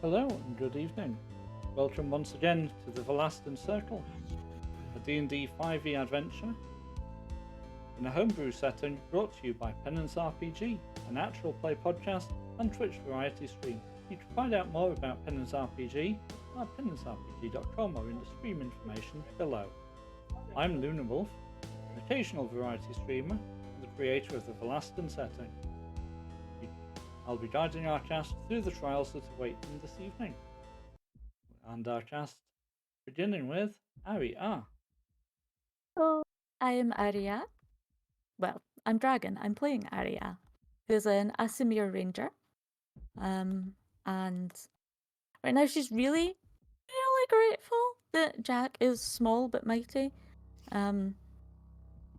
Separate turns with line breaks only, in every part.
Hello and good evening. Welcome once again to the Varlastan Circle, a D&D 5e adventure in a homebrew setting brought to you by Penance RPG, an actual play podcast and Twitch variety stream. You can find out more about Penance RPG at penancerpg.com or in the stream information below. I'm Lunrwolf, an occasional variety streamer and the creator of the Varlastan setting. I'll be guiding our cast through the trials that await them this evening. And our cast, beginning with Aria.
Hello, I am Aria. Well, I'm Dragon. I'm playing Aria, who's an Asimir ranger. And right now she's really grateful that Jack is small but mighty.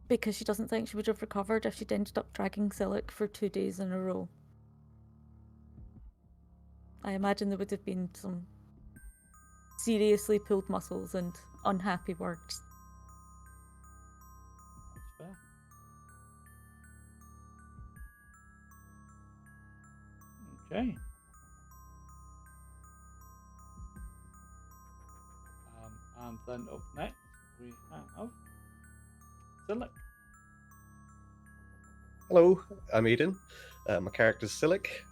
Because she doesn't think she would have recovered if she'd ended up dragging sillik for 2 days in a row. I imagine there would have been some seriously pulled muscles and unhappy words.
That's fair. Okay. And then up next we have Sillik.
Hello, I'm Eden. My character's Sillik.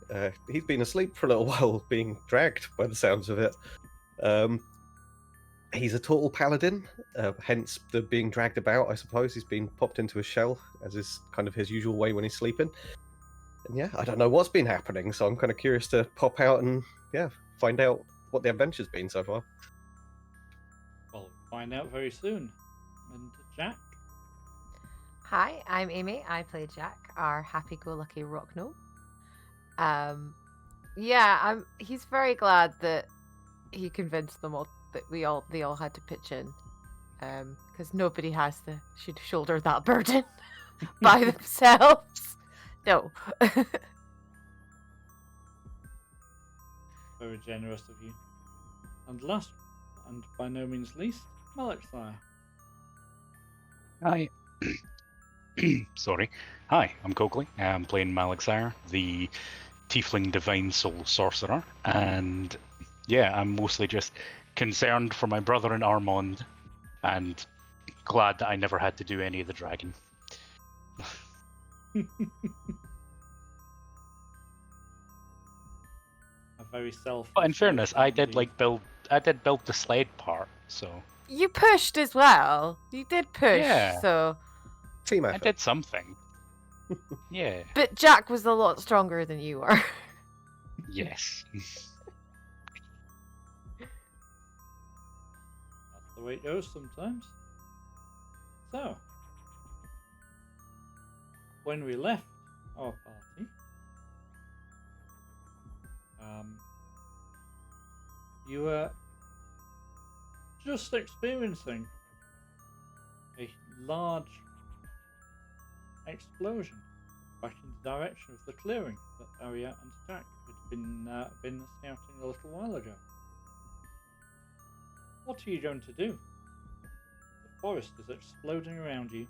He's been asleep for a little while, being dragged by the sounds of it. He's a tall paladin, hence the being dragged about, I suppose. He's been popped into a shell, as is kind of his usual way when he's sleeping. And yeah, I don't know what's been happening, so I'm kind of curious to pop out and, find out what the adventure's been so far.
We'll find out very soon. And Jack?
Hi, I'm Amy. I play Jack, our happy-go-lucky rock gnome. He's very glad that he convinced them all that they all had to pitch in, because nobody should shoulder that burden by themselves. No.
Very generous of you. And last, and by no means least, Malixire.
Hi. Sorry. Hi, I'm Coakley. I'm playing Malixire, the Tiefling Divine Soul Sorcerer, and I'm mostly just concerned for my brother in Armand, and glad that I never had to do any of the dragging.
A very self.
But in fairness, I did build the sled part, so
You pushed as well. You did push,
Yeah.
so.
Team
I
effort.
did something. Yeah.
But Jack was a lot stronger than you are.
Yes.
That's the way it goes sometimes. So, when we left our party, you were just experiencing a large explosion back in the direction of the clearing that Aria and Jack had been scouting a little while ago. What are you going to do? The forest is exploding around you.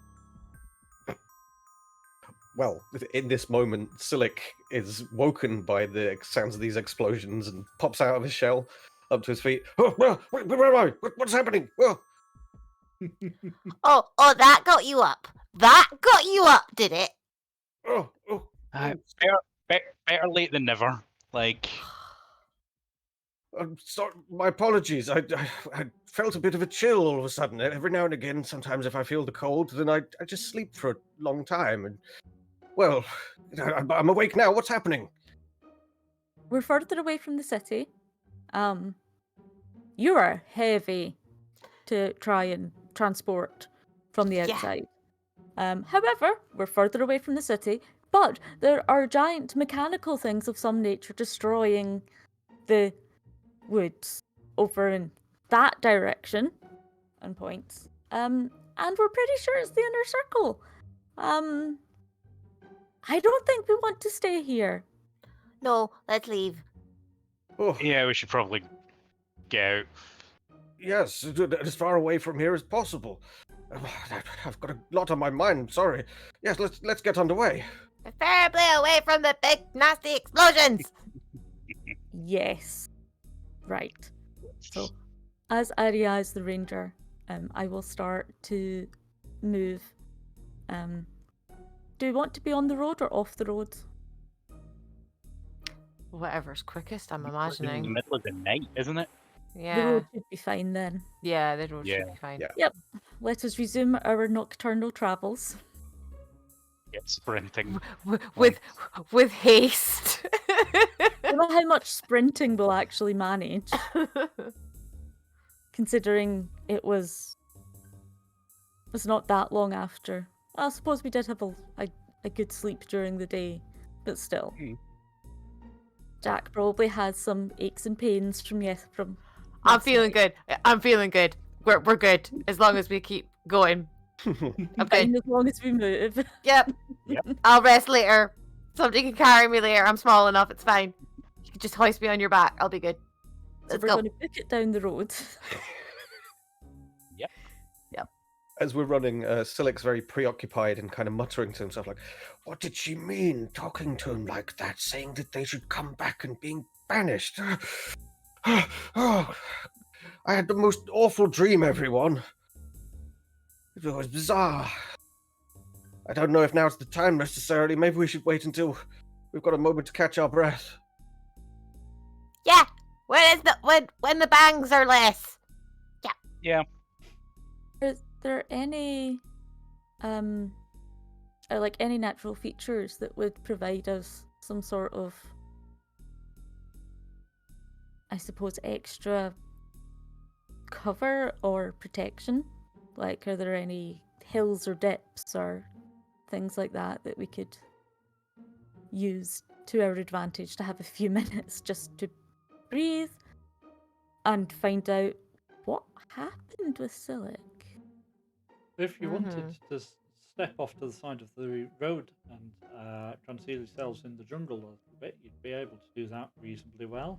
Well, in this moment, Sillik is woken by the sounds of these explosions and pops out of his shell, up to his feet. Oh, where am I? What's happening? Oh.
Oh, that got you up. That got you up, did it?
Oh.
Better late than never. Like,
I'm sorry. My apologies. I felt a bit of a chill all of a sudden. Every now and again, sometimes if I feel the cold, then I just sleep for a long time. And, well, I'm awake now. What's happening?
We're further away from the city. You are heavy to try and transport from the outside. However, we're further away from the city, but there are giant mechanical things of some nature destroying the woods over in that direction, and points. And we're pretty sure it's the inner circle. I don't think we want to stay here.
No, let's leave.
Oh,
yeah, we should probably get out.
yes, as far away from here as possible. I've got a lot on my mind. Sorry. Yes, let's get underway.
Preferably away from the big, nasty explosions.
Yes. Right. So, as Ariaz the ranger, I will start to move. Do you want to be on the road or off the road?
Whatever's quickest, I'm
In the
imagining.
middle of the night, isn't it?
The
Yeah.
road should be fine then.
Yeah, the road should
Yeah.
be fine.
Yeah.
Yep. Let us resume our nocturnal travels.
Get sprinting.
With haste.
I don't know how much sprinting we'll actually manage, considering it was not that long after. I suppose we did have a good sleep during the day, but still. Jack probably has some aches and pains from
I'm
last
feeling
night.
good. I'm feeling good. We're good as long as we keep going.
Fine,
Okay.
as long as we move.
Yep.
Yep.
I'll rest later. Somebody can carry me later. I'm small enough. It's fine. You can just hoist me on your back. I'll be good.
So
Let's
we're
go.
going to book it down the road.
As we're running, Sillik's very preoccupied and kind of muttering to himself, like, "What did she mean, talking to him like that, saying that they should come back and being banished? Oh, I had the most awful dream, everyone. It was bizarre. I don't know if now's the time necessarily. Maybe we should wait until we've got a moment to catch our breath."
Yeah. When the bangs are less.
Yeah.
Is there any any natural features that would provide us some sort of, I suppose, extra cover or protection? Like, are there any hills or dips or things like that that we could use to our advantage to have a few minutes just to breathe and find out what happened with Sillik?
If you wanted to step off to the side of the road and conceal yourselves in the jungle a little bit, you'd be able to do that reasonably well.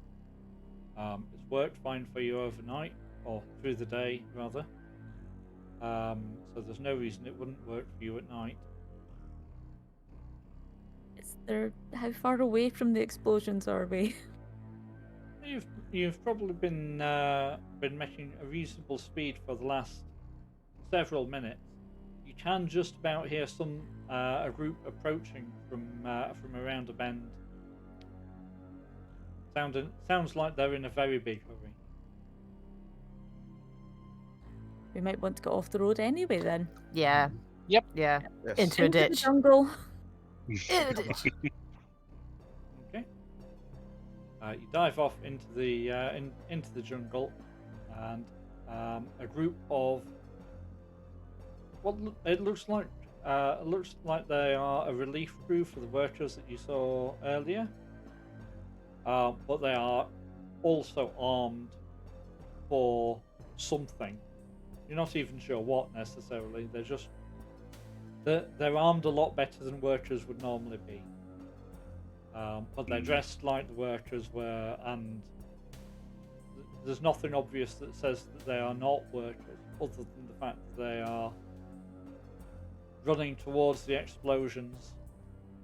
It's worked fine for you overnight, or through the day, rather. So there's no reason it wouldn't work for you at night.
How far away from the explosions are we?
You've probably been making a reasonable speed for the last several minutes. You can just about hear a group approaching from around a bend. Sounds like they're in a very big hurry.
We might want to get off the road anyway then.
Yeah.
Yep.
Yeah.
Yes.
Into a
the
ditch.
jungle.
Okay. You dive off into the jungle, and a group of it looks like they are a relief crew for the workers that you saw earlier, but they are also armed for something. You're not even sure what necessarily. They're armed a lot better than workers would normally be. But they're dressed like the workers were, and there's nothing obvious that says that they are not workers, other than the fact that they are running towards the explosions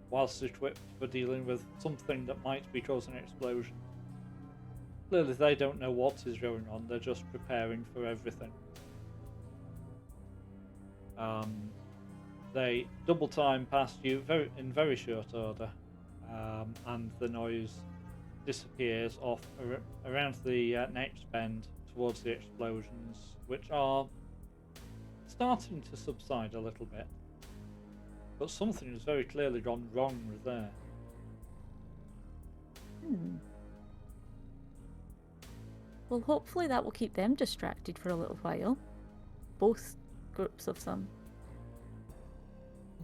whilst equipped for dealing with something that might be causing an explosion. Clearly they don't know what is going on, they're just preparing for everything. They double time past you in very short order, and the noise disappears off around the next bend towards the explosions, which are starting to subside a little bit. But something has very clearly gone wrong with there.
Well, hopefully that will keep them distracted for a little while. Both groups of them.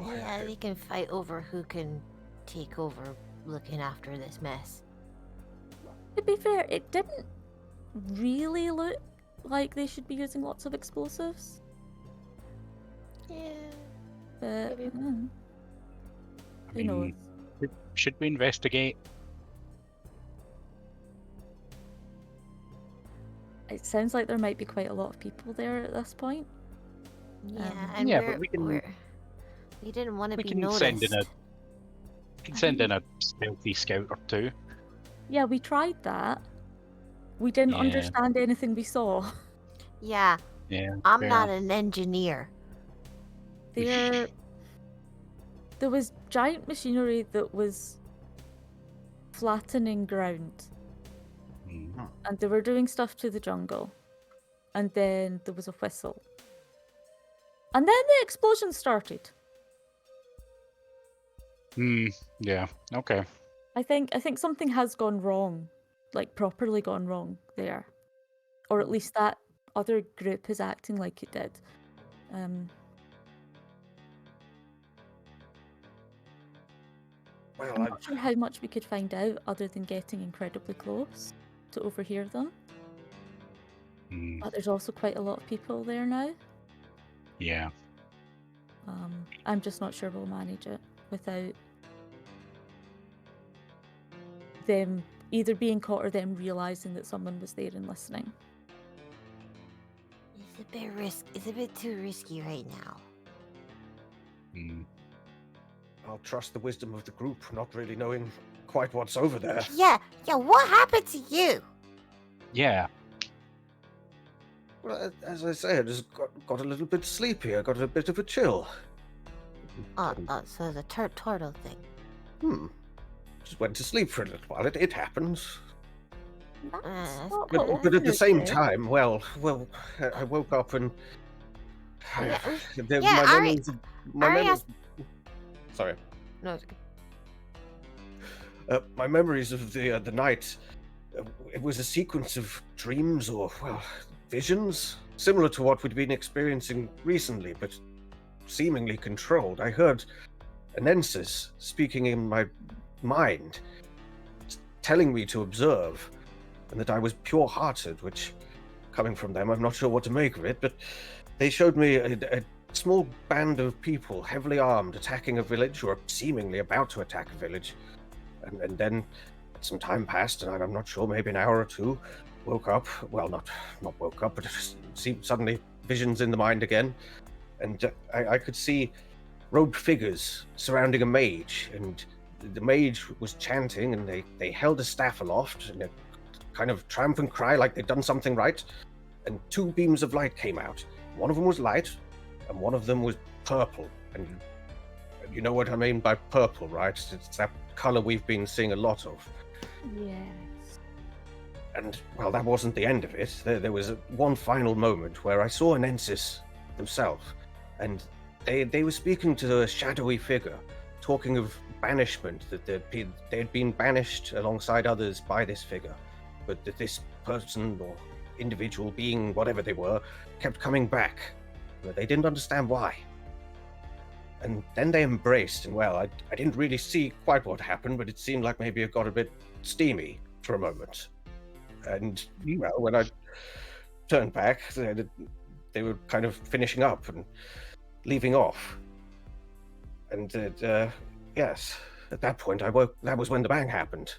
Yeah, they can fight over who can take over looking after this mess.
To be fair, it didn't really look like they should be using lots of explosives.
Yeah.
But
Maybe.
who knows?
Should we investigate?
It sounds like there might be quite a lot of people there at this point.
Yeah, and
yeah, but
we didn't want to
we
be
can
noticed.
send in a stealthy scout or two.
Yeah, we tried that. we didn't
Yeah.
understand anything we saw.
Yeah,
Yeah.
I'm
fair.
not an engineer.
There was giant machinery that was flattening ground,
Mm.
and they were doing stuff to the jungle. And then there was a whistle. And then the explosion started.
Yeah. Okay.
I think something has gone wrong, like properly gone wrong there, or at least that other group is acting like it did.
Well,
I'm not sure how much we could find out other than getting incredibly close to overhear them.
Mm.
But there's also quite a lot of people there now.
Yeah.
I'm just not sure we'll manage it without them either being caught or them realizing that someone was there and listening.
It's a bit too risky right now.
Mm.
I'll trust the wisdom of the group, not really knowing quite what's over there.
Yeah, what happened to you?
Yeah.
Well, as I say, I just got a little bit sleepy. I got a bit of a chill.
So the turtle thing.
Just went to sleep for a little while. It happens.
That's not
But
what
at the
Others
same
did.
time, well, I woke up and
Yeah,
my
Ari-
memories. My
Ari
memories.
has-
Sorry.
No, it's
My memories of the night. It was a sequence of dreams or visions, similar to what we'd been experiencing recently, but seemingly controlled. I heard Anensis speaking in my mind, telling me to observe, and that I was pure-hearted, which, coming from them, I'm not sure what to make of it, but they showed me a small band of people, heavily armed, attacking a village, or seemingly about to attack a village. And then some time passed, and I'm not sure, maybe an hour or two, woke up. Well, not woke up, but seemed suddenly visions in the mind again. And I could see robed figures surrounding a mage, and the mage was chanting, and they held a staff aloft in a kind of triumphant cry like they'd done something right. And two beams of light came out. One of them was light, and one of them was purple. And you know what I mean by purple, right? It's that color we've been seeing a lot of.
Yes.
And, well, that wasn't the end of it. There was one final moment where I saw Anensis himself, and they were speaking to a shadowy figure, talking of banishment, that they'd been banished alongside others by this figure, but that this person or individual being, whatever they were, kept coming back. But they didn't understand why. And then they embraced, and well, I didn't really see quite what happened, but it seemed like maybe it got a bit steamy for a moment. And, well, when I turned back, they were kind of finishing up and leaving off. And, yes, at that point I woke. That was when the bang happened.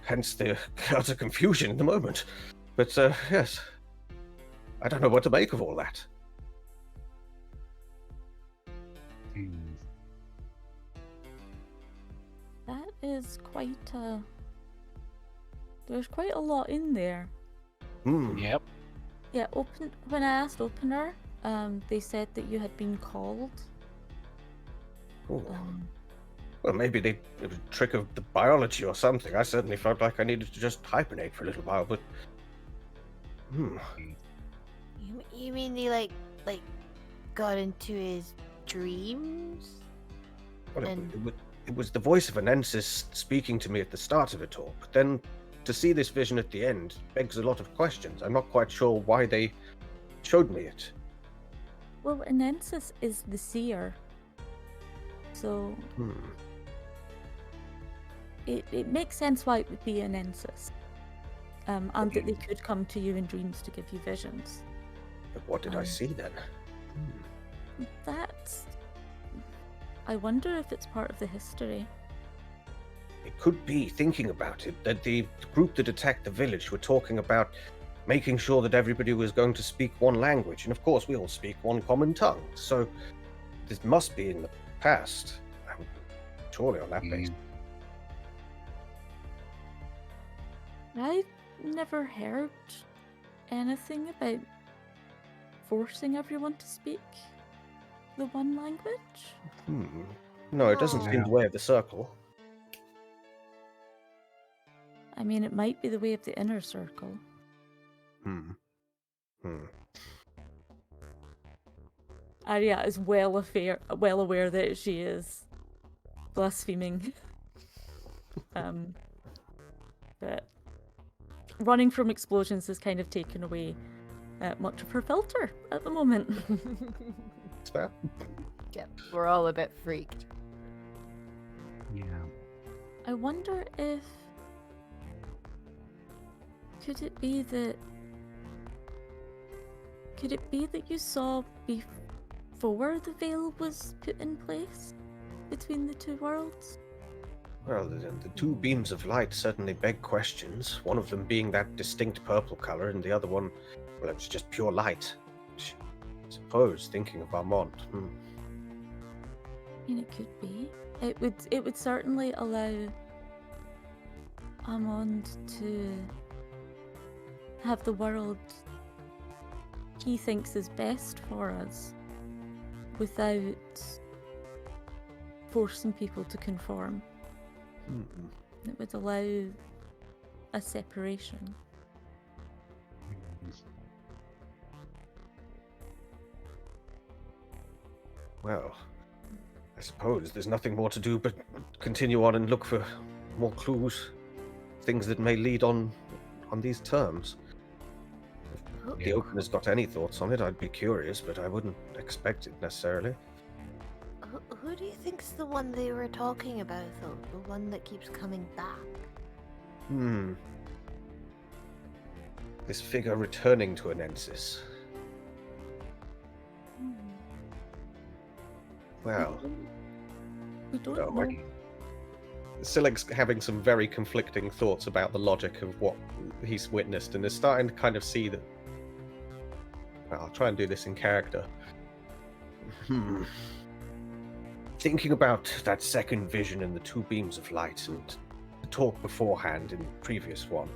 Hence the utter confusion in the moment. But, yes, I don't know what to make of all that.
That is quite a... There's quite a lot in there.
Yep.
Yeah, when I asked Opener, they said that you had been called.
Ooh. Well, maybe it was a trick of the biology or something. I certainly felt like I needed to just hibernate for a little while, but...
You mean they like got into his dreams?
Well,
And-
it was the voice of Anensis speaking to me at the start of it all, but then to see this vision at the end begs a lot of questions. I'm not quite sure why they showed me it.
Well, Anensis is the seer. So it makes sense why it would be Anensis. And that they could come to you in dreams to give you visions.
But what did I see then?
That's... I wonder if it's part of the history.
It could be, thinking about it, that the group that attacked the village were talking about making sure that everybody was going to speak one language. And of course, we all speak one common tongue. So this must be in the past. Surely on that basis.
never heard anything about forcing everyone to speak the one language.
No, it doesn't
Oh.
seem the way of the circle.
I mean, it might be the way of the inner circle. Arya is well aware that she is blaspheming. But running from explosions has kind of taken away much of her filter at the moment.
It's fair.
Yep, we're all a bit freaked.
Yeah.
I wonder if... Could it be that you saw before the veil was put in place between the two worlds?
Well, the two beams of light certainly beg questions. One of them being that distinct purple color, and the other one, well, it was just pure light. Which, I suppose, thinking of Armand.
I mean, it could be. It would certainly allow Armand to have the world he thinks is best for us without forcing people to conform. It would allow a separation.
Well, I suppose there's nothing more to do but continue on and look for more clues, things that may lead on these terms. If the Opener's got any thoughts on it, I'd be curious, but I wouldn't expect it necessarily.
Who do you think's the one they were talking about, though? The one that keeps coming back?
This figure returning to Anensis. Well,
We don't
Oh,
know.
Sillik's having some very conflicting thoughts about the logic of what he's witnessed, and is starting to kind of see that. Well, I'll try and do this in character. Thinking about that second vision and the two beams of light, and the talk beforehand in the previous one,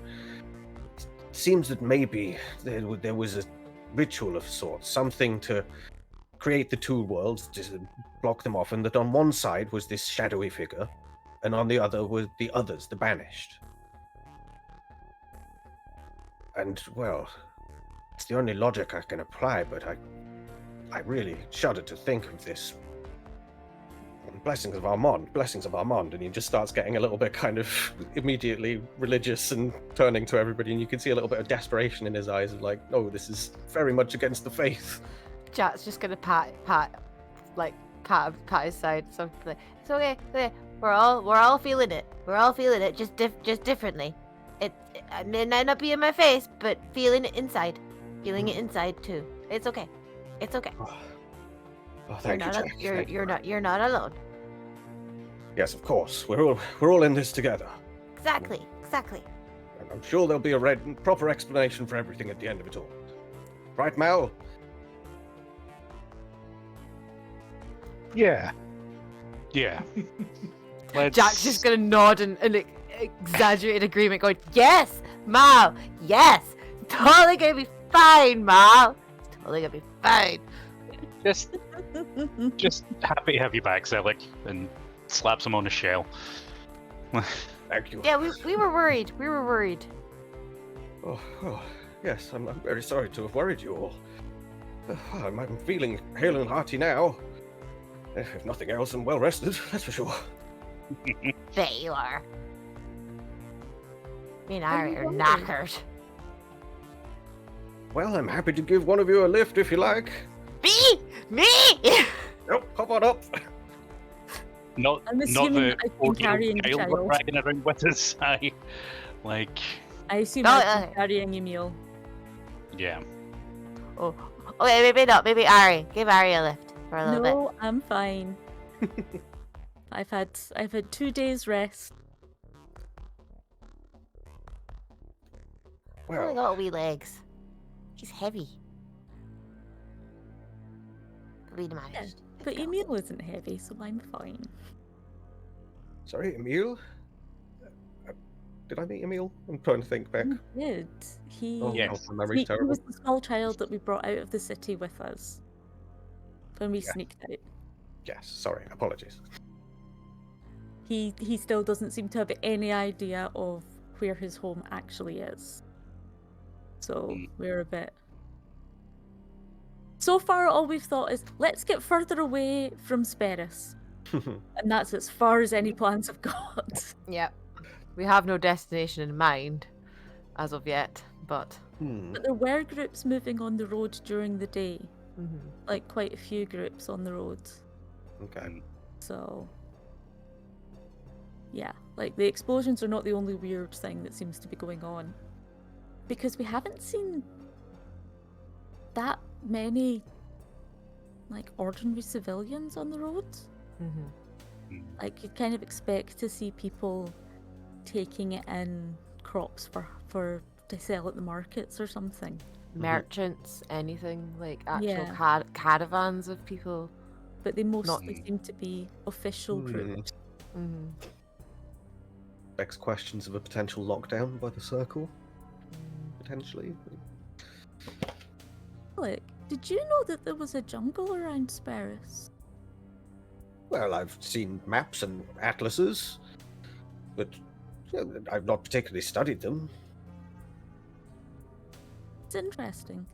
it seems that maybe there was a ritual of sorts, something to create the two worlds, to block them off, and that on one side was this shadowy figure, and on the other were the others, the banished. And, well, it's the only logic I can apply, but I really shudder to think of this. Blessings of Armand, and he just starts getting a little bit kind of immediately religious and turning to everybody, and you can see a little bit of desperation in his eyes, of like, no, this is very much against the faith.
Jack's just gonna pat his side. So it's okay. We're all feeling it. We're all feeling it, just differently. It may not be in my face, but feeling it inside. Feeling it inside too. It's okay. It's okay.
Oh, thank you, Jack.
You're not alone.
Yes, of course. We're all in this together.
Exactly.
And I'm sure there'll be a proper explanation for everything at the end of it all. Right, Mal?
Yeah.
Jack's just gonna nod and exaggerated agreement, going, "Yes, Mal. Yes, totally gonna be fine, Mal. It's totally gonna be fine."
Just happy to have you back, Sillik, and slaps him on the shell.
Thank you.
Yeah, we were worried. We were worried.
Oh, yes, I'm very sorry to have worried you all. I'm feeling hale and hearty now. If nothing else, I'm well rested, that's for sure.
Bet you are.
Me and Ari are knackered.
Well, I'm happy to give one of you a lift if you like.
Me?
Nope, hop on up.
Not
I'm
the
assuming I've been
ordeal
carrying the
child we're
child.
dragging around with us.
I assume
Oh,
I've been carrying Emil.
Yeah.
Oh, okay, maybe not. Maybe Ari. Give Ari a lift for a little bit.
No, I'm fine. I've had 2 days rest.
Only
Well,
got wee legs. She's heavy. We managed.
But Emil isn't heavy, so I'm fine.
sorry, Emile? Did I meet Emil? I'm trying to think back.
You did. He,
Oh,
Yes.
God, my memory's
he
terrible.
was the small child that we brought out of the city with us when we
Yeah.
sneaked out.
Yes, sorry, apologies.
He still doesn't seem to have any idea of where his home actually is. So we're a bit. So far, all we've thought is let's get further away from Sperris, and that's as far as any plans have got.
Yep. We have no destination in mind as of yet, but
But there were groups moving on the road during the day,
mhm.
like quite a few groups on the road.
Okay.
So, yeah, like the explosions are not the only weird thing that seems to be going on. Because we haven't seen that many, like, ordinary civilians on the road.
Mhm.
Like, you'd kind of expect to see people taking it in crops for to sell at the markets or something.
Merchants, anything like actual
Yeah.
caravans of people.
But they mostly seem to be official groups.
Mhm.
Begs questions of a potential lockdown by the Circle, potentially.
Look, did you know that there was a jungle around Sperris?
Well, I've seen maps and atlases, but I've not particularly studied them.
It's interesting,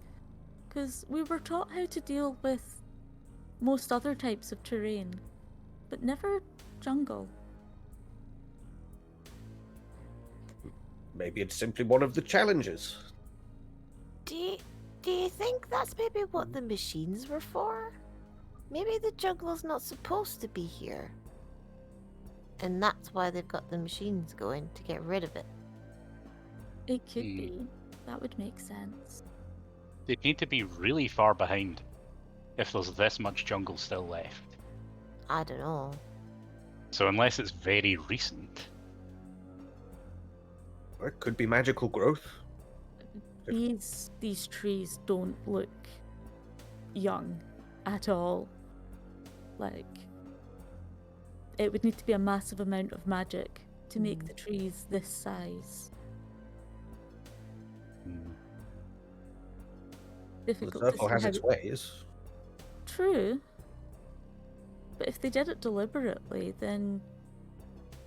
because we were taught how to deal with most other types of terrain, but never jungle.
Maybe it's simply one of the challenges.
Do you think that's maybe what the machines were for? Maybe the jungle's not supposed to be here. And that's why they've got the machines going, to get rid of it.
It could be. That would make sense.
They'd need to be really far behind if there's this much jungle still left.
I don't know.
So unless it's very recent.
Or it could be magical growth.
These trees don't look young at all. Like, it would need to be a massive amount of magic to make the trees this size.
The
Difficult
Circle
to
has
see
its
how...
ways.
True. But if they did it deliberately, then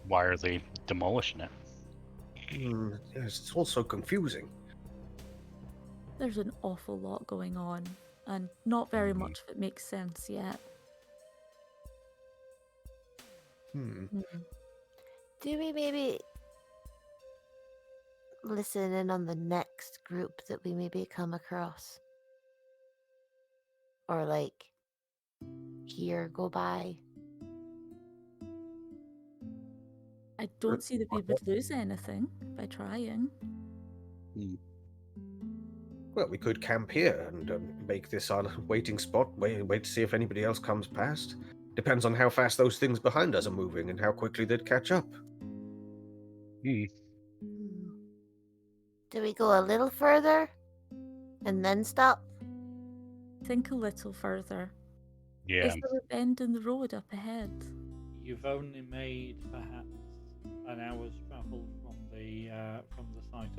Why are they demolishing it?
Yes, it's all so confusing.
there's an awful lot going on, and not very much of it makes sense yet.
Do we maybe listen in on the next group that we maybe come across? Or like hear go by?
I don't see that we would lose anything by trying.
Well, we could camp here and make this our waiting spot. Wait to see if anybody else comes past. Depends on how fast those things behind us are moving and how quickly they'd catch up.
Do we go a little further and then stop?
Think a little further.
Yeah.
Is there a bend in the road up ahead?
You've only made perhaps an hour's travel from the site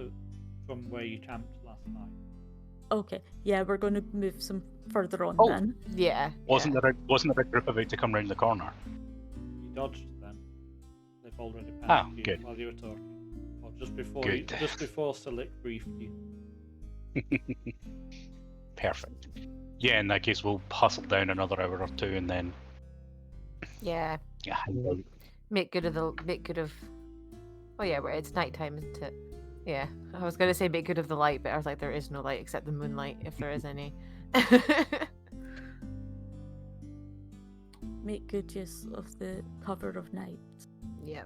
from where you camped last night.
Okay, yeah, we're going to move some further on
Oh.
then.
Yeah.
Wasn't there a group about to come round the corner?
You dodged them. They've already
Ah,
passed you
good.
while you were talking, or just before
Good.
just before Sillik briefed you.
Perfect. Yeah, in that case, we'll hustle down another hour or two, and then
Yeah. Make good of. Oh yeah, well, it's nighttime, isn't it? Yeah. I was gonna say make good of the light, but I was like, there is no light except the moonlight, if there is any.
Make good use of the cover of night.
Yeah.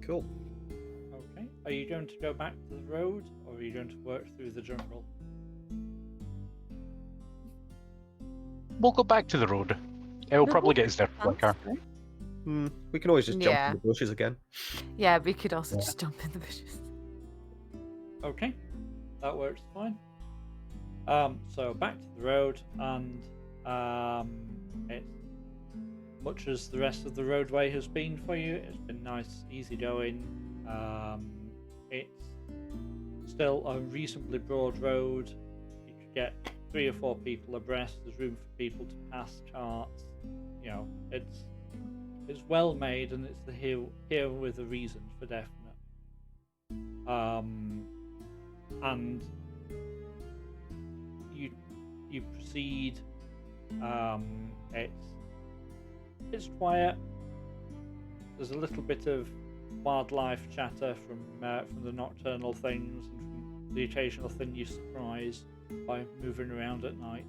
Cool.
Okay. Are you going to go back to the road, or are you going to work through the jungle?
we'll go back to the road. It'll
The
probably
road
get us there
is
quicker.
faster.
We can always just jump
Yeah.
in the bushes again.
Yeah, we could also just jump in the bushes.
Okay, that works fine. So back to the road, and it's much as the rest of the roadway has been for you. It's been nice, easy going. It's still a reasonably broad road. You could get 3 or 4 people abreast. There's room for people to pass carts. You know, it's well made, and it's here with a reason for definite. And you proceed. It's quiet. There's a little bit of wildlife chatter from the nocturnal things and from the occasional thing you surprise by moving around at night,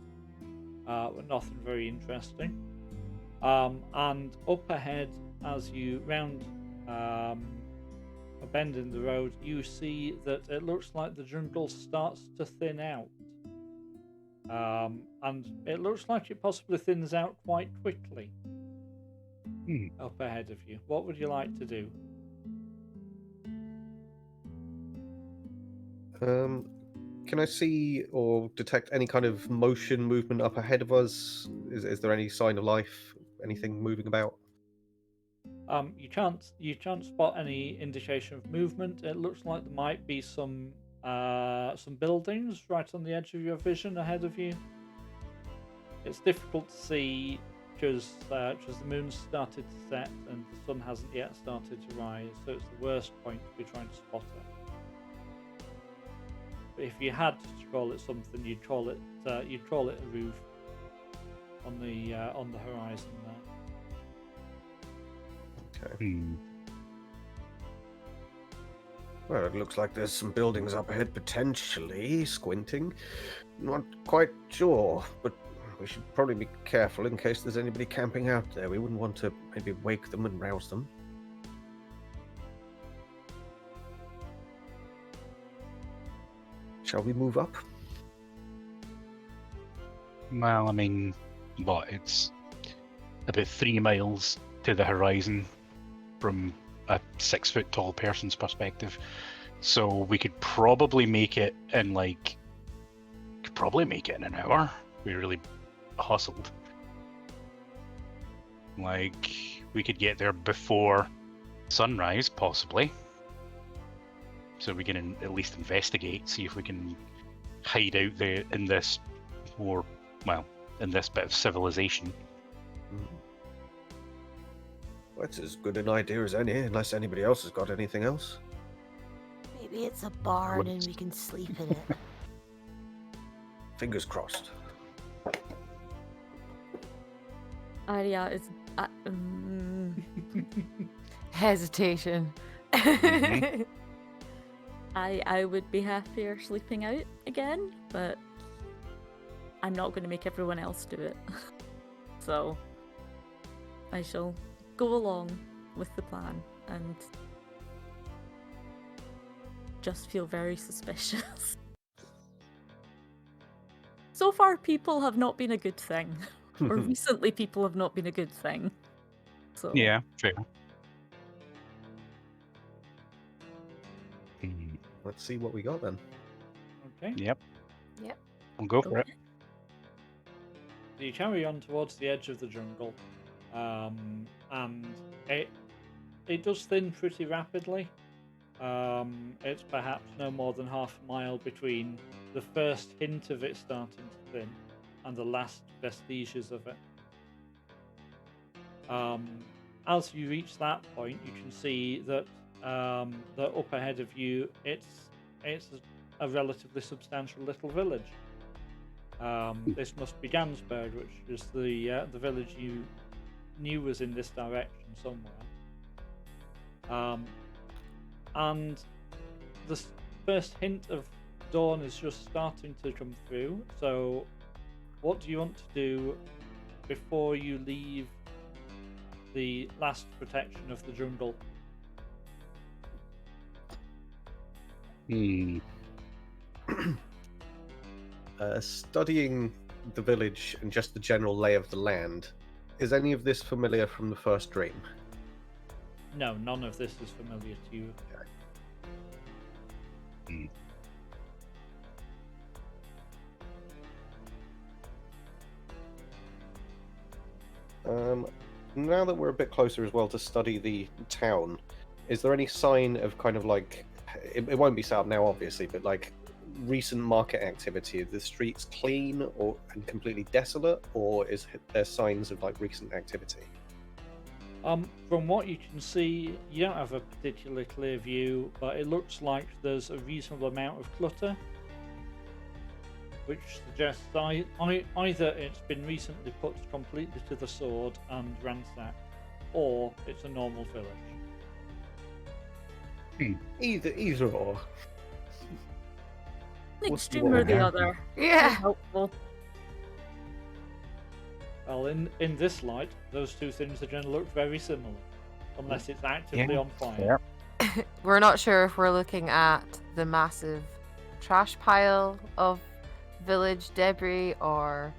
but nothing very interesting. And up ahead, as you round a bend in the road, you see that it looks like the jungle starts to thin out. And it looks like it possibly thins out quite quickly up ahead of you. What would you like to do?
Can I see or detect any kind of motion movement up ahead of us? Is there any sign of life? Anything moving about?
You can't spot any indication of movement. It looks like there might be some buildings right on the edge of your vision ahead of you. It's difficult to see because the moon's started to set and the sun hasn't yet started to rise, so it's the worst point to be trying to spot it. But if you had to call it something, you'd call it a roof on the horizon there.
Okay. Well, it looks like there's some buildings up ahead, potentially. Squinting. Not quite sure, but we should probably be careful in case there's anybody camping out there. We wouldn't want to maybe wake them and rouse them. Shall we move up?
Well, I mean, it's about 3 miles to the horizon from a 6-foot tall person's perspective. So we could probably make it in an hour. We really hustled. We could get there before sunrise, possibly. So we can at least investigate, see if we can hide out there in this bit of civilization.
Well, that's as good an idea as any, unless anybody else has got anything else.
Maybe it's a barn and we can sleep in it.
Fingers crossed.
Yeah, it's
Hesitation.
Mhm.
I would be happier sleeping out again, but I'm not going to make everyone else do it. So I shall go along with the plan and just feel very suspicious. So far, people have not been a good thing. Or recently, people have not been a good thing. So
Yeah, fair.
Let's see what we got then.
Okay.
Yep.
Yep.
We'll go for it.
So you carry on towards the edge of the jungle, and it does thin pretty rapidly. It's perhaps no more than half a mile between the first hint of it starting to thin and the last vestiges of it. As you reach that point, you can see that up ahead of you, it's a relatively substantial little village. This must be Gansberg, which is the village you knew was in this direction somewhere. And the first hint of dawn is just starting to come through. So, what do you want to do before you leave the last protection of the jungle?
Studying the village and just the general lay of the land, is any of this familiar from the first dream?
No, none of this is familiar to you.
Now that we're a bit closer as well to study the town, is there any sign of kind of like it won't be set up now, obviously, but like recent market activity? Are the streets clean or and completely desolate, or is there signs of like recent activity?
From what you can see, you don't have a particularly clear view, but it looks like there's a reasonable amount of clutter, which suggests either it's been recently put completely to the sword and ransacked, or it's a normal village.
Either or.
An
What's
extreme or the
wrong?
other.
Yeah.
Helpful.
Well, in this light, those two things are going to look very similar, unless it's actively
Yeah.
on fire.
We're not sure if we're looking at the massive trash pile of village debris or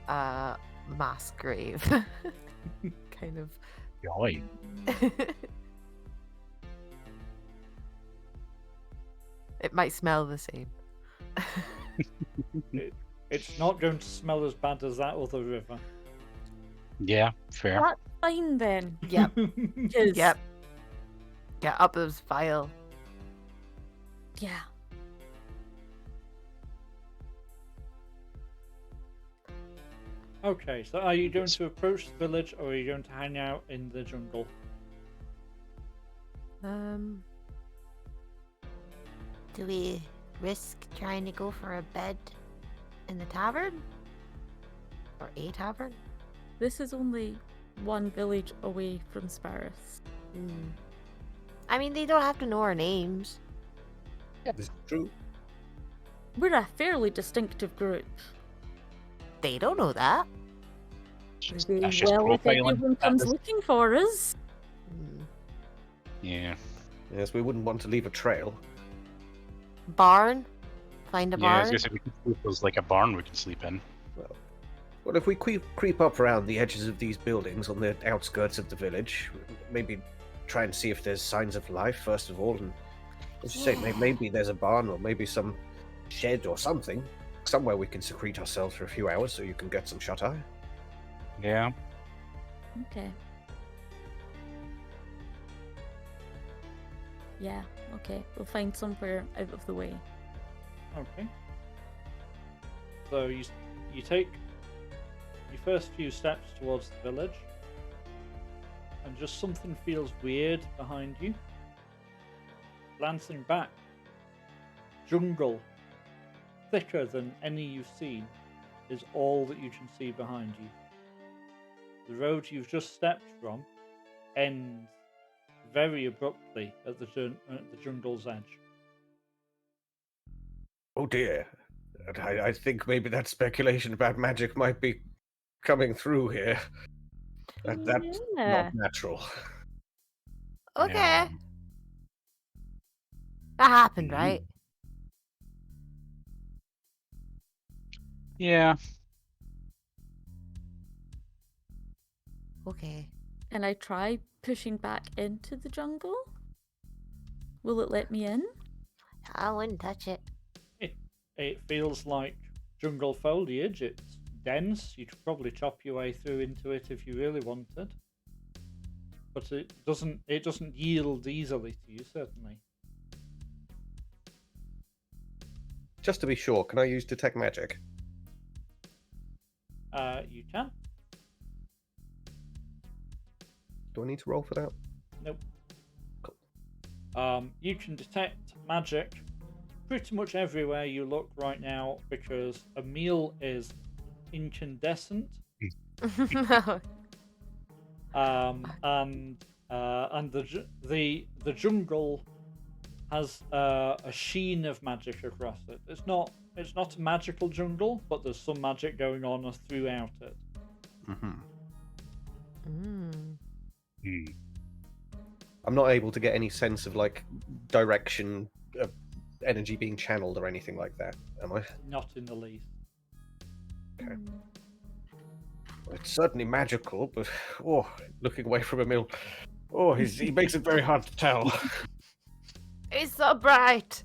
a mass grave. Kind of.
Joy.
It might smell the same.
It's not going to smell as bad as that other river.
Yeah, fair.
That's fine then.
Yep.
'cause-
Yep. Get up those file.
Yeah.
Okay, so are you going to approach the village, or are you going to hang out in the jungle?
Do we risk trying to go for a bed in the tavern? Or a tavern?
This is only one village away from Sparris.
Hmm. I mean, they don't have to know our names.
This is true.
We're a fairly distinctive group.
They don't know that.
They
That's just
will if
profiling.
anyone
That
comes
is-
looking for us.
Hmm.
Yeah.
Yes, we wouldn't want to leave a trail.
Barn? Find a
Yeah, I was
barn?
gonna say we could sleep. There's like a barn we can sleep in.
Well, if we creep up around the edges of these buildings on the outskirts of the village, maybe try and see if there's signs of life first of all, and as you say, maybe there's a barn or maybe some shed or something, somewhere we can secrete ourselves for a few hours so you can get some shut eye.
Yeah.
Okay. Yeah, okay. We'll find somewhere out of the way.
Okay. So you take your first few steps towards the village, and just something feels weird behind you. Glancing back, jungle, thicker than any you've seen, is all that you can see behind you. The road you've just stepped from ends very abruptly at the jungle's edge.
Oh dear. I think maybe that speculation about magic might be coming through here. That's
Yeah.
not natural.
Okay.
Yeah.
That happened,
Mhm.
right?
Yeah.
Okay.
Can I try pushing back into the jungle? Will it let me in?
I wouldn't touch it.
It feels like jungle foliage. It's dense. You could probably chop your way through into it if you really wanted. But it doesn't yield easily to you, certainly.
Just to be sure, can I use detect magic?
You can.
Do I need to roll for that?
Nope. You can detect magic pretty much everywhere you look right now, because a meal is incandescent, and the jungle has a sheen of magic across it. It's not a magical jungle, but there's some magic going on throughout it.
Mm-hmm.
Mm.
Hmm.
I'm not able to get any sense of like direction of energy being channeled or anything like that, am I?
Not in the least.
Okay. Well, it's certainly magical, but looking away from a mill, he makes it very hard to tell.
It's so bright.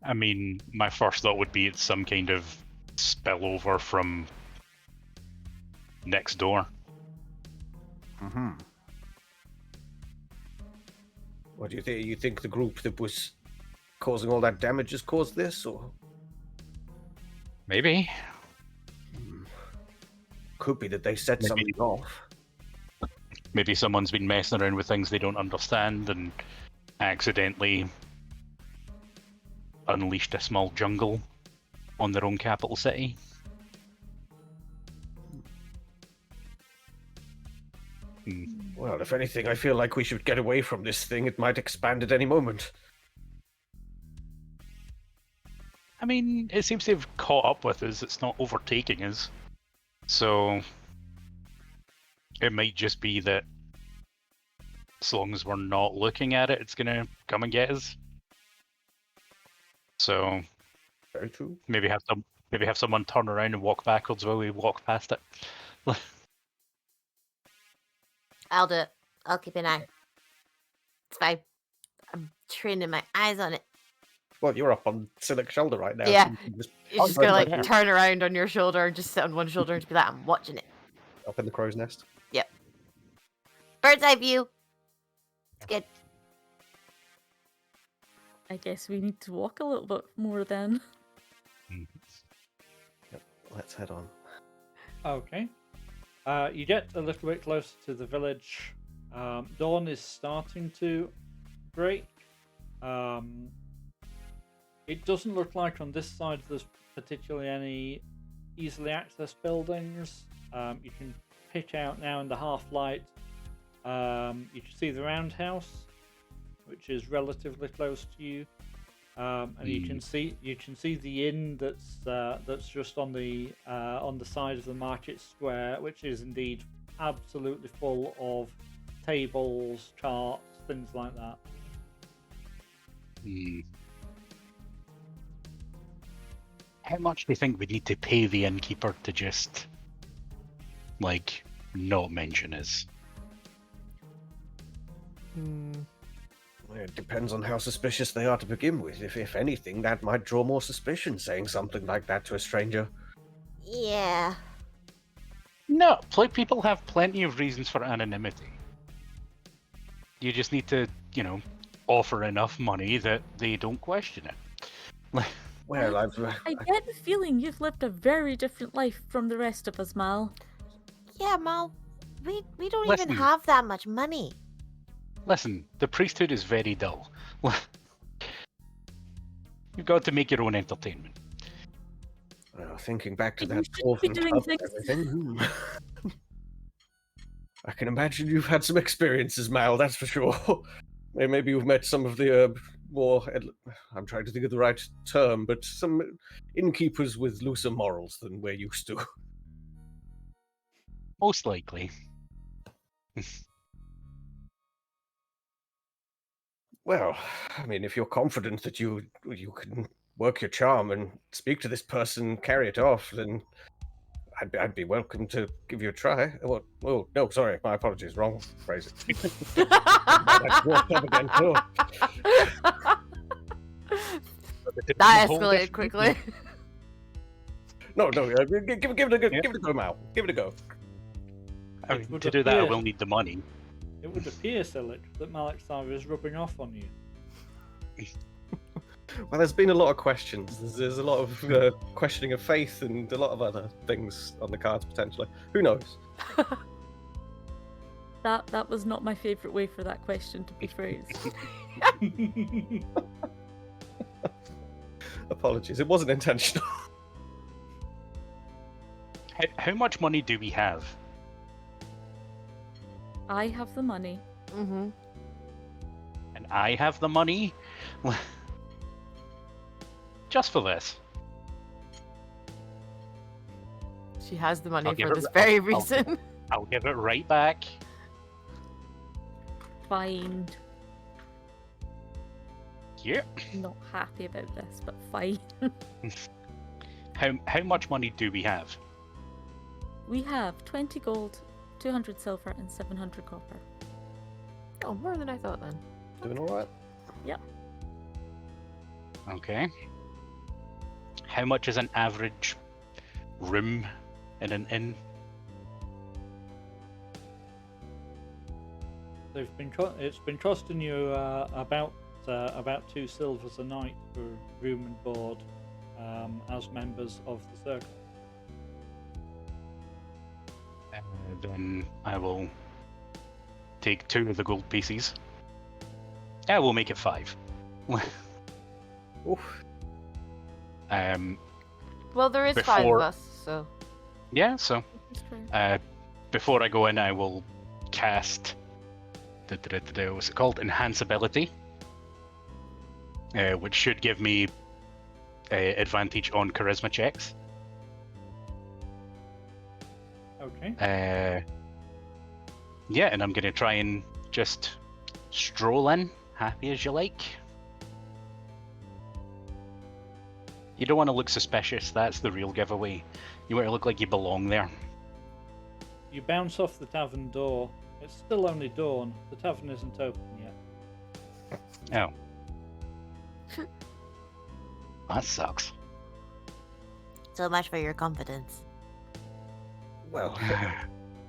I mean, my first thought would be it's some kind of spillover from next door.
Mm-hmm. What do you think? You think the group that was causing all that damage has caused this, or
Maybe.
could be that they set
Maybe.
something off?
Maybe someone's been messing around with things they don't understand and accidentally unleashed a small jungle on their own capital city.
Well, if anything, I feel like we should get away from this thing. It might expand at any moment.
I mean, it seems to have caught up with us. It's not overtaking us. So it might just be that as long as we're not looking at it, it's gonna come and get us. So
Very true.
maybe have someone turn around and walk backwards while we walk past it.
I'll do it. I'll keep an eye. It's fine. I'm training my eyes on it.
Well, you're up on Sillik's shoulder right now.
Yeah.
so you can just
You're just gonna like turn around on your shoulder and just sit on one shoulder and just be like, I'm watching it.
up in the crow's nest.
Bird's eye view. It's good.
I guess we need to walk a little bit more then.
Yep. Let's head on.
Okay. You get a little bit closer to the village. Dawn is starting to break. It doesn't look like on this side there's particularly any easily accessed buildings. You can pick out now in the half light. You can see the roundhouse, which is relatively close to you, and you can see the inn that's just on the side of the market square, which is indeed absolutely full of tables, carts, things like that.
How much do you think we need to pay the innkeeper to just, like, not mention us?
It depends on how suspicious they are to begin with. If anything, that might draw more suspicion, saying something like that to a stranger.
Yeah.
No, people have plenty of reasons for anonymity. You just need to, offer enough money that they don't question it.
Well,
I get the feeling you've lived a very different life from the rest of us, Mal.
Yeah, Mal. We don't
Listen.
even have that much money.
Listen, the priesthood is very dull. You've got to make your own entertainment.
Well, thinking back to
You
that
shouldn't be
dwarven
doing
tub and
things-
everything, I can imagine you've had some experiences, Mal, that's for sure. Maybe you've met some of the more, I'm trying to think of the right term, but some innkeepers with looser morals than we're used to.
Most likely.
Well, I mean, if you're confident that you can work your charm and speak to this person, carry it off, then I'd be welcome to give you a try. Oh no, sorry, my apologies, wrong phrasing. That's walked up again. Oh.
That escalated quickly.
No, give it a go.
Yeah.
Give it a go, Mal. Give it a go.
I mean,
would
to do that, I
appear-
will need the money.
It would appear, Sillik, that Malixar is rubbing off on you.
Well, there's been a lot of questions. There's a lot of questioning of faith and a lot of other things on the cards potentially. Who knows?
That was not my favourite way for that question to be phrased.
Apologies, it wasn't intentional.
How much money do we have?
I have the money.
Mm-hmm.
And I have the money? Just for this.
She has the money
I'll give
for
it
this
ra-
very
I'll-
reason.
I'll give it right back.
Fine.
Yeah.
Not happy about this, but fine.
How much money do we have?
We have 20 gold, 200 silver, and 700 copper.
Oh, more than I thought then.
Doing all right.
Okay. How much is an average room in an inn?
It's been costing you about 2 silvers a night for room and board as members of the circle.
Then I will take 2 of the gold pieces. Yeah, we'll make it 5.
Oof.
Well, there is 5
Before-
of us, so.
Yeah, so before I go in, I will cast what's it called? Enhance ability, which should give me advantage on charisma checks.
Okay.
Yeah, and I'm gonna try and just stroll in, happy as you like. You don't want to look suspicious. That's the real giveaway. You want to look like you belong there.
You bounce off the tavern door. It's still only dawn. The tavern isn't open yet.
Oh. That sucks.
So much for your confidence.
Well,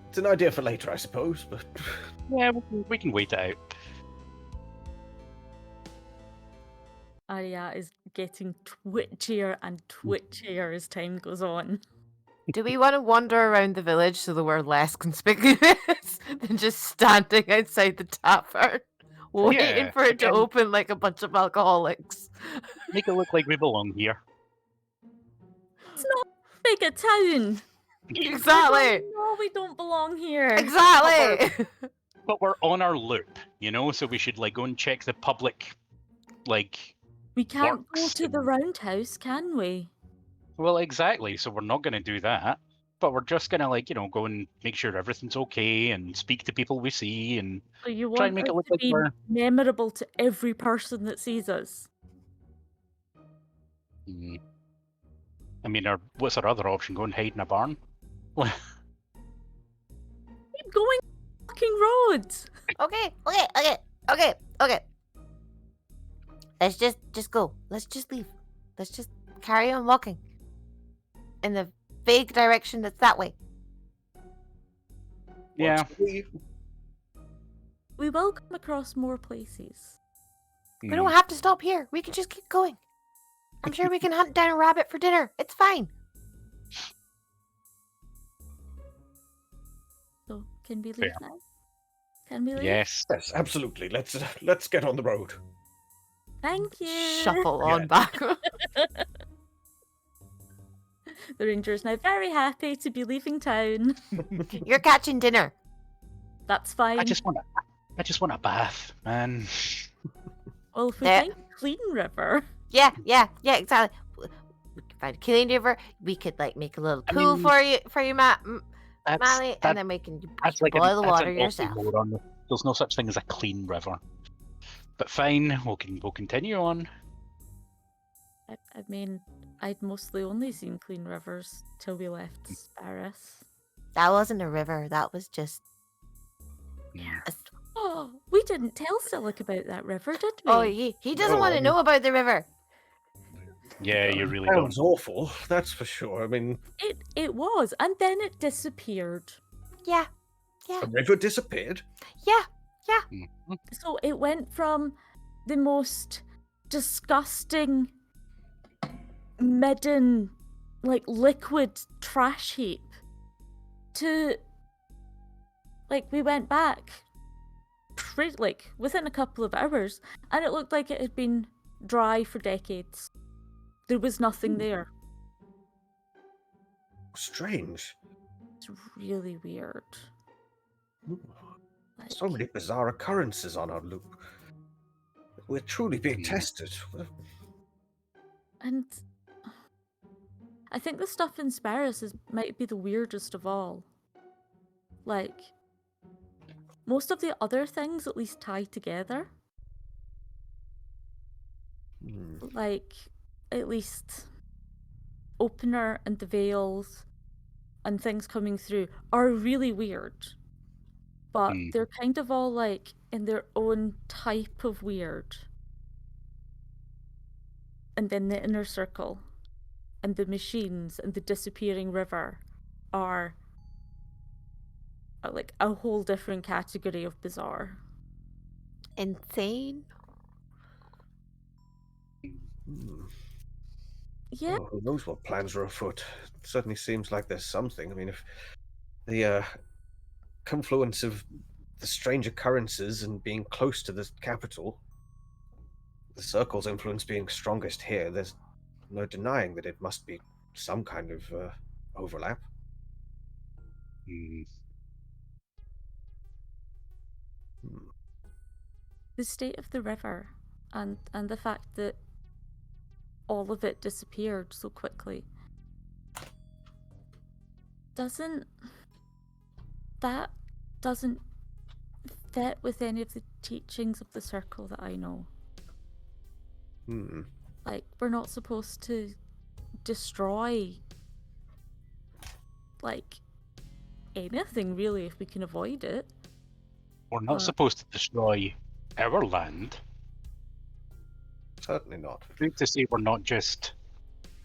it's an idea for later, I suppose, but...
Yeah, we can wait it out.
Arya is getting twitchier and twitchier as time goes on.
Do we want to wander around the village so that we're less conspicuous than just standing outside the tavern, waiting
Yeah,
for it to
again-
open like a bunch of alcoholics?
Make it look like we belong here.
It's not big a town.
Exactly.
No, we don't belong here.
Exactly.
But we're on our loop, you know, so we should like go and check the public, like,
We can't go
works
to the
and-
roundhouse, can we?
well, exactly. So we're not going to do that. But we're just going to, like, you know, go and make sure everything's okay and speak to people we see and
So you
try
want
and make
us
it look
to
like
be
we're.
memorable to every person that sees us.
I mean, what's our other option? Go and hide in a barn?
Keep going, fucking roads.
Okay. Let's just go. Let's just leave. Let's just carry on walking. In the vague direction that's that way.
Yeah.
We will come across more places.
We don't have to stop here. We can just keep going. I'm sure we can hunt down a rabbit for dinner. It's fine.
So can we leave
Fair.
now? Can we leave?
Yes.
Yes, absolutely. Let's get on the road.
Thank you.
Shuffle
Yeah.
on back.
The ranger is now very happy to be leaving town.
You're catching dinner.
That's fine.
I just want a bath, man.
Well, if we
There-
find a clean river.
Yeah, exactly. We could find a clean river. We could like make a little
I
pool
mean,
for you, Mally,
That-
and then we can
That's like
boil the
that's
water
an
yourself.
oxymoron. There's no such thing as a clean river. But fine, we'll continue on.
I mean, I'd mostly only seen clean rivers till we left Sparris.
That wasn't a river. That was just.
Oh, we didn't tell Sillik about that river, did we?
Oh, he doesn't want to
No.
know about the river.
Yeah, you really don't.
Sounds awful, that's for sure. I mean,
It was, and then it disappeared.
Yeah,
a river disappeared.
yeah.
So it went from the most disgusting, midden, like liquid trash heap to, like, we went back, like within a couple of hours, and it looked like it had been dry for decades. There was nothing there.
Strange.
It's really weird. Like,
So many bizarre occurrences on our loop. We're truly being tested.
and I think the stuff in Sparris might be the weirdest of all. Like, most of the other things at least tie together.
Hmm.
Like, at least Opener and the Veils and things coming through are really weird. But
Hmm.
they're kind of all like in their own type of weird. And then the Inner Circle and the machines and the disappearing river are like a whole different category of bizarre.
insane?
Hmm.
Yeah,
Oh, who knows what plans are afoot? It certainly seems like there's something. I mean, if the confluence of the strange occurrences and being close to the capital, the circle's influence being strongest here, there's no denying that it must be some kind of overlap.
Hmm.
Hmm.
the state of the river and the fact that all of it disappeared so quickly doesn't fit with any of the teachings of the circle that I know.
Hmm.
Like, we're not supposed to destroy like anything really if we can avoid it.
We're not supposed to destroy our land.
Certainly not.
Who's to say we're not just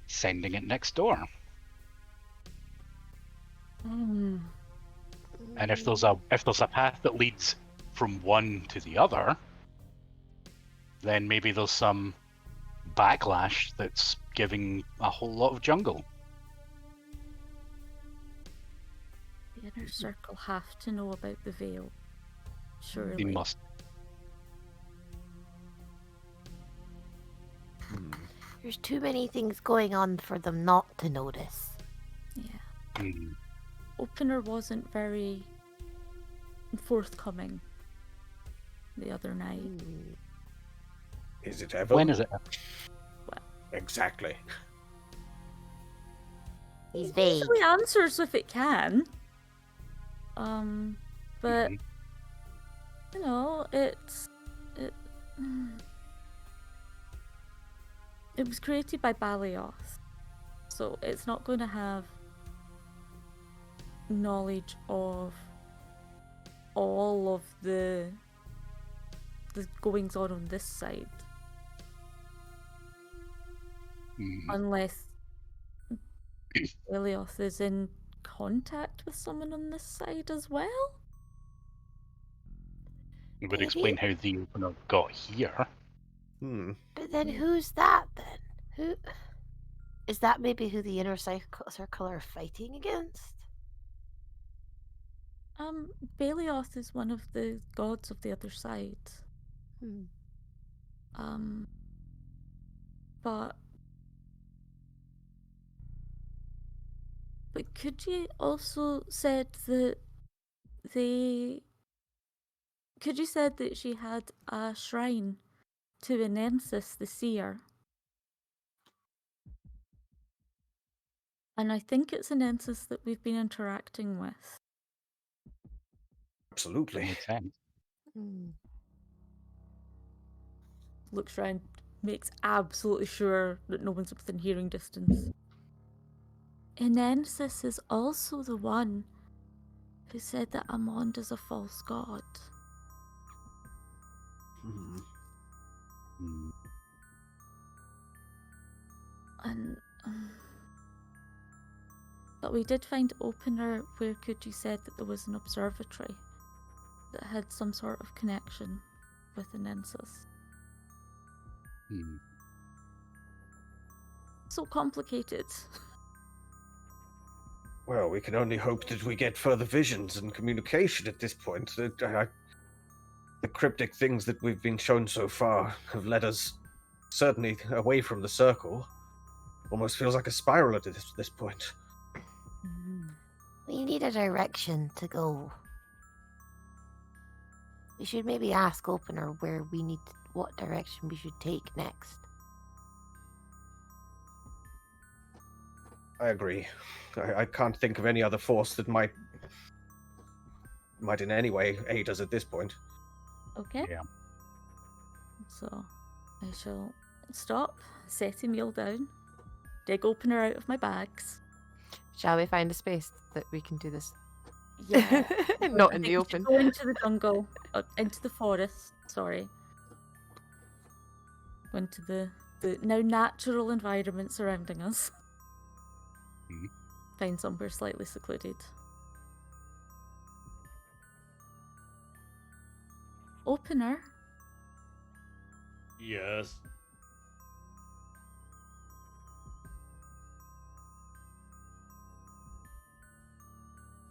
sending it next door?
Hmm.
And if there's a path that leads from one to the other, then maybe there's some backlash that's giving a whole lot of jungle.
The inner circle have to know about the veil. Surely.
They must.
Hmm.
There's too many things going on for them not to notice.
Yeah.
Hmm.
Opener wasn't very forthcoming the other night.
Is it ever?
When is it?
Exactly.
He's
It
vague.
usually answers if it can. But
Mhm.
you know, it was created by Balioth, so it's not going to have knowledge of all of the goings on this side,
Mhm.
unless Balioth is in contact with someone on this side as well.
It would
Maybe.
explain how the opener got here.
Hmm.
But then who's that then? Who is that? Maybe who the inner circle are fighting against?
Balioth is one of the gods of the other side.
Hmm.
But could you also said that could you said that she had a shrine to Enensis the seer? And I think it's Enensis that we've been interacting with.
That
Absolutely.
makes sense.
Hmm.
Looks around, makes absolutely sure that no one's within hearing distance. Enensis is also the one who said that Amond is a false god.
Hmm.
Hmm.
And but we did find opener where Kuji said that there was an observatory that had some sort of connection with Enensis.
Hmm.
So complicated.
Well, we can only hope that we get further visions and communication at this point. The cryptic things that we've been shown so far have led us certainly away from the circle. Almost feels like a spiral at this point.
We need a direction to go. We should maybe ask Opener what direction we should take next.
I agree. I can't think of any other force that might in any way aid us at this point.
Okay.
Yeah.
So I shall stop, set a meal down, dig opener out of my bags.
Shall we find a space that we can do this?
Yeah.
Not
I
in
think
the
we
open.
should go into the jungle, into the forest. Sorry. Go into the now natural environment surrounding us.
Mhm.
Find somewhere slightly secluded. Opener,
Yes.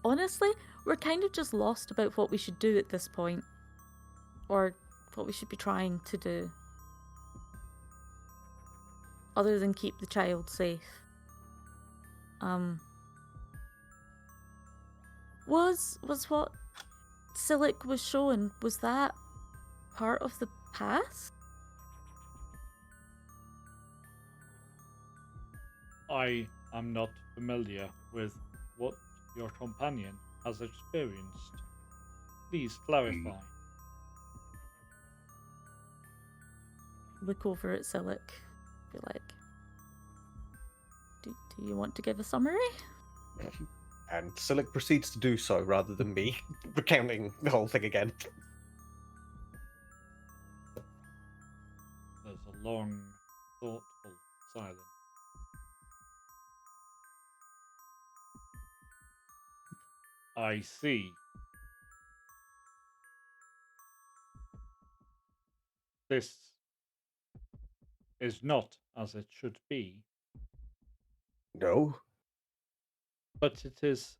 Honestly, we're kind of just lost about what we should do at this point. Or what we should be trying to do. Other than keep the child safe. Was what Sillik was showing, was that part of the past?
I am not familiar with what your companion has experienced. Please clarify.
Look over at Sillik. Be like, do you want to give a summary?
And Sillik proceeds to do so rather than me recounting the whole thing again.
There's a long, thoughtful silence. I see. This is not as it should be,
No?
but it is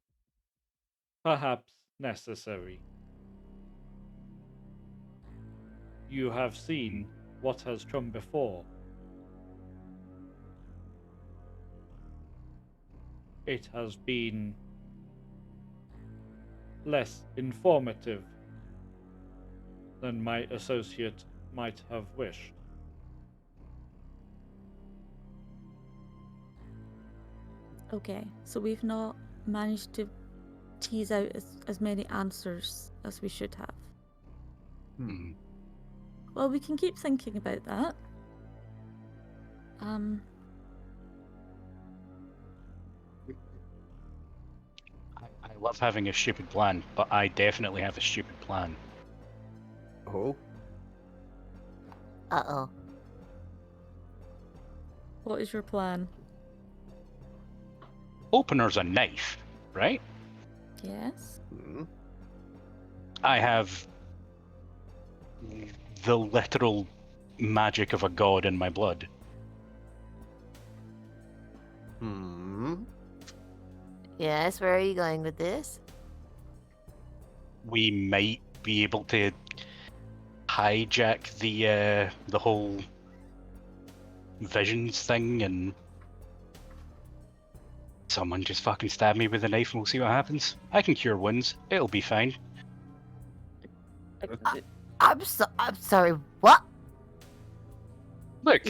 perhaps necessary. You have seen what has come before. It has been less informative than my associate might have wished.
Okay, so we've not managed to tease out as many answers as we should have. Well, we can keep thinking about that.
I love having a stupid plan, but I definitely have a stupid plan.
Oh?
Uh-oh.
What is your plan?
Opener's a knife, right?
Yes?
Hmm.
I have the literal magic of a god in my blood.
Hmm.
Yes, where are you going with this?
We might be able to hijack the whole visions thing, and someone just fucking stab me with a knife and we'll see what happens. I can cure wounds. It'll be fine.
I'm sorry, what?
Look,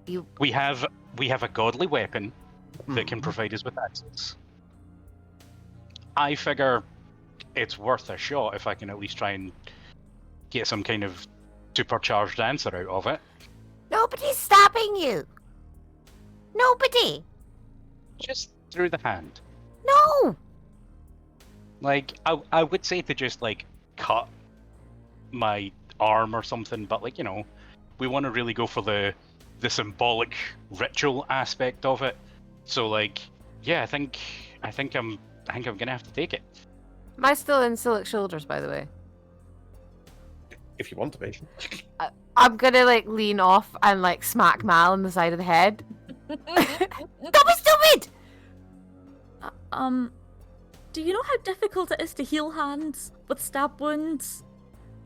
You
we have a godly weapon that can provide us with access. I figure it's worth a shot if I can at least try and get some kind of supercharged answer out of it.
Nobody's stopping you. Nobody.
Just through the hand.
No.
Like, I would say to just, like, cut my arm or something, but, like, you know, we want to really go for the symbolic ritual aspect of it. So, like, yeah, I think I'm gonna have to take it.
Am I still in Sillik's shoulders, by the way?
If you want to be.
I'm gonna, like, lean off and, like, smack Mal in the side of the head. Don't be stupid!
Do you know how difficult it is to heal hands with stab wounds?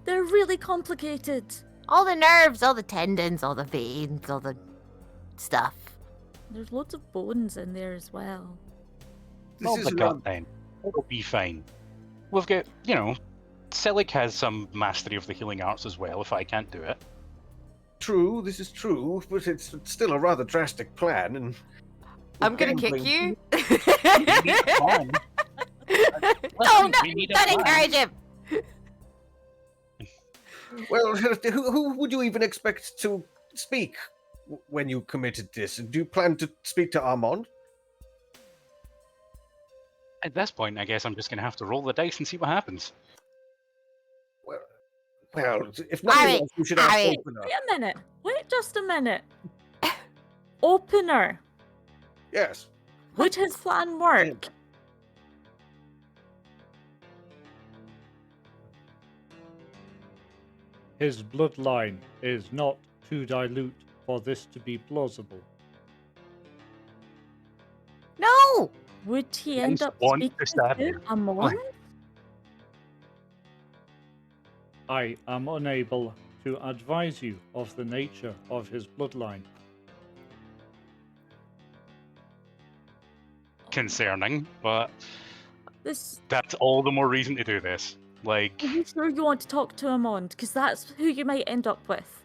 They're really complicated.
All the nerves, all the tendons, all the veins, all the stuff.
There's loads of bones in there as well.
This
Hold
is
the gut then. It'll be fine. We've got, you know, Sillik has some mastery of the healing arts as well, if I can't do it.
true, this is true, but it's still a rather drastic plan, and...
I'm gonna kick
gambling-
you.
Oh,
we need a
don't
plan.
encourage him.
Well, who would you even expect to speak when you committed this? Do you plan to speak to Armand?
At this point, I guess I'm just gonna have to roll the dice and see what happens.
Well, if nothing
Harry,
else, you should ask
Harry.
Opener.
Wait a minute. Wait just a minute. Opener.
Yes.
Would his plan work?
His bloodline is not too dilute for this to be plausible.
No!
Would he
Nice
end up
one to
speaking
stab
to
him.
Amon?
I am unable to advise you of the nature of his bloodline.
Concerning, but
This.
that's all the more reason to do this. Like,
Are you sure you want to talk to Amon? Because that's who you might end up with.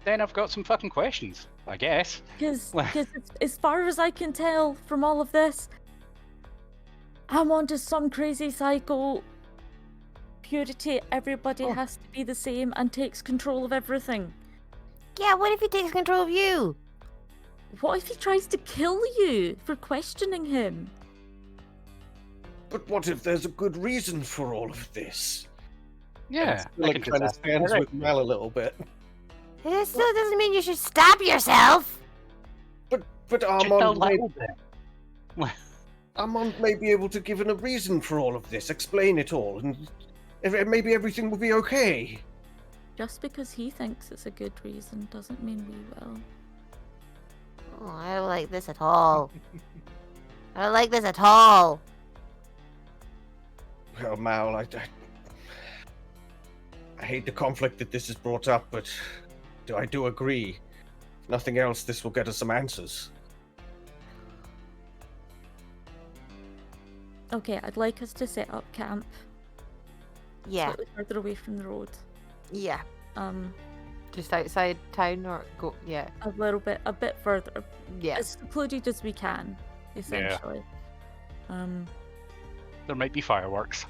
then I've got some fucking questions, I guess.
Because as far as I can tell from all of this, Amon is some crazy psycho. Purity, everybody has to be the same and takes control of everything.
Yeah, what if he takes control of you?
What if he tries to kill you for questioning him?
But what if there's a good reason for all of this?
Yeah, I
Like
can just
trying to
ask
stand
her.
with Mal a little bit.
It still doesn't mean you should stab yourself.
But
Just a
Armand may,
little bit.
Armand may be able to give a reason for all of this, explain it all, and maybe everything will be okay.
Just because he thinks it's a good reason doesn't mean we will.
Oh, I don't like this at all. I don't like this at all.
Well, Mal, I hate the conflict that this has brought up, but I do agree. If nothing else, this will get us some answers.
Okay, I'd like us to set up camp
Yeah,
slightly further away from the road.
yeah.
Just outside town or go? Yeah,
A a bit further,
yeah.
as secluded as we can, essentially.
There might be fireworks.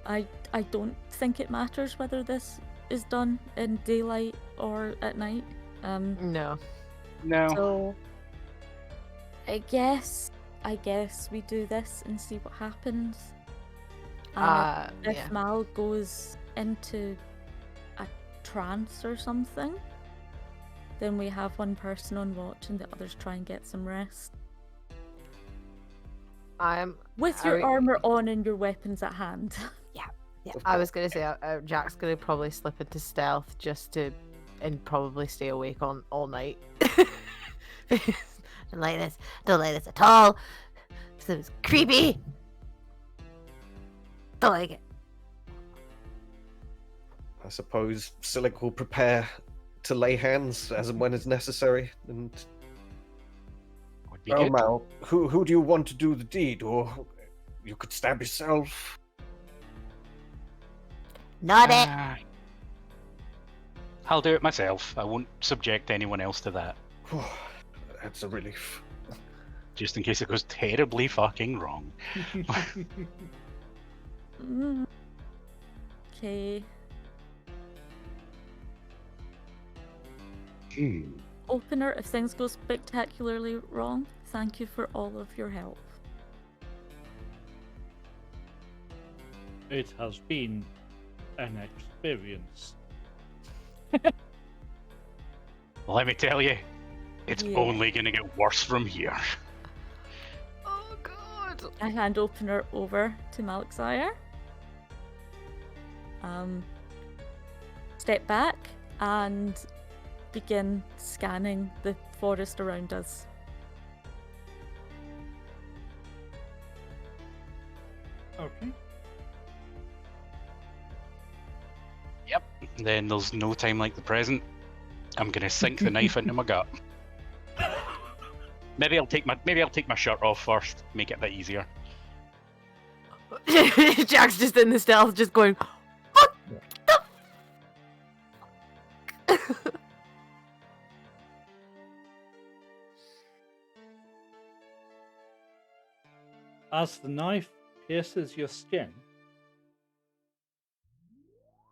I don't think it matters whether this is done in daylight or at night.
No.
No.
So I guess we do this and see what happens. And if
Yeah.
Mal goes into a trance or something, then we have one person on watch and the others try and get some rest. With your
I-
armor on and your weapons at hand.
I was gonna say Jack's gonna probably slip into stealth and probably stay awake all night.
Don't like this. Don't like this at all. This is creepy. Don't like it.
I suppose Sillik will prepare to lay hands as and when is necessary. And
Would be
well,
good.
Mal, who do you want to do the deed, or you could stab yourself?
Not it.
I'll do it myself. I won't subject anyone else to that.
That's a relief.
Just in case it goes terribly fucking wrong.
Okay.
Hmm.
Opener, if things go spectacularly wrong, thank you for all of your help.
It has been an experience.
Let me tell you, it's
Yeah.
only gonna get worse from here.
Oh god.
I hand opener over to Malixire. Step back and begin scanning the forest around us.
Okay.
Then there's no time like the present. I'm gonna sink the knife into my gut. Maybe I'll take my shirt off first, make it a bit easier.
Jack's just in the stealth, just going. What the?
As the knife pierces your skin,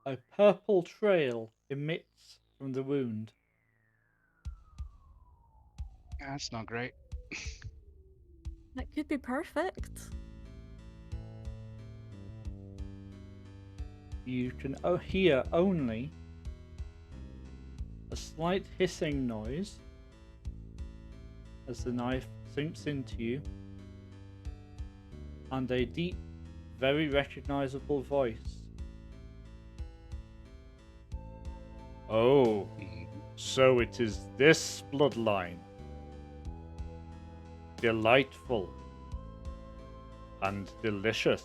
a purple trail emits from the wound.
That's not great.
That could be perfect.
You can hear only a slight hissing noise as the knife sinks into you, and a deep very recognizable voice. Oh, so it is this bloodline. Delightful and delicious.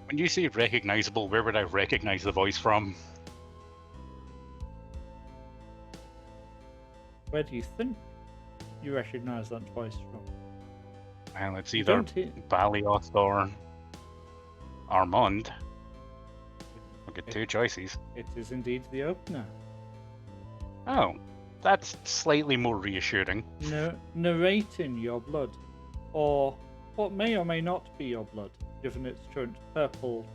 When you say recognizable, where would I recognize the voice from?
Where do you think you recognize that voice from?
Well, it's
You
either
don't hear-
Balioth or Armand. I've got two choices.
It is indeed the opener.
Oh, that's slightly more reassuring.
Narrating your blood, or what may or may not be your blood, given its current purple,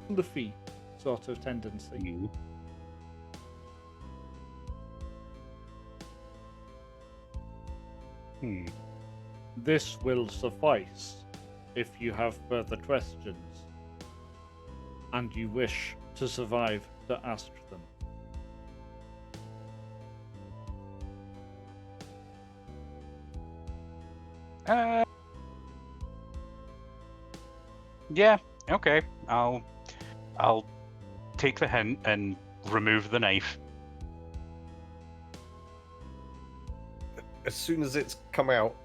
fluffy sort of tendency.
Mm. Hmm.
This will suffice if you have further questions, and you wish to survive to ask them.
Yeah, okay. I'll take the hint and remove the knife.
As soon as it's come out,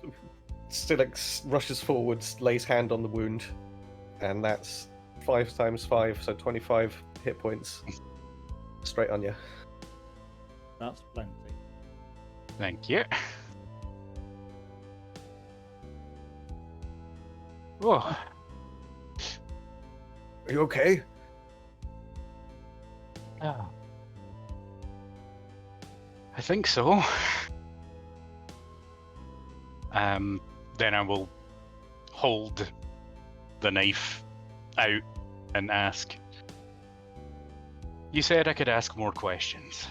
Sillik rushes forwards, lays hand on the wound, and that's 5 times 5, so 25 hit points straight on you.
That's plenty.
Thank you. Whoa.
Are you okay?
I think so. Then I will hold the knife out and ask. You said I could ask more questions.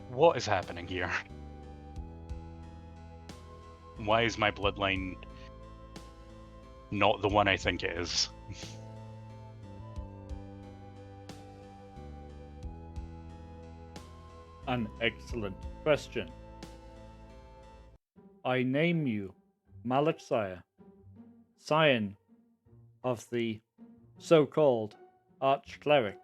What is happening here? Why is my bloodline not the one I think it is?
An excellent question. I name you Malixire, scion of the so-called Archcleric.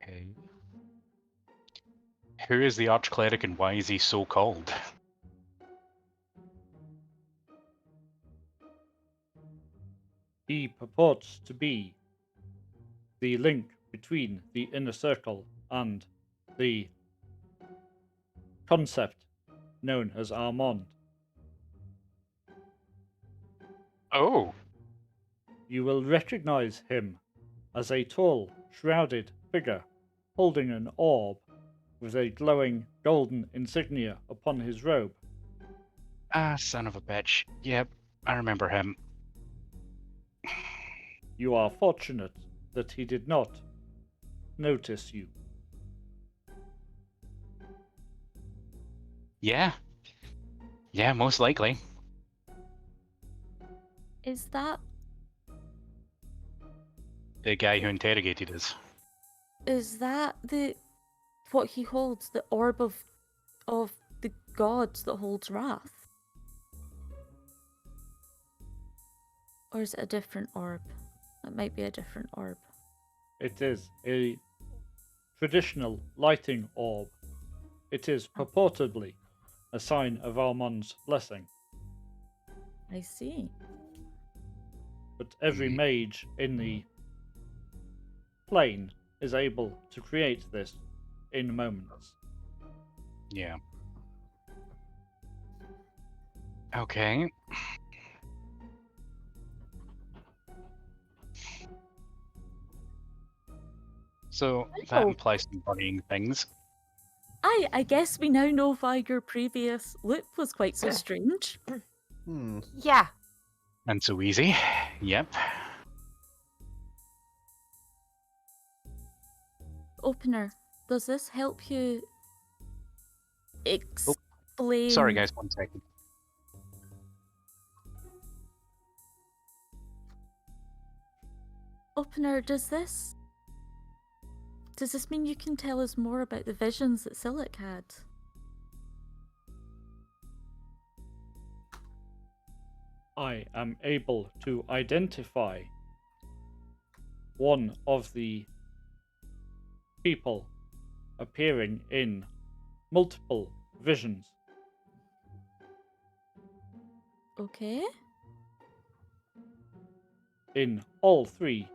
Okay. Who is the Archcleric and why is he so called?
He purports to be the link between the inner circle and the concept known as Armand.
Oh,
You will recognize him as a tall, shrouded figure holding an orb with a glowing golden insignia upon his robe.
son of a bitch. Yep, I remember him.
You are fortunate that he did not notice you.
Yeah. Yeah, most likely.
Is that
The guy who interrogated us.
the what he holds, the orb of the gods that holds wrath? Or is it a different orb? It might be a different orb.
It is a traditional lighting orb. It is purportedly a sign of Armand's blessing,
I see.
but every mage in the plane is able to create this in moments.
Yeah. Okay. So that
Oh.
implies some worrying things.
I guess we now know why your previous loop was quite so strange.
Yeah.
And so easy. Yep.
Opener, does this help you explain?
Sorry guys, 1 second.
opener, does this mean you can tell us more about the visions that Sillik had?
I am able to identify one of the people appearing in multiple visions.
Okay.
In all 3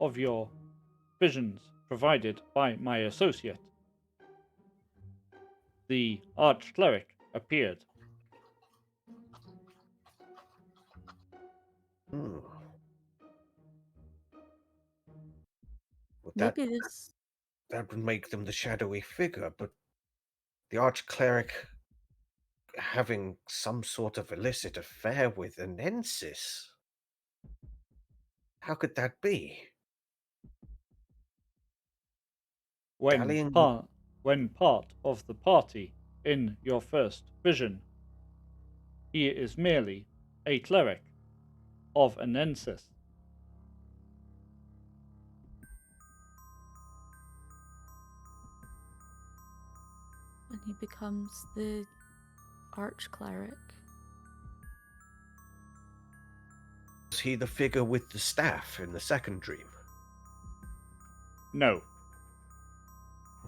of your visions provided by my associate, the arch-cleric appeared.
Hmm. Well,
Maybe this.
that would make them the shadowy figure, but the arch-cleric having some sort of illicit affair with Anensis. How could that be? Dallying with-
When part of the party in your first vision, he is merely a cleric of Anensis.
When he becomes the arch-cleric.
Was he the figure with the staff in the second dream?
No,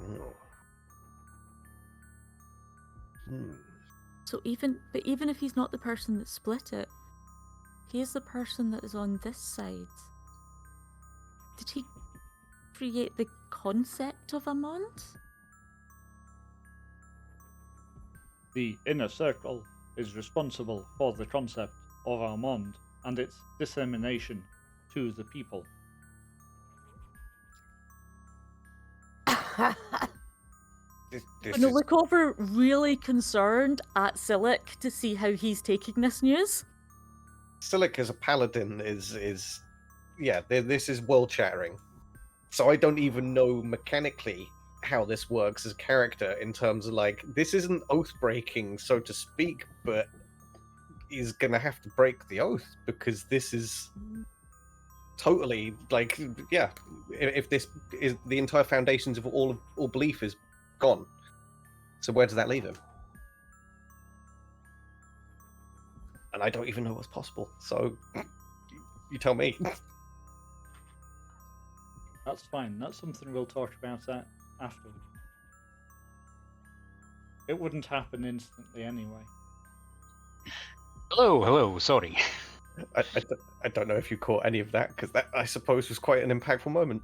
Oh. Hmm.
So even if he's not the person that split it, he is the person that is on this side. Did he create the concept of a mond?
the inner circle is responsible for the concept of Armand and its dissemination to the people.
This
I'm gonna
is
look over really concerned at Sillik to see how he's taking this news.
Sillik as a paladin is yeah. This is world shattering. So I don't even know mechanically how this works as a character in terms of like this isn't oath breaking, so to speak, but he's gonna have to break the oath because this is totally like yeah. If this is the entire foundations of all belief is gone, so where does that leave him? And I don't even know what's possible. So you tell me.
That's fine. That's something we'll talk about afterward. It wouldn't happen instantly anyway.
Hello, sorry.
I don't know if you caught any of that because that I suppose was quite an impactful moment.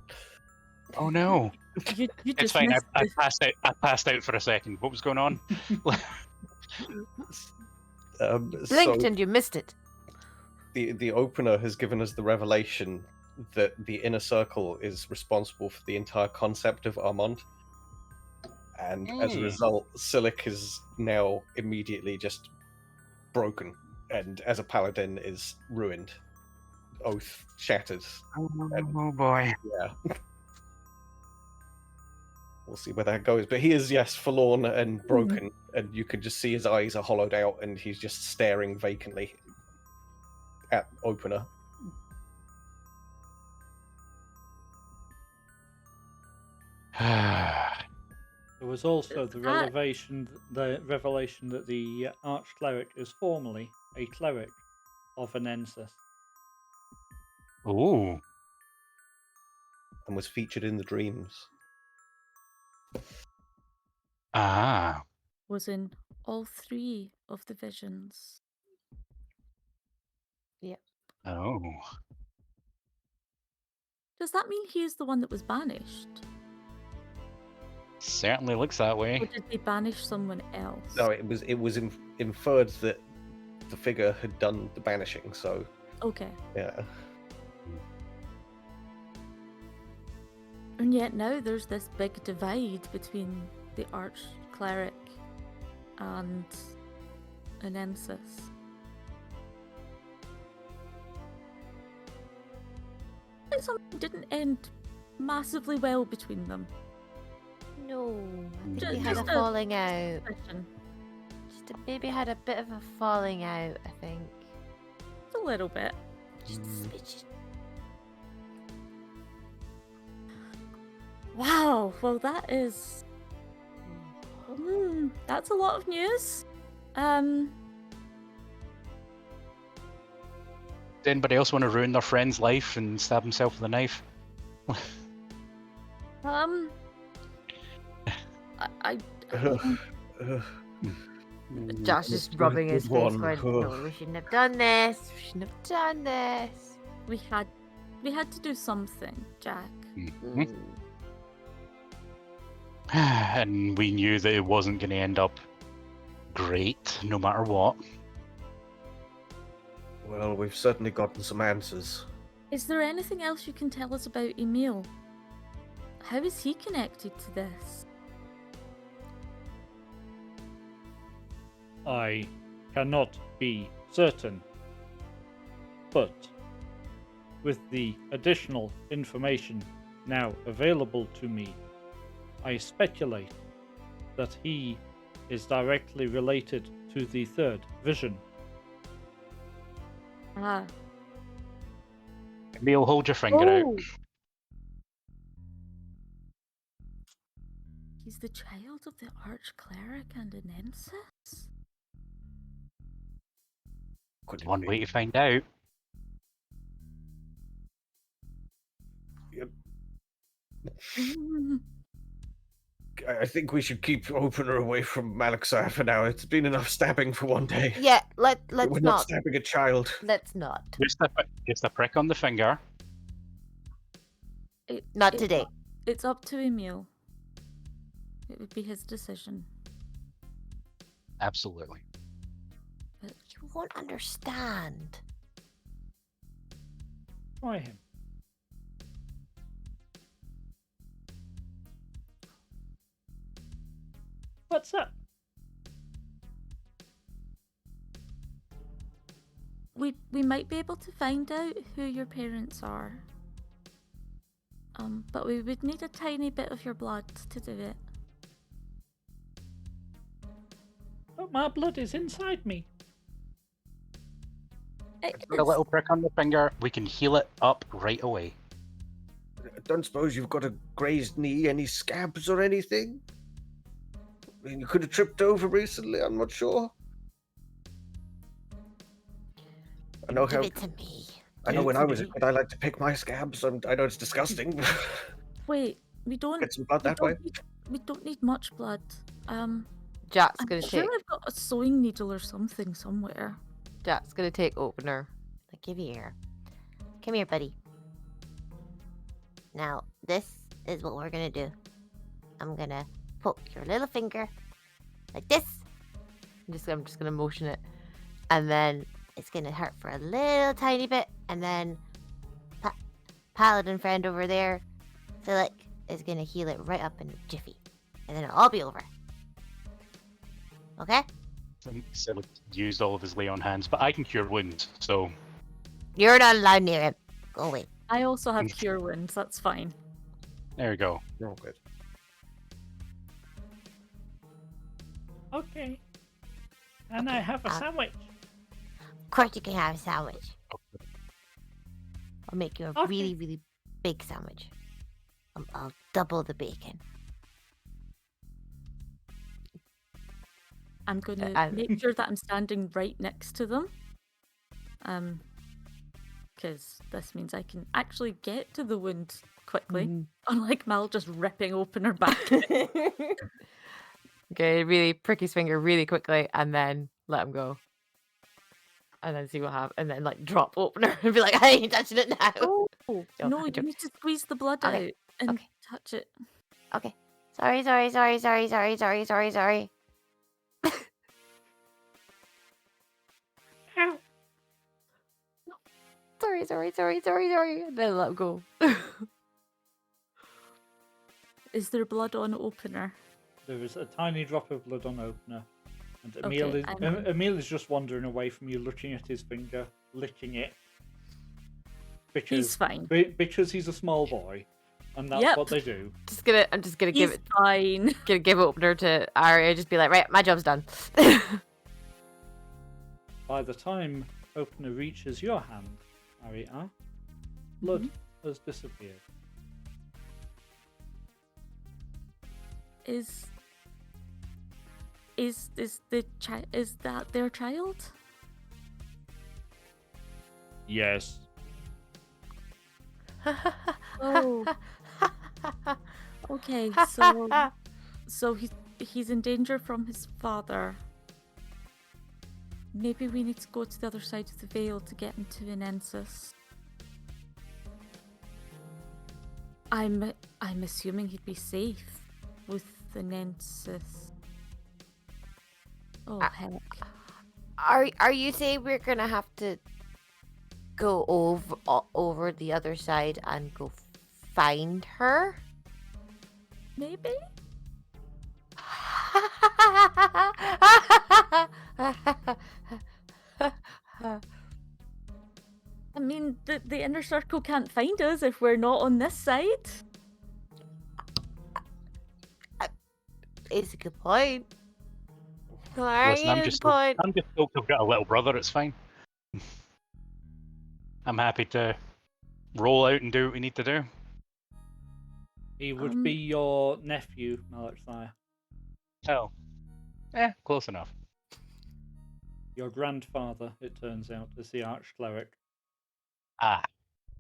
Oh no.
You
It's
just
fine,
missed
I
the-
passed out for a second. What was going on?
Blinked
So
and you missed it.
the opener has given us the revelation that the inner circle is responsible for the entire concept of Armand. And as a result, Sillik is now immediately just broken, and as a paladin is ruined. Oath shattered.
Oh boy.
Yeah. We'll see where that goes. But he is, yes, forlorn and broken, and you can just see his eyes are hollowed out, and he's just staring vacantly at opener.
There was also the
That-
revelation that the arch-cleric is formerly a cleric of Anensis.
Oh.
And was featured in the dreams.
Ah.
was in all 3 of the visions.
Oh.
Does that mean he is the one that was banished?
Certainly looks that
Or
way.
did they banish someone else?
No, it was inferred that the figure had done the banishing. So
Okay.
yeah,
And yet now there's this big divide between the arch-cleric and Anensis. Something didn't end massively well between them.
No, I think
Ju-
they had a
just a-
falling out.
Suspicion.
Maybe had a bit of a falling out, I think.
Just a little bit.
Just a smidge.
Oh, well, that is. That's a lot of news.
Does anybody else want to ruin their friend's life and stab himself with a knife?
I
Josh is rubbing his face,
One.
going, "No, we shouldn't have done this. We shouldn't have done this."
we had to do something, Jack.
Mhm. And we knew that it wasn't going to end up great, no matter what.
Well, we've certainly gotten some answers.
Is there anything else you can tell us about Emil? How is he connected to this?
I cannot be certain, but with the additional information now available to me, I speculate that he is directly related to the third vision.
Ah.
Emil, hold your finger out.
He's the child of the Archcleric and an Nemesis?
Could
One way to find out.
I think we should keep Opener away from Malixar for now. It's been enough stabbing for one day.
Yeah, let's
We're not
not.
stabbing a child.
Let's not.
Just a prick on the finger.
Not today.
It's up to Emil. It would be his decision.
Absolutely.
But
You won't understand.
Try him. What's up?
we might be able to find out who your parents are. But we would need a tiny bit of your blood to do it.
But my blood is inside me.
Put a little prick on the finger, we can heal it up right away.
I don't suppose you've got a grazed knee, any scabs or anything? I mean, you could have tripped over recently, I'm not sure. I know
Give
how.
it to me.
I know
Give
when
it
I
to
was a
me.
kid, I like to pick my scabs. I know it's disgusting.
Wait, we don't.
Get some blood
we
that
don't
way.
Need, we don't need much blood.
Jack's
I'm
gonna
sure
take.
I've got a sewing needle or something somewhere.
Jack's gonna take Opener.
Like, give here. Come here, buddy. Now, this is what we're gonna do. I'm gonna poke your little finger like this.
I'm just gonna motion it, and then
It's gonna hurt for a little tiny bit, and then Paladin friend over there, sillik, is gonna heal it right up in a jiffy, and then it'll all be over. Okay?
Sillik used all of his lay on hands, but I can cure wounds, so
You're not allowed near him. Go away.
I also have cure wounds. That's fine.
there we go.
You're all good.
Okay. And I have a sandwich.
Of course you can have a sandwich. I'll make you a
Okay.
really, really big sandwich. I'll double the bacon.
I'm gonna
I-
make sure that I'm standing right next to them. Because this means I can actually get to the wound quickly, unlike Mal just ripping open her back.
okay, really prick his finger really quickly, and then let him go, and then see what happens, and then like drop Opener and be like, "I ain't touching it now."
Oh
Don't
no!
touch
You
it.
need to squeeze the blood
Okay,
out and
okay.
touch it.
Okay. Sorry.
Ow.
Sorry. And then let him go.
Is there blood on Opener?
There is a tiny drop of blood on Opener. And
Okay,
Emil is just wandering away from you, looking at his finger, licking it.
He's fine.
Because he's a small boy, and that's
Yep.
what they do.
I'm just gonna give
He's
it.
fine.
Gonna give Opener to Arya. Just be like, right, my job's done.
By the time Opener reaches your hand, Ariana, blood has disappeared.
Is that their child?
Yes.
Oh, okay. So he's in danger from his father. Maybe we need to go to the other side of the veil to get into Enensis. I'm assuming he'd be safe with Enensis. Oh heck.
Are you saying we're gonna have to go over the other side and go find her?
Maybe? I mean, the inner circle can't find us if we're not on this side.
It's a good point. Very
Listen, I'm
good
just
point.
stoked I've got a little brother. It's fine. I'm happy to roll out and do what we need to do.
He would be your nephew, Malachthire.
Oh, close enough.
Your grandfather, it turns out, is the arch-cleric.
Ah,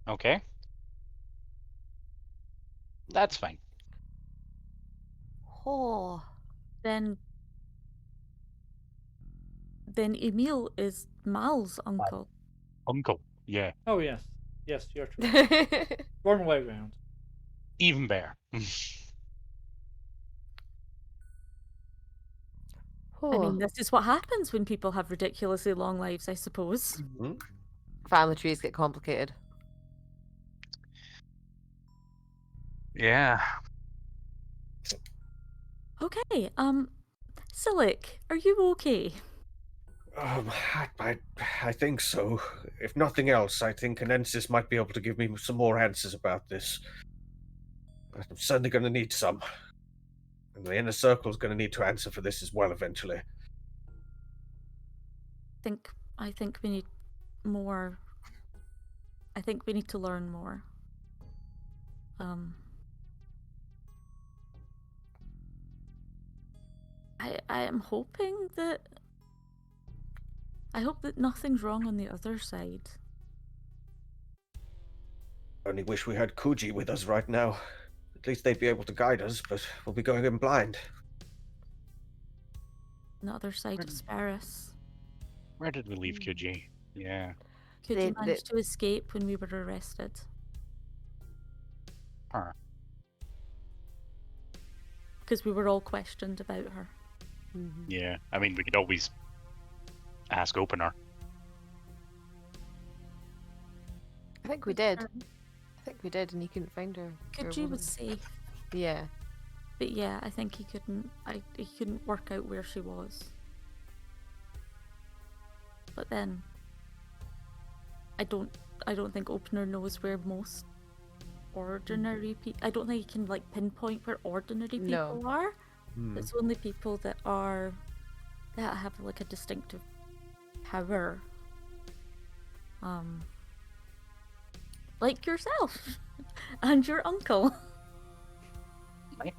okay. That's fine.
Oh.
Then Emil is Mal's uncle.
Uncle, yeah.
Oh, yes. Yes, you're true. Wrong way round.
Even better.
I mean, this is what happens when people have ridiculously long lives, I suppose.
Mhm.
Family trees get complicated.
Yeah.
Okay, Sillik, are you okay?
I think so. If nothing else, I think Enensis might be able to give me some more answers about this. I'm certainly going to need some. And the inner circle's going to need to answer for this as well eventually.
I think we need more. I think we need to learn more. I am hoping that. I hope that nothing's wrong on the other side.
Only wish we had Kuji with us right now. At least they'd be able to guide us, but we'll be going in blind.
On the other side of Sparris.
Where did we leave Kuji? Yeah.
Could you manage to escape when we were arrested?
Huh.
Because we were all questioned about her.
Yeah. I mean, we could always ask Opener.
I think we did. And he couldn't find her.
Kuji was safe.
Yeah.
But yeah, I think he couldn't work out where she was. But then I don't think Opener knows where most ordinary people. I don't think he can like pinpoint where ordinary people are. It's only people that have like a distinctive power. Like yourself and your uncle.
Right.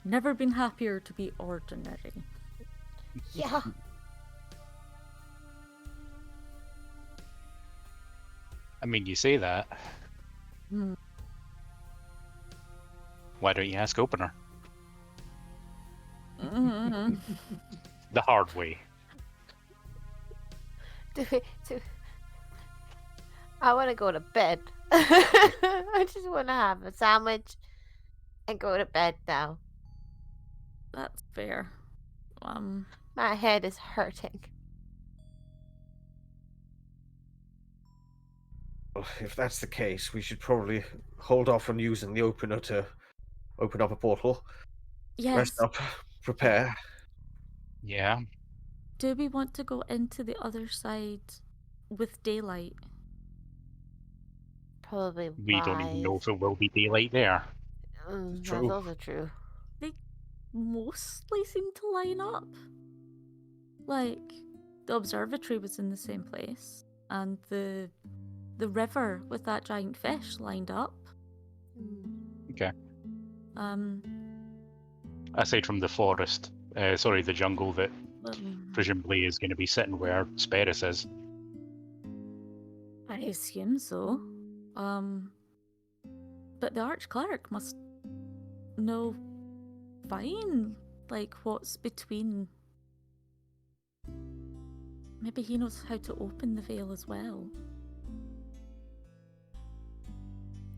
Never been happier to be ordinary.
Yeah.
I mean, you say that. Why don't you ask Opener? The hard way.
I want to go to bed. I just want to have a sandwich and go to bed now.
That's fair.
My head is hurting.
Well, if that's the case, we should probably hold off on using the opener to open up a portal.
Yes.
Rest up, prepare.
Yeah.
Do we want to go into the other side with daylight?
Probably.
We don't even know if it will be daylight there.
That's
True.
also true.
They mostly seem to line up. Like, the observatory was in the same place, and the river with that giant fish lined up.
Okay.
Um,
Aside from the forest, the jungle that
um,
presumably is going to be sitting where Sperris is.
I assume so. But the Archcleric must know fine, like what's between. Maybe he knows how to open the veil as well.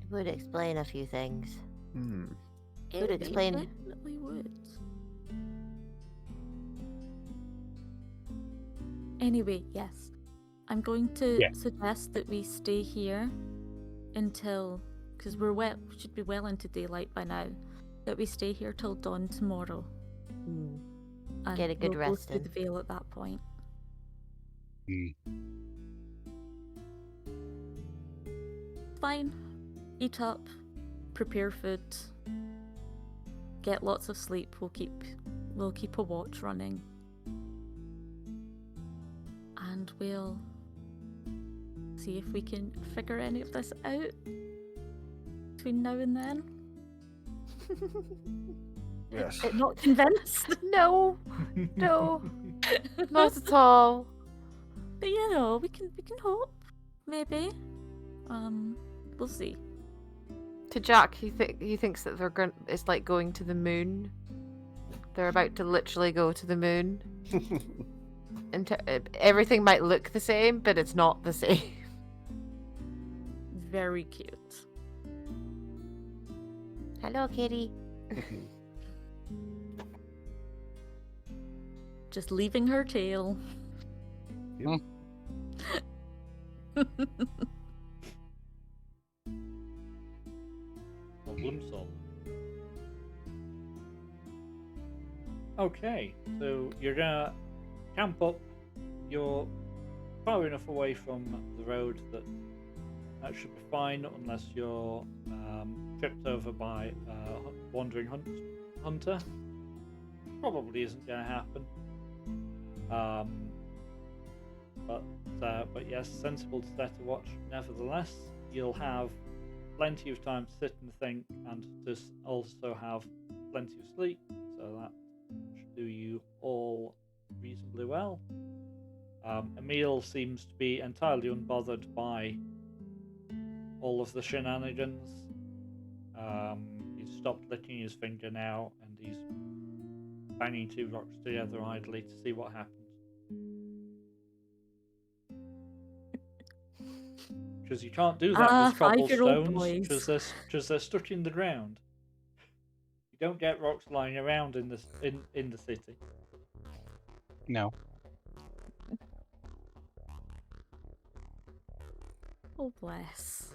It would explain a few things.
It
Would explain.
definitely would. Anyway, yes. I'm going to
Yeah.
suggest that we stay here until, because should be well into daylight by now, that we stay here till dawn tomorrow. And
Get a good
we'll
rest
go through
in.
the veil at that point. Fine. Eat up. Prepare food. Get lots of sleep. We'll keep a watch running. And we'll see if we can figure any of this out between now and then.
Yes.
Not convinced.
No, no, not at all.
But you know, we can hope. Maybe. We'll see.
To Jack, he thinks that it's like going to the moon. They're about to literally go to the moon. And everything might look the same, but it's not the same.
Very cute.
Hello, kitty.
Just leaving her tail.
Yep.
Problem solved. Okay, so you're gonna camp up. You're far enough away from the road that should be fine, unless you're tripped over by a wandering hunter. Probably isn't going to happen. But yes, sensible to set a watch. Nevertheless, you'll have plenty of time to sit and think, and to also have plenty of sleep. So that should do you all reasonably well. Emil seems to be entirely unbothered by all of the shenanigans. He's stopped licking his finger now, and he's banging two rocks together idly to see what happens. Because you can't do that with
5-year-old
cobblestones,
boys.
because they're stuck in the ground. You don't get rocks lying around in the city.
No.
Oh, bless.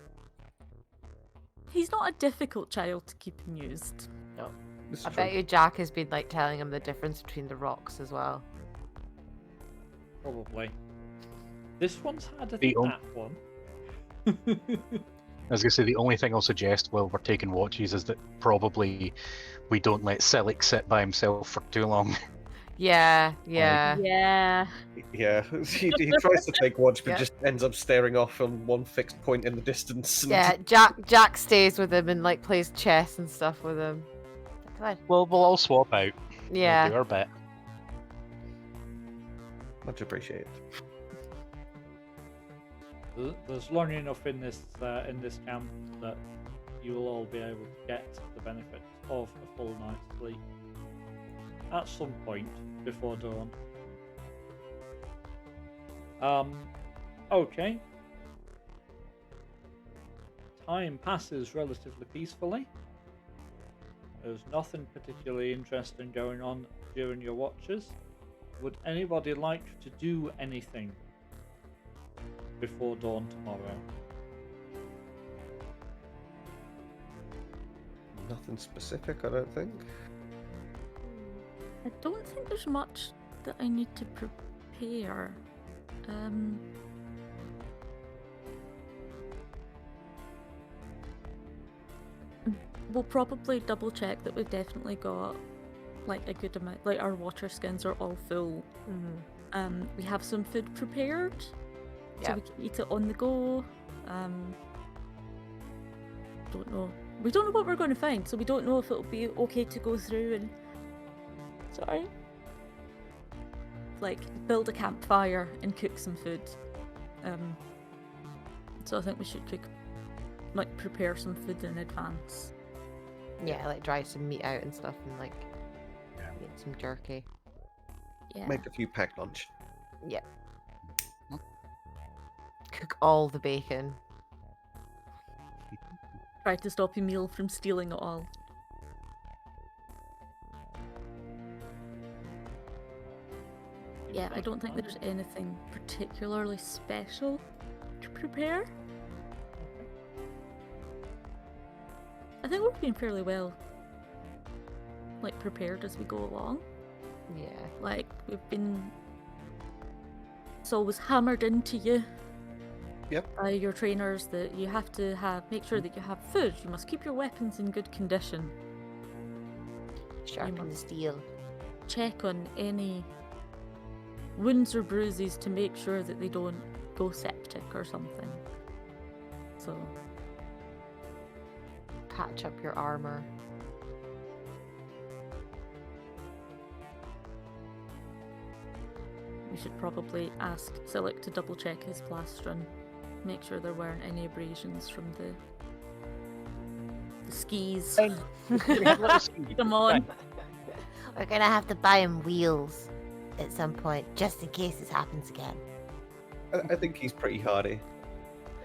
He's not a difficult child to keep amused.
No.
This is
I
true.
bet you Jack has been like telling him the difference between the rocks as well.
Probably. This one's harder
The
than
on-
that one.
I was going to say, the only thing I'll suggest while we're taking watches is that probably we don't let Sillik sit by himself for too long.
Yeah.
Yeah.
Yeah, he tries to take watch, but
Yeah.
just ends up staring off on one fixed point in the distance. And...
Yeah, Jack stays with him and like plays chess and stuff with him. Come on.
Well, we'll all swap out. We'll
Yeah.
do our bit.
Much appreciated.
There's long enough in this camp that you will all be able to get the benefit of a full night's sleep at some point before dawn. Okay. Time passes relatively peacefully. There's nothing particularly interesting going on during your watches. Would anybody like to do anything before dawn tomorrow?
Nothing specific, I don't think.
I don't think there's much that I need to prepare. We'll probably double check that we've definitely got like a good amount, like our water skins are all full.
Mm-hmm.
We have some food prepared, so
Yep.
we can eat it on the go. Don't know we don't know what we're going to find, so we don't know if it'll be okay to go through and like build a campfire and cook some food. So I think we should prepare some food in advance.
Yeah, like dry some meat out and stuff, and like make some jerky.
Yeah.
Make a few packed lunch.
Yeah. Cook all the bacon.
Try to stop Emil from stealing it all. Yeah, I don't think there's anything particularly special to prepare. I think we've been fairly well, like, prepared as we go along.
Yeah.
Like, it's always hammered into you.
Yep.
By your trainers that you have to make sure that you have food. You must keep your weapons in good condition.
Sharpen the steel.
Check on any wounds or bruises to make sure that they don't go septic or something. So
Patch up your armor.
we should probably ask Sillik to double check his plastron. Make sure there weren't any abrasions from the skis. Come on.
We're gonna have to buy him wheels at some point, just in case this happens again.
I think he's pretty hardy.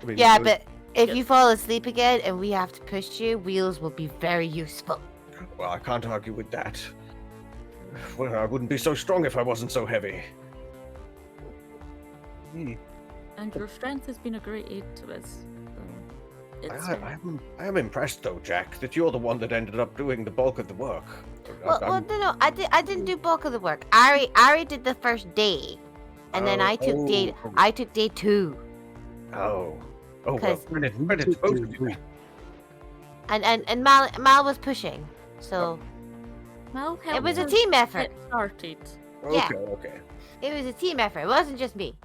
I mean,
Yeah,
so-
but if you fall asleep again and we have to push you, wheels will be very useful.
Well, I can't argue with that. Well, I wouldn't be so strong if I wasn't so heavy.
And your strength has been a great aid to us. So it's
I am impressed, though, Jack, that you're the one that ended up doing the bulk of the work.
Well, no, I didn't do bulk of the work. Ari did the first day, and then I took day 2.
Oh, well,
'Cause-
credit's both of you.
And Mal was pushing, so
Mal
it was a
helped
team
us
effort.
get started.
Yeah.
Okay.
It was a team effort. It wasn't just me.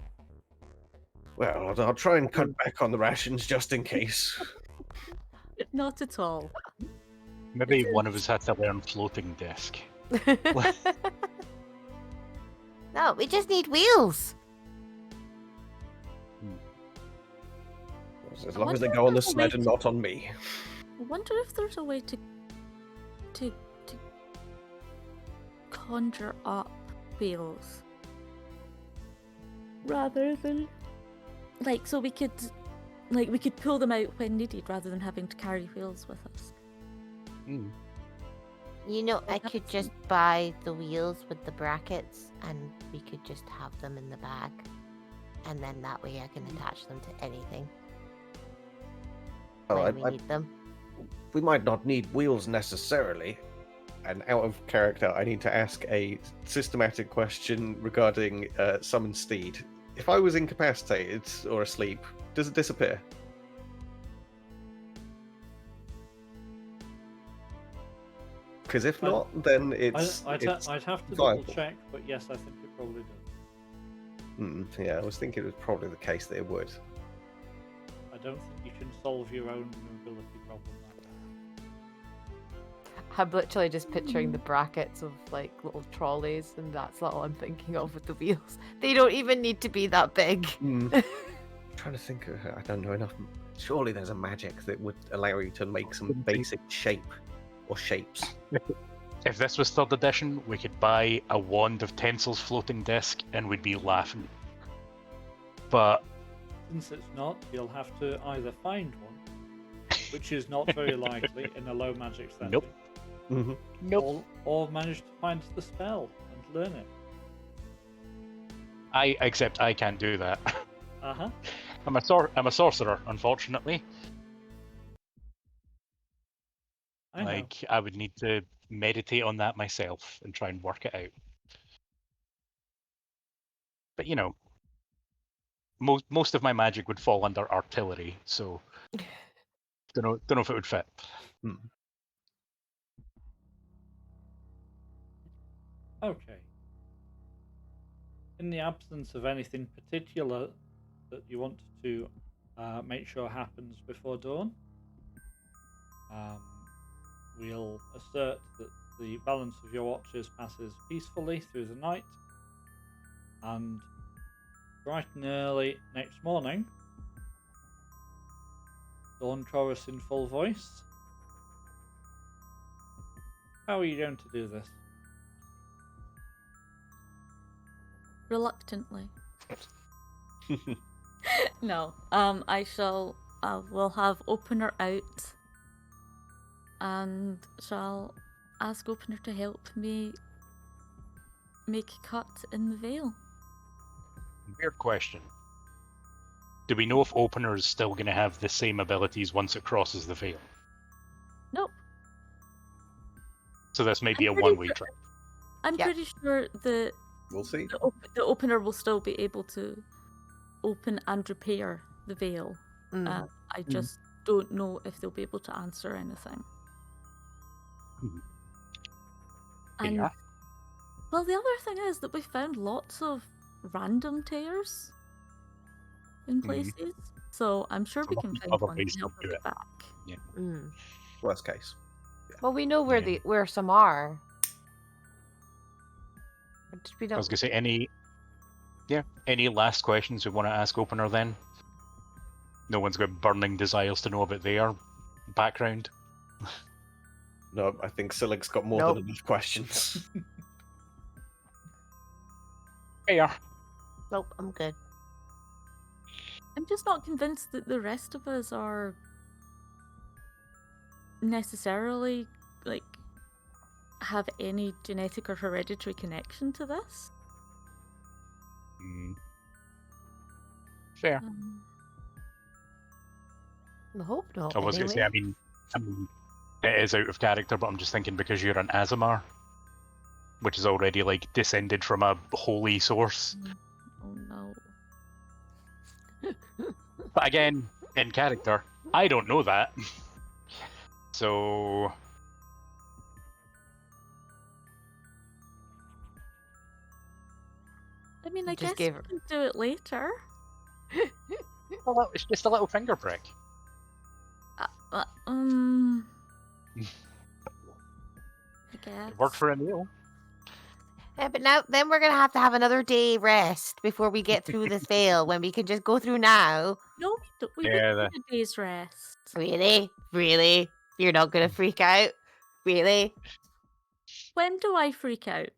Well, I'll try and cut back on the rations just in case.
Not at all.
Maybe one of us had to learn floating desk.
No, we just need wheels.
As long as they go on the sled and not on me.
I wonder if there's a way to conjure up wheels rather than so we could pull them out when needed rather than having to carry wheels with us.
You know, I could just buy the wheels with the brackets, and we could just have them in the bag, and then that way I can attach them to anything
Oh,
when we need them.
We might not need wheels necessarily. And out of character, I need to ask a systematic question regarding Summon Steed. If I was incapacitated or asleep, does it disappear? Because if not, then it's.
I'd have to
viable.
double check, but yes, I think it probably does.
Yeah, I was thinking it was probably the case that it would.
I don't think you can solve your own mobility problem that way.
I'm literally just picturing the brackets of like little trolleys, and that's all I'm thinking of with the wheels. They don't even need to be that big.
Trying to think of, I don't know enough. Surely there's a magic that would allow you to make some basic shape or shapes.
If this was 3rd edition, we could buy a wand of Tensil's floating disc and we'd be laughing. But
Since it's not, you'll have to either find one, which is not very likely in a low magic setting,
Nope.
Mm-hmm.
or manage to find the spell and learn it.
Except I can't do that.
Uh-huh.
I'm a sorcerer, unfortunately.
I know.
I would need to meditate on that myself and try and work it out. But you know, most of my magic would fall under artillery, so don't know if it would fit.
Okay. In the absence of anything particular that you want to make sure happens before dawn, We'll assert that the balance of your watches passes peacefully through the night, and bright and early next morning, Dawn chorus in full voice. How are you going to do this?
Reluctantly. No. We'll have Opener out and shall ask Opener to help me make a cut in the veil.
Weird question. Do we know if Opener is still going to have the same abilities once it crosses the veil?
Nope.
So this may be a
I'm pretty
one-way
sure-
trip.
I'm
Yeah.
pretty sure
We'll see.
the Opener will still be able to open and repair the veil. I just don't know if they'll be able to answer anything.
Mhm.
And
Yeah.
well, the other thing is that we found lots of random tears in places, so I'm sure
So
we
there'll
can
be
find
other
one
ways
to
to
help us
do
get
it.
back.
Worst case.
Well, we know where
Yeah.
where some are. Or did we
I
not?
was going to say, any last questions we want to ask Opener then? No one's got burning desires to know about their background.
No, I think Sillik's got more
Nope.
than enough questions.
Fair.
Nope, I'm good.
I'm just not convinced that the rest of us are necessarily have any genetic or hereditary connection to this.
Fair.
I hope not.
I was going to say, I mean, it is out of character, but I'm just thinking because you're an Azamar, which is already descended from a holy source.
Oh no.
But again, in character, I don't know that. So
I mean, I
Just
guess
gave
we
her-
can do it later.
well, it's just a little finger prick.
I guess.
It worked for Emil.
Yeah, but now then we're gonna have another day rest before we get through this veil. When we can just go through now.
No, we
Yeah,
wouldn't need a day's rest.
Really, really, you're not gonna freak out. Really?
When do I freak out?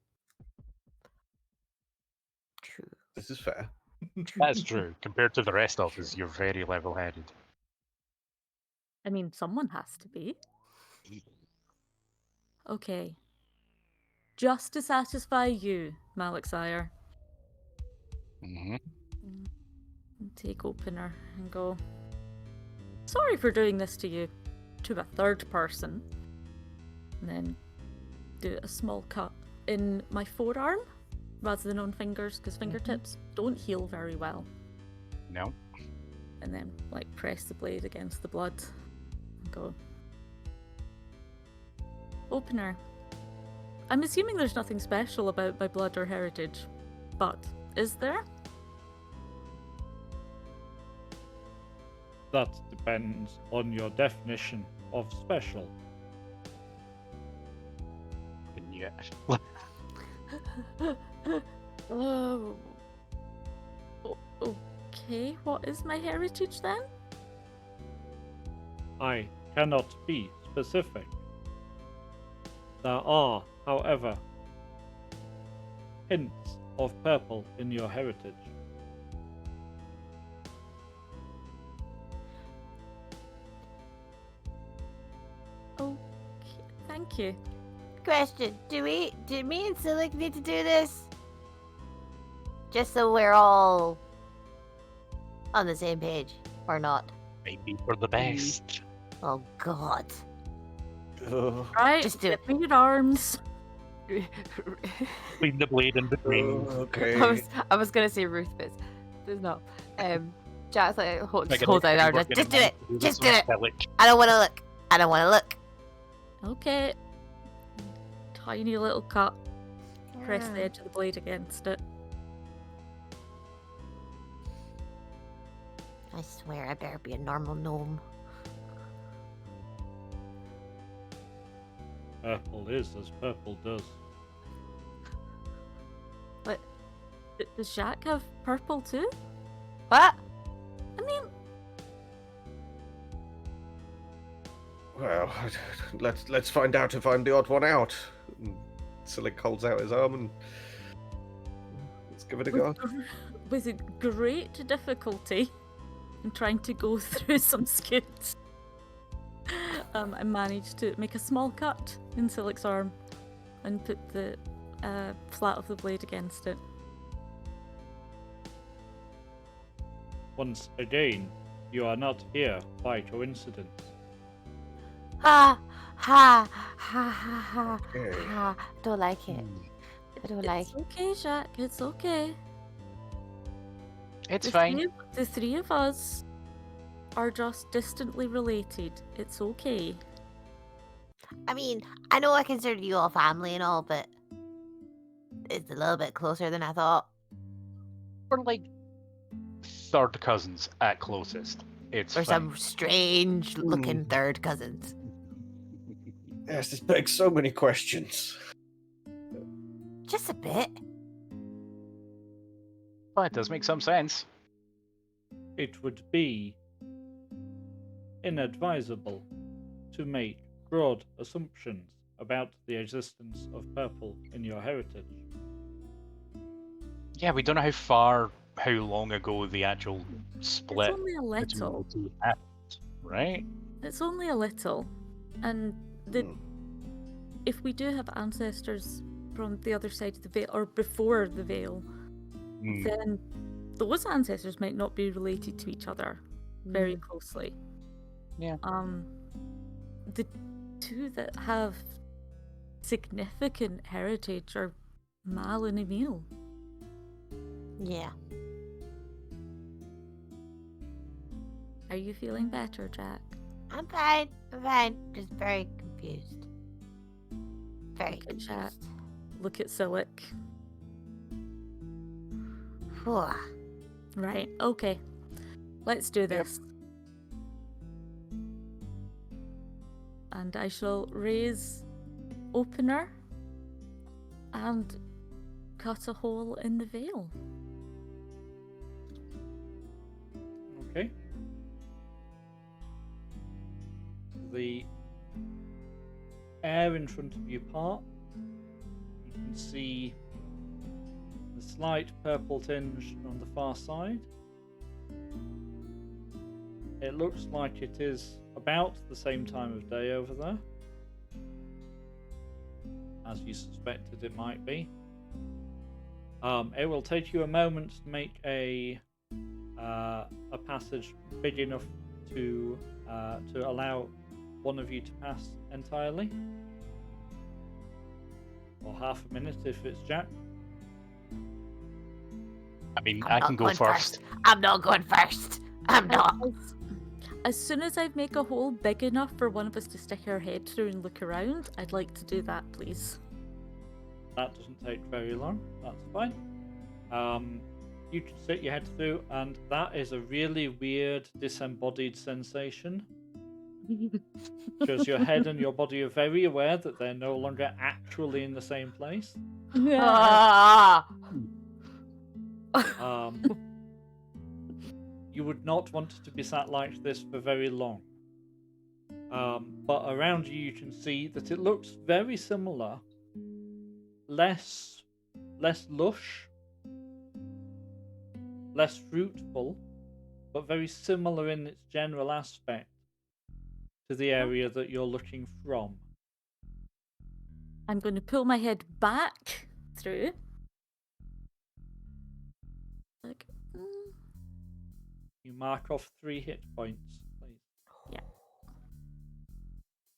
True.
This is fair.
That's true. Compared to the rest of us, you're very level-headed.
I mean, someone has to be. Okay. Just to satisfy you, Malixire,
Mm-hmm.
take Opener and go, sorry for doing this to you, to a third person. And then do a small cut in my forearm rather than on fingers, because fingertips don't heal very well.
No.
And then, press the blade against the blood and go, Opener. I'm assuming there's nothing special about my blood or heritage, but is there?
That depends on your definition of special.
And yet,
Oh. Okay, what is my heritage then?
I cannot be specific. There are, however, hints of purple in your heritage.
Okay, thank you.
Question: do me and Sillik need to do this? Just so we're all on the same page, or not?
maybe for the best.
Oh God!
Ugh.
Right,
Just do it.
bring your arms.
Clean the blade in between.
Okay.
I was gonna say Ruthbus. There's not. Jack's holds
Like,
out our
we're
just
gonna
do it.
have to do
Just
this
do it.
with Sillik.
I don't want to look. I don't want to look.
Okay. Tiny little cut. Press the
Yeah.
edge of the blade against it.
I swear, I better be a normal gnome.
Purple is as purple does.
But does Jack have purple too?
What?
I mean,
Well, let's find out if I'm the odd one out. And Sillik holds out his arm and let's give it a go.
with great difficulty in trying to go through some skids, I managed to make a small cut in Sillik's arm and put the flat of the blade against it.
Once again, you are not here by coincidence.
Ha ha ha ha ha
Okay.
ha. Don't like it. I don't like
It's okay, Jack. It's okay.
It's
The
fine.
the three of us are just distantly related. It's okay.
I mean, I know I consider you all family and all, but it's a little bit closer than I thought.
We're like third cousins at closest. It's
Or
fine.
some strange looking third cousins.
Yes, this begs so many questions.
Just a bit.
Well, it does make some sense.
It would be inadvisable to make broad assumptions about the existence of purple in your heritage.
Yeah, we don't know how long ago the actual split
It's only a
between
little.
the two happened, right?
It's only a little. And if we do have ancestors from the other side of the veil, or before the veil,
Hmm.
then those ancestors might not be related to each other very closely.
Yeah.
The two that have significant heritage are Mal and Emil.
Yeah.
Are you feeling better, Jack?
I'm fine. I'm fine. Just very confused. Very
Look at Jack.
confused.
Look at Sillik.
Whew.
Right, okay. Let's do this. And I shall raise opener and cut a hole in the veil.
Okay. The air in front of you part. You can see the slight purple tinge on the far side. It looks like it is about the same time of day over there, as you suspected it might be. It will take you a moment to make a passage big enough to allow one of you to pass entirely, or half a minute if it's Jack.
I mean,
I'm
I
not
can go
going
first.
I'm not going first. I'm not.
As soon as I make a hole big enough for one of us to stick our head through and look around, I'd like to do that, please.
That doesn't take very long. That's fine. You can stick your head through, and that is a really weird disembodied sensation. Because your head and your body are very aware that they're no longer actually in the same place.
Ah!
You would not want to be sat like this for very long. But around you, you can see that it looks very similar. Less lush, less fruitful, but very similar in its general aspect to the area that you're looking from.
I'm going to pull my head back through. Like,
You mark off 3 hit points, please.
Yeah.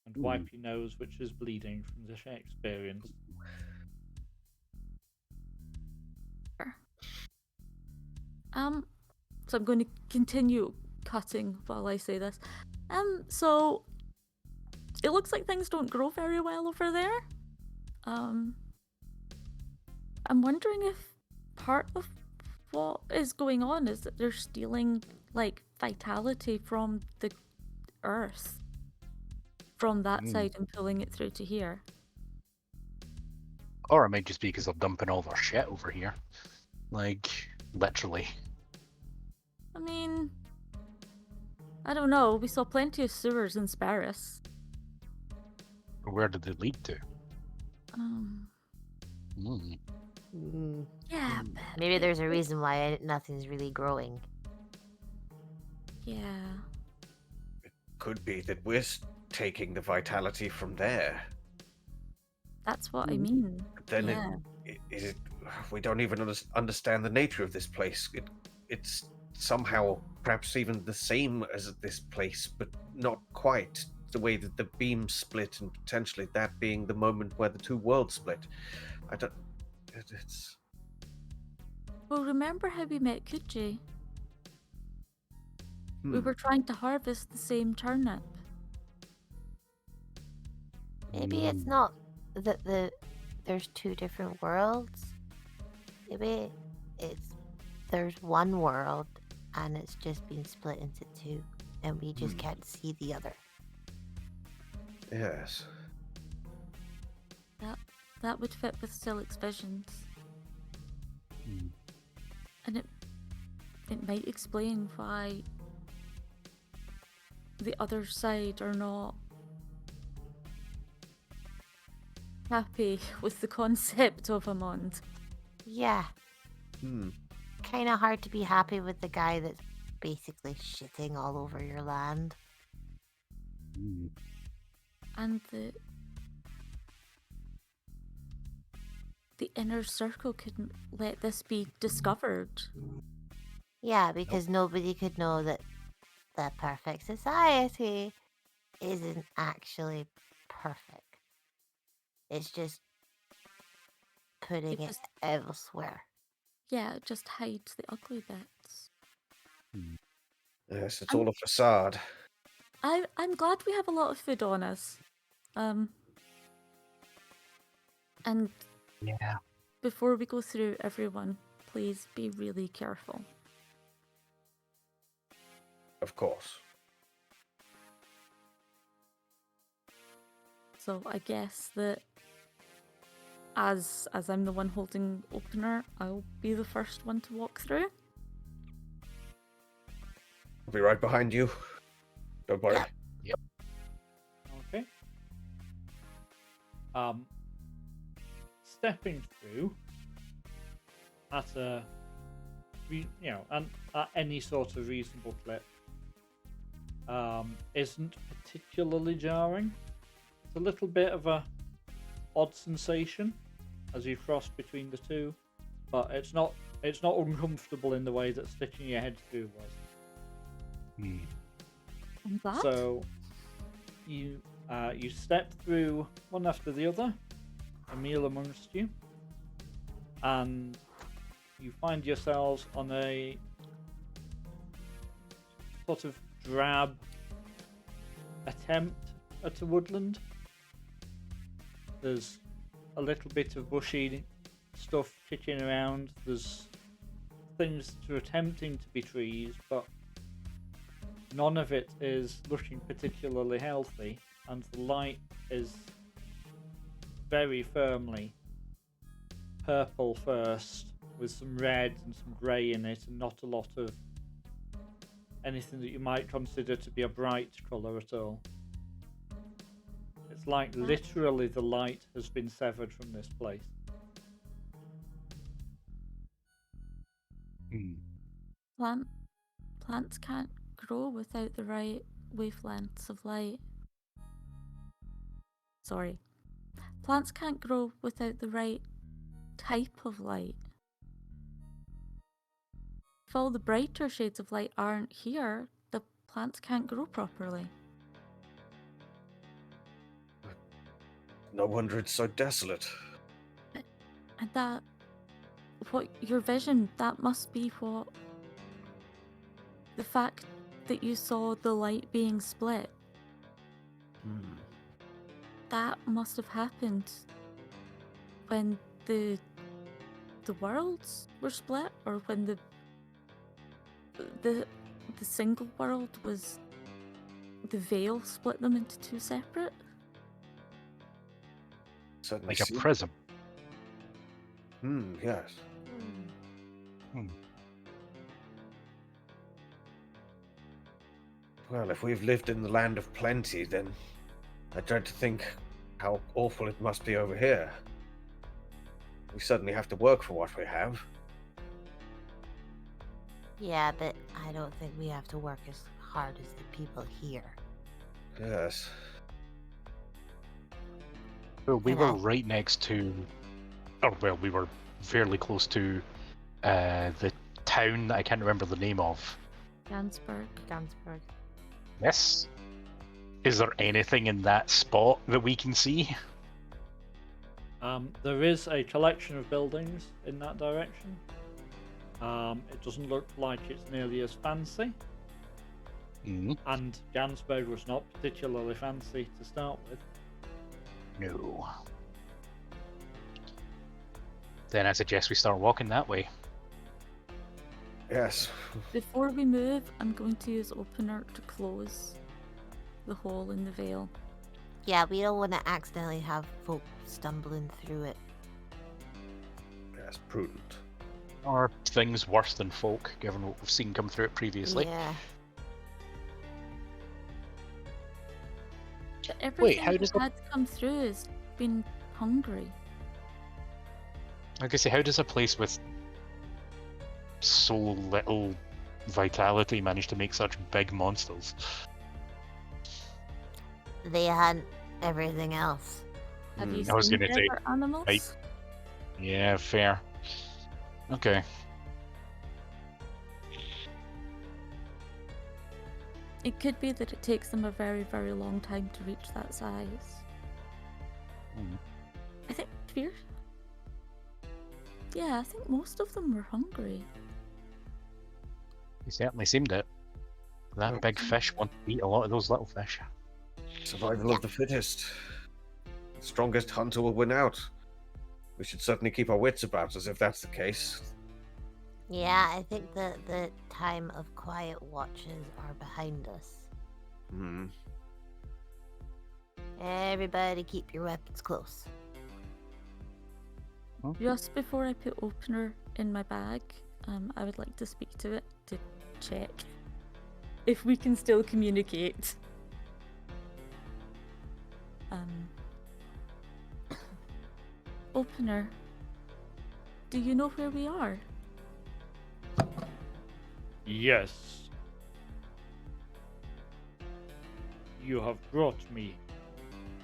And wipe your nose, which is bleeding from this experience.
So I'm going to continue cutting while I say this. So it looks like things don't grow very well over there. I'm wondering if part of what is going on is that they're stealing like vitality from the earth from that side and pulling it through to here.
Or it might just be because they're dumping all their shit over here. Like, literally.
I mean, I don't know. We saw plenty of sewers in Sparris.
Where did they lead to? Hmm.
Yeah,
Maybe there's a reason why nothing's really growing.
yeah.
Could be that we're taking the vitality from there.
That's what I mean.
Then
Yeah.
is it? We don't even understand the nature of this place. It's somehow perhaps even the same as this place, but not quite. The way that the beam split, and potentially that being the moment where the two worlds split. I don't. It's.
Well, remember how we met Kuji? We
Hmm.
were trying to harvest the same turnip.
Maybe it's not that there's two different worlds. Maybe there's one world and it's just been split into two, and we just can't see the other.
Yes.
That would fit with Sillik's visions. And it might explain why the other side are not happy with the concept of a Mond.
Yeah,
Hmm.
kind of hard to be happy with the guy that's basically shitting all over your land.
And the inner circle couldn't let this be discovered.
Yeah, because nobody could know that the perfect society isn't actually perfect. It's just putting it
just-
elsewhere.
Yeah, it just hides the ugly bits.
Yes, it's all a facade.
I'm glad we have a lot of food on us. And
Yeah.
before we go through everyone, please be really careful.
Of course.
So I guess that as I'm the one holding opener, I'll be the first one to walk through.
I'll be right behind you. Don't worry.
Yeah.
Okay. Stepping through at at any sort of reasonable clip, isn't particularly jarring. It's a little bit of a odd sensation as you cross between the two, but it's not uncomfortable in the way that sticking your head through was.
I'm glad.
So you step through one after the other, a meal amongst you, and you find yourselves on a sort of drab attempt at a woodland. There's a little bit of bushy stuff kicking around. There's things that are attempting to be trees, but none of it is looking particularly healthy, and the light is very firmly purple first, with some red and some grey in it, and not a lot of anything that you might consider to be a bright colour at all. It's like literally the light has been severed from this place.
Plants can't grow without the right wavelengths of light. Sorry. Plants can't grow without the right type of light. If all the brighter shades of light aren't here, the plants can't grow properly.
No wonder it's so desolate.
And your vision, that must be what... The fact that you saw the light being split, that must have happened when the worlds were split, or when the single world was... The veil split them into two separate?
Certainly
Like a
seems-
prism.
Yes. Well, if we've lived in the land of plenty, then I dread to think how awful it must be over here. We suddenly have to work for what we have.
Yeah, but I don't think we have to work as hard as the people here.
Yes.
Well, we
And
were
I-
right next to, or well, we were fairly close to the town that I can't remember the name of.
Gansberg.
Gansberg.
Yes. Is there anything in that spot that we can see?
There is a collection of buildings in that direction. It doesn't look like it's nearly as fancy, and Gansberg was not particularly fancy to start with.
No. Then I suggest we start walking that way.
Yes.
Before we move, I'm going to use opener to close the hole in the veil.
Yeah, we don't want to accidentally have folk stumbling through it.
Yes, prudent.
Or things worse than folk, given what we've seen come through it previously.
Yeah.
But everything
how
that
does the-
had come through has been hungry.
Like I say, how does a place with so little vitality manage to make such big monsters?
They hunt everything else.
Have you
I was
seen
gonna say,
desert animals?
right. Yeah, fair. Okay.
It could be that it takes them a very, very long time to reach that size. I think fear. Yeah, I think most of them were hungry.
He certainly seemed it. That big fish wanted to eat a lot of those little fish.
Survival of the fittest. The strongest hunter will win out. We should certainly keep our wits about us if that's the case.
Yeah, I think the time of quiet watches are behind us. Everybody keep your weapons close.
Just before I put opener in my bag, I would like to speak to it to check if we can still communicate. Opener, do you know where we are?
Yes. You have brought me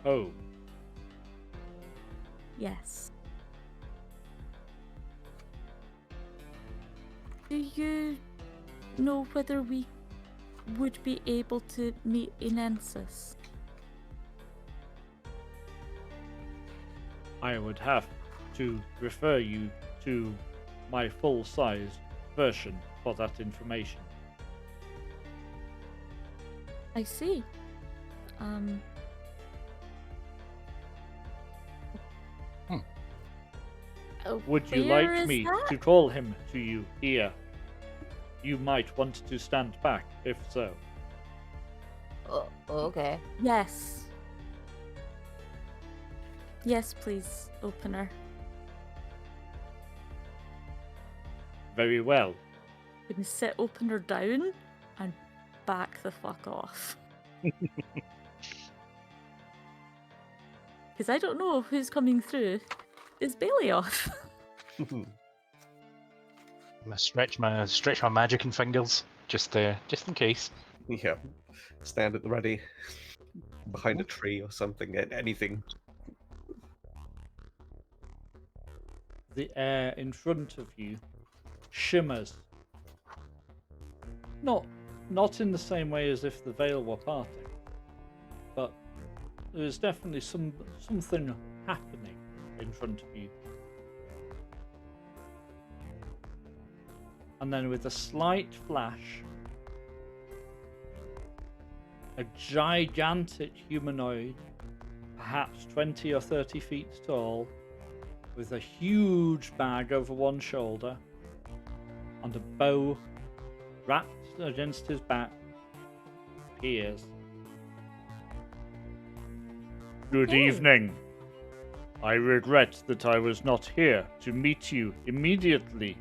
home.
Yes. Do you know whether we would be able to meet Inensis?
I would have to refer you to my full-size version for that information.
I see.
Would you
where
like
is
me
that?
to call him to you here? You might want to stand back, if so.
Oh, okay.
Yes. Yes, please, opener.
Very well.
We can sit opener down and back the fuck off. Because I don't know who's coming through. Is Bailey off?
I'm gonna stretch my magic and fingers just in case.
Yeah. Stand at the ready. Behind a tree or something. Anything.
The air in front of you shimmers. Not in the same way as if the veil were parting, but there's definitely something happening in front of you. And then with a slight flash, a gigantic humanoid, perhaps 20 or 30 feet tall, with a huge bag over one shoulder and a bow wrapped against his back, appears. Good
Hey.
evening. I regret that I was not here to meet you immediately.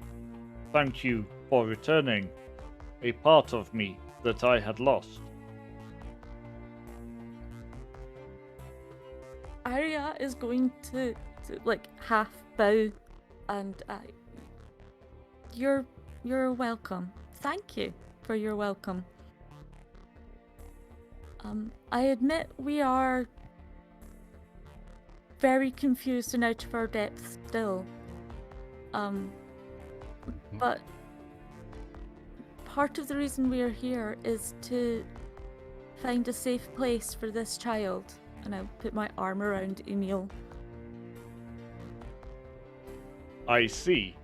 Thank you for returning a part of me that I had lost.
Arya is going to like half bow and you're welcome. Thank you for your welcome. I admit we are very confused and out of our depths still. But part of the reason we are here is to find a safe place for this child. And I'll put my arm around Emil.
I see.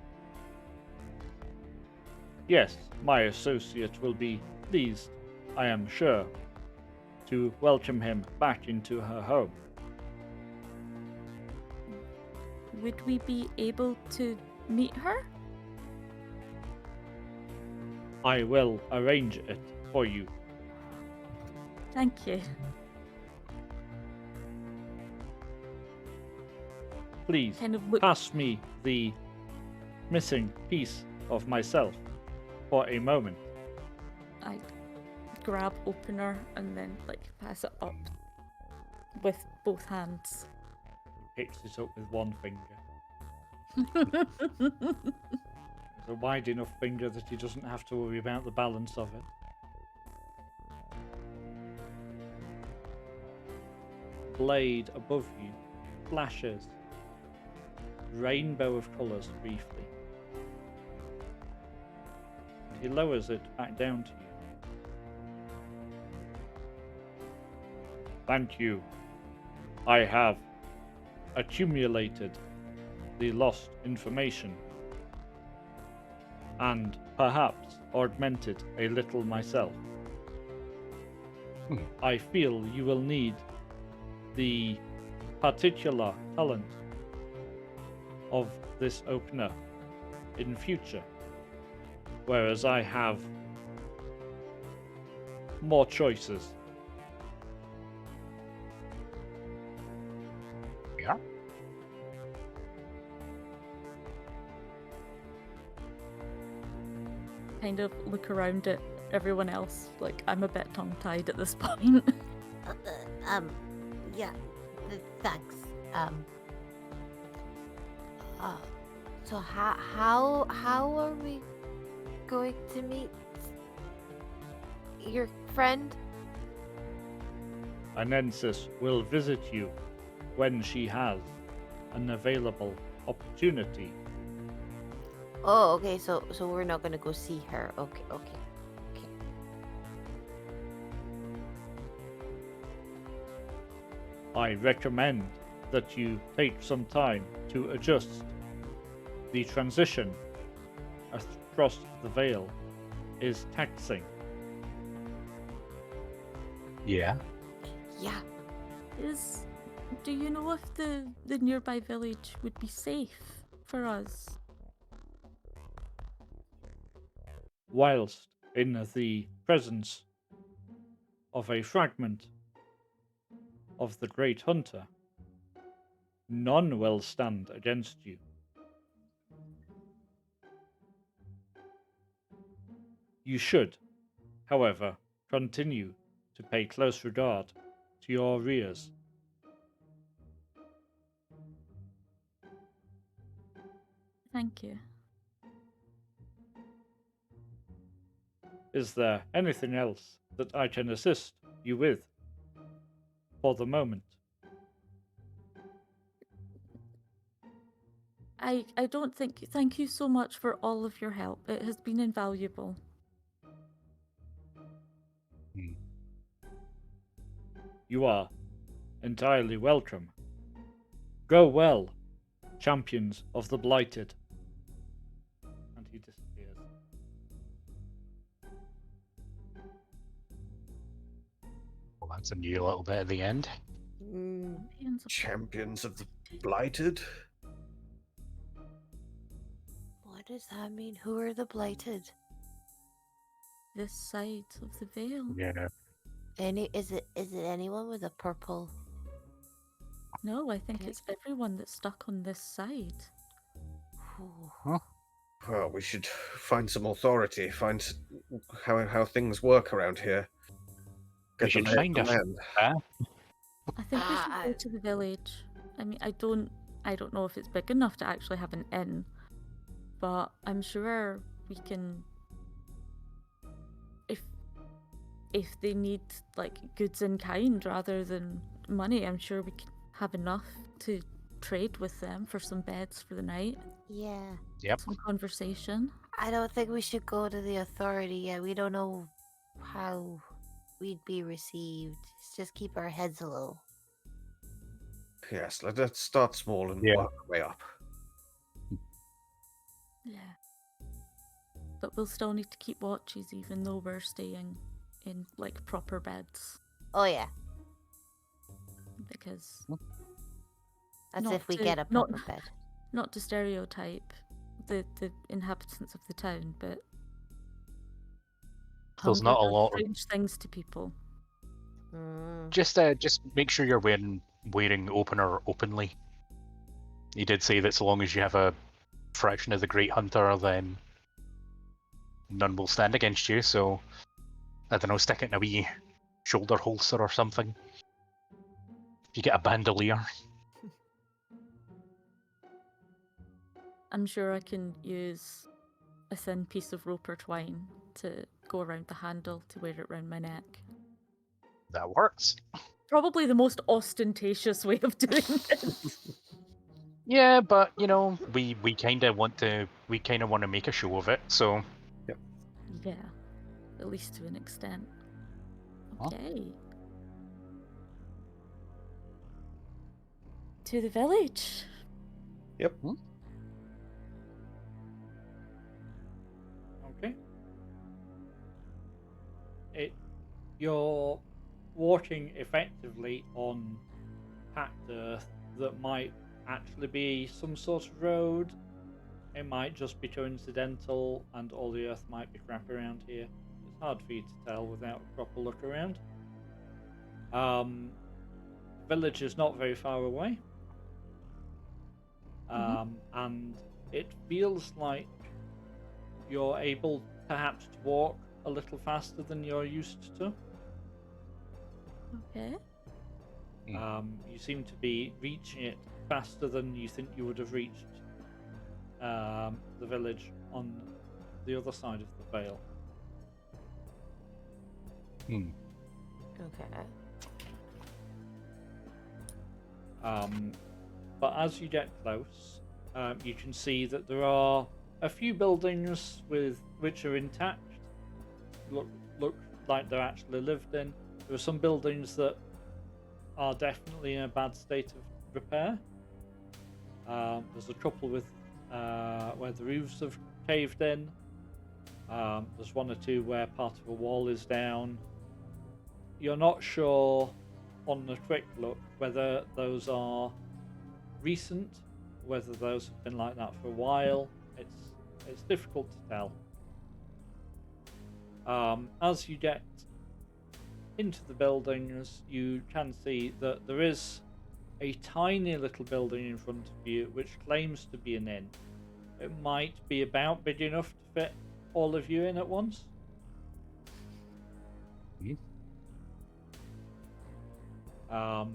Yes, my associate will be pleased, I am sure, to welcome him back into her home.
Would we be able to meet her?
I will arrange it for you.
Thank you.
Please
Kind of look.
pass me the missing piece of myself for a moment.
I grab opener and then like pass it up with both hands.
Picks it up with one finger. It's a wide enough finger that he doesn't have to worry about the balance of it. Blade above you flashes. Rainbow of colours briefly. And he lowers it back down to you. Thank you. I have accumulated the lost information and perhaps augmented a little myself. I feel you will need the particular talent of this opener in future, whereas I have more choices.
Yeah.
Kind of look around at everyone else. Like I'm a bit tongue-tied at this point.
Yeah. Thanks. So how are we going to meet your friend?
Anensis will visit you when she has an available opportunity.
Oh, okay. So we're not gonna go see her. Okay.
I recommend that you take some time to adjust. The transition across the veil is taxing.
Yeah.
Yeah.
Do you know if the nearby village would be safe for us?
Whilst in the presence of a fragment of the Great Hunter, none will stand against you. You should, however, continue to pay close regard to your rears.
Thank you.
Is there anything else that I can assist you with for the moment?
I don't think. Thank you so much for all of your help. It has been invaluable.
You are entirely welcome. Go well, champions of the Blighted. And he disappears.
Well, that's a new little bit at the end.
Champions of the Blighted?
What does that mean? Who are the blighted?
This side of the veil.
Yeah.
Is it anyone with a purple?
No, I think
Okay.
it's everyone that's stuck on this side.
Well, we should find some authority, find how things work around here.
We
Get
should
the lay of
find
the
a
land.
I think we should go to the village. I mean, I don't know if it's big enough to actually have an inn, but I'm sure we can. If they need like goods in kind rather than money, I'm sure we can have enough to trade with them for some beds for the night,
Yeah.
Yep.
some conversation.
I don't think we should go to the authority yet. We don't know how we'd be received. Let's just keep our heads low.
Yes, let's start small and
Yeah.
work our way up.
Yeah. But we'll still need to keep watches even though we're staying in like proper beds
Oh yeah.
because
That's
Not
if we
to-
get a
not-
proper bed.
not to stereotype the inhabitants of the town, but
There's
hunger
not a
does
lot of-
strange things to people.
Mm.
Just make sure you're wearing opener openly. He did say that so long as you have a fraction of the Great Hunter, then none will stand against you. So I don't know, stick it in a wee shoulder holster or something. If you get a bandolier.
I'm sure I can use a thin piece of rope or twine to go around the handle to wear it around my neck.
That works.
Probably the most ostentatious way of doing this.
Yeah, but you know, we kind of want to make a show of it. So
Yeah, at least to an extent.
Huh?
Okay. To the village.
Yep.
Okay. You're walking effectively on packed earth that might actually be some sort of road. It might just be coincidental, and all the earth might be crap around here. It's hard for you to tell without a proper look around. The village is not very far away. And it feels like you're able perhaps to walk a little faster than you're used to.
Okay.
You seem to be reaching it faster than you think you would have reached the village on the other side of the vale.
Okay.
But as you get close, you can see that there are a few buildings which are intact. Look like they're actually lived in. There are some buildings that are definitely in a bad state of repair. There's a couple with where the roofs have caved in. There's one or two where part of a wall is down. You're not sure on the quick look whether those are recent, whether those have been like that for a while. It's difficult to tell. As you get into the buildings, you can see that there is a tiny little building in front of you which claims to be an inn. It might be about big enough to fit all of you in at once. But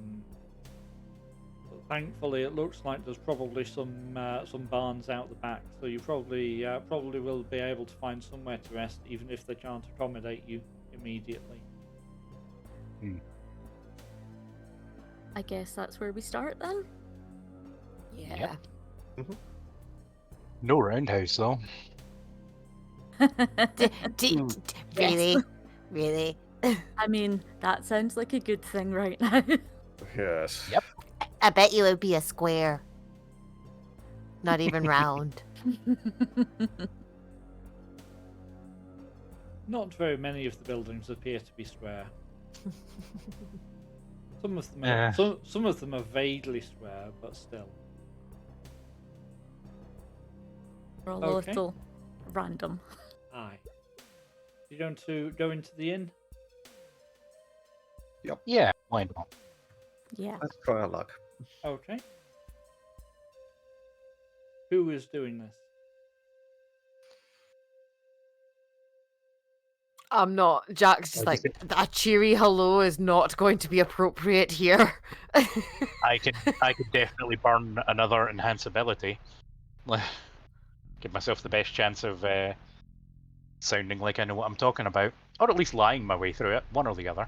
thankfully, it looks like there's probably some barns out the back, so you probably will be able to find somewhere to rest, even if they can't accommodate you immediately.
I guess that's where we start then.
Yeah.
No roundhouse though.
Really? Really?
I mean, that sounds like a good thing right now.
Yes.
Yep.
I bet you it'd be a square. Not even round.
Not very many of the buildings appear to be square. Some of them are, some of them are vaguely square, but still.
We're all
Okay.
a little random.
Aye. You going to go into the inn?
Yeah, why not?
Yeah.
Let's try our luck.
Okay. Who is doing this?
I'm not. Jack's just
I
like,
just-
a cheery hello is not going to be appropriate here.
I could definitely burn another enhance ability. Give myself the best chance of sounding like I know what I'm talking about, or at least lying my way through it, one or the other.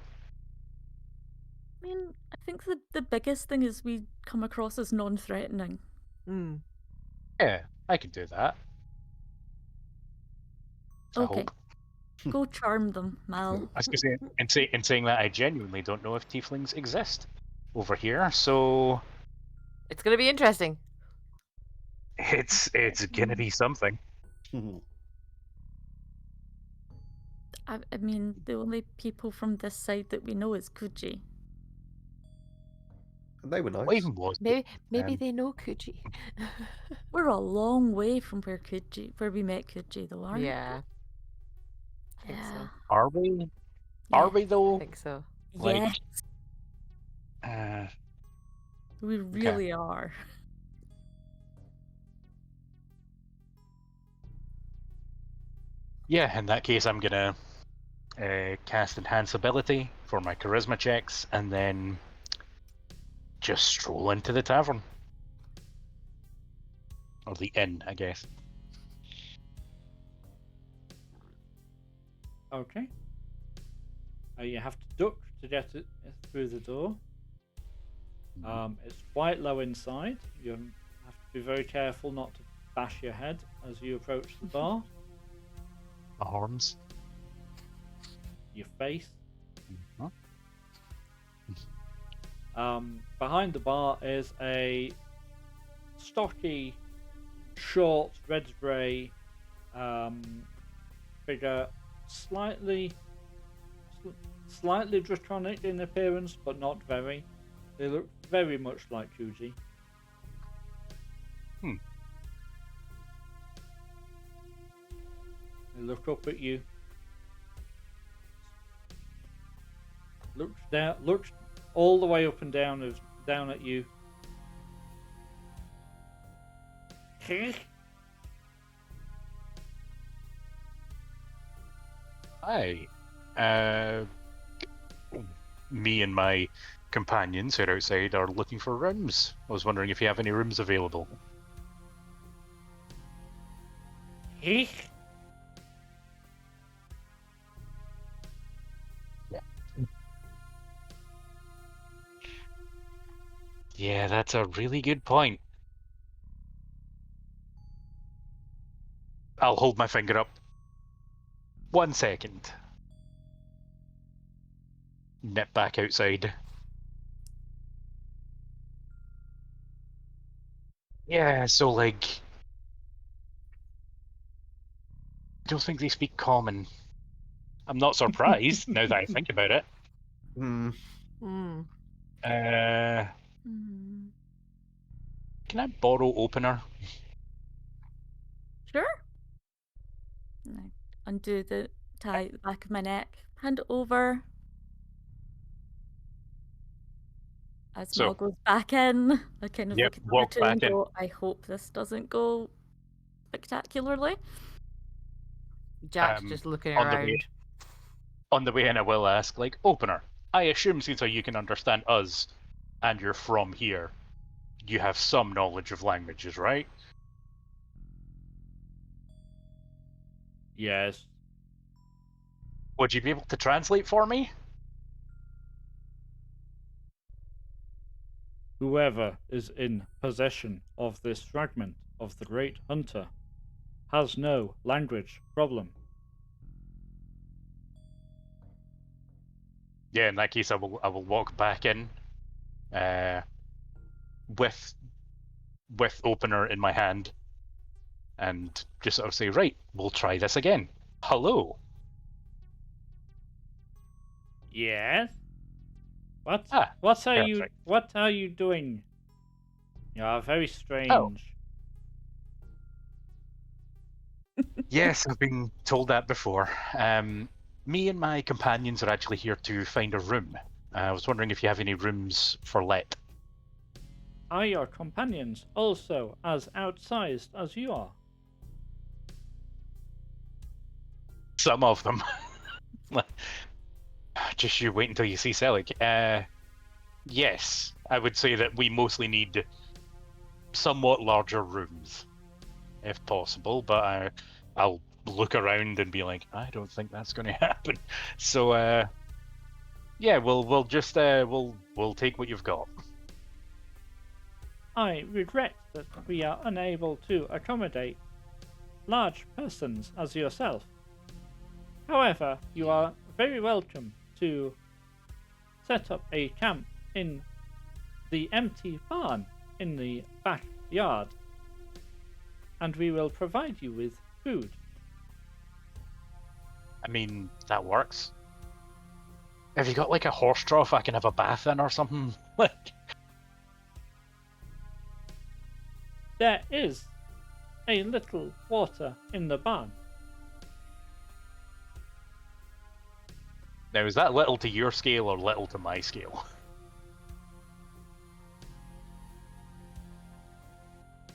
I mean, I think the biggest thing is we come across as non-threatening.
Mm.
Yeah, I could do that. I
Okay.
hope.
Go charm them, Mal.
I was going to say, in saying that, I genuinely don't know if tieflings exist over here, so
It's going to be interesting.
it's gonna be something.
I mean, the only people from this side that we know is Kuji.
And they were nice.
What even was it?
Maybe they know Kuji.
We're a long way from where we met Kuji, though, aren't
Yeah,
we?
think so.
Yeah.
Are we? Are we
I
though?
think so.
Like,
Yes, we really are.
yeah, in that case, I'm gonna cast Enhance Ability for my Charisma checks, and then just stroll into the tavern. Or the inn, I guess.
Okay. You have to duck to get it through the door. It's quite low inside. You have to be very careful not to bash your head as you approach the bar.
My horns.
Your face.
Mhm.
Behind the bar is a stocky, short, red-grey figure, slightly draconic in appearance, but not very. They look very much like Kuji. They look up at you. Looks all the way up and down at you.
Hi. Me and my companions who are outside are looking for rooms. I was wondering if you have any rooms available. Yeah, that's a really good point. I'll hold my finger up. 1 second. Nip back outside. Yeah, so like, I don't think they speak common. I'm not surprised now that I think about it.
Hmm.
Mm.
Hmm.
Can I borrow opener?
Sure. And I undo the tie at the back of my neck, hand it over. As
So-
Mal goes back in, I kind of
Yep,
look at the
walk
two and
back in.
go, I hope this doesn't go spectacularly.
Jack's just looking
on the
around.
way- On the way in, I will ask, like, opener. I assume since you can understand us, and you're from here, you have some knowledge of languages, right?
Yes.
Would you be able to translate for me?
Whoever is in possession of this fragment of the Great Hunter has no language problem.
Yeah, in that case, I will walk back in, with opener in my hand, and just sort of say, right, we'll try this again. Hello.
Yes. What?
Ah,
What
perfect.
are you doing? You are very strange.
Oh. Yes, I've been told that before. Me and my companions are actually here to find a room. I was wondering if you have any rooms for let.
Are your companions also as outsized as you are?
Some of them. Just you wait until you see Sillik. Yes, I would say that we mostly need somewhat larger rooms, if possible. But I'll look around and be like, I don't think that's going to happen. So, yeah, we'll just we'll take what you've got.
I regret that we are unable to accommodate large persons as yourself. However, you are very welcome to set up a camp in the empty barn in the backyard, and we will provide you with food.
I mean, that works. Have you got like a horse trough I can have a bath in or something? Like,
There is a little water in the barn.
now is that little to your scale or little to my scale?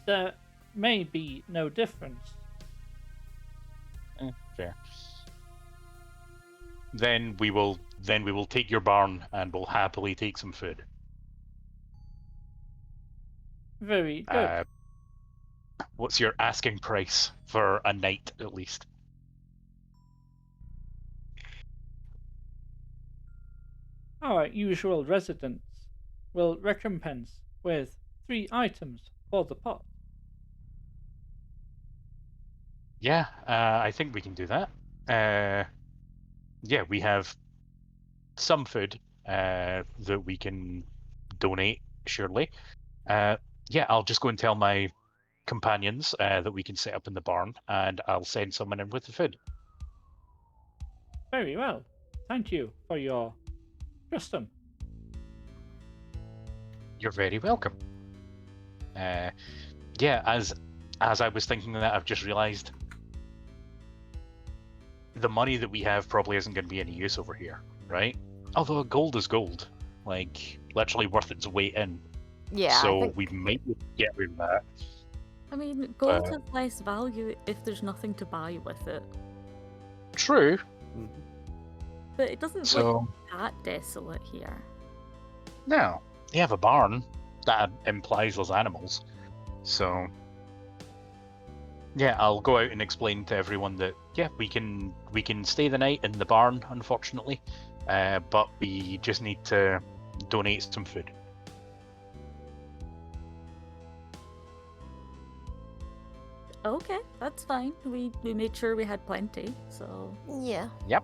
There may be no difference.
Fair. Then we will take your barn and we'll happily take some food.
Very good.
What's your asking price for a night at least?
Our usual residents will recompense with 3 items for the pot.
Yeah, I think we can do that. Yeah, we have some food that we can donate, surely. Yeah, I'll just go and tell my companions that we can set up in the barn, and I'll send someone in with the food.
Very well. Thank you for your custom.
You're very welcome. Yeah, as I was thinking that, I've just realised the money that we have probably isn't going to be any use over here, right? Although gold is gold, like literally worth its weight in.
Yeah.
So
I think...
we might get rid of that.
I mean, gold has less value if there's nothing to buy with it.
True.
But it doesn't
So
look that desolate here.
no, you have a barn that implies there's animals. So yeah, I'll go out and explain to everyone that yeah, we can stay the night in the barn, unfortunately, but we just need to donate some food.
Okay, that's fine. We made sure we had plenty, so...
Yeah.
Yep.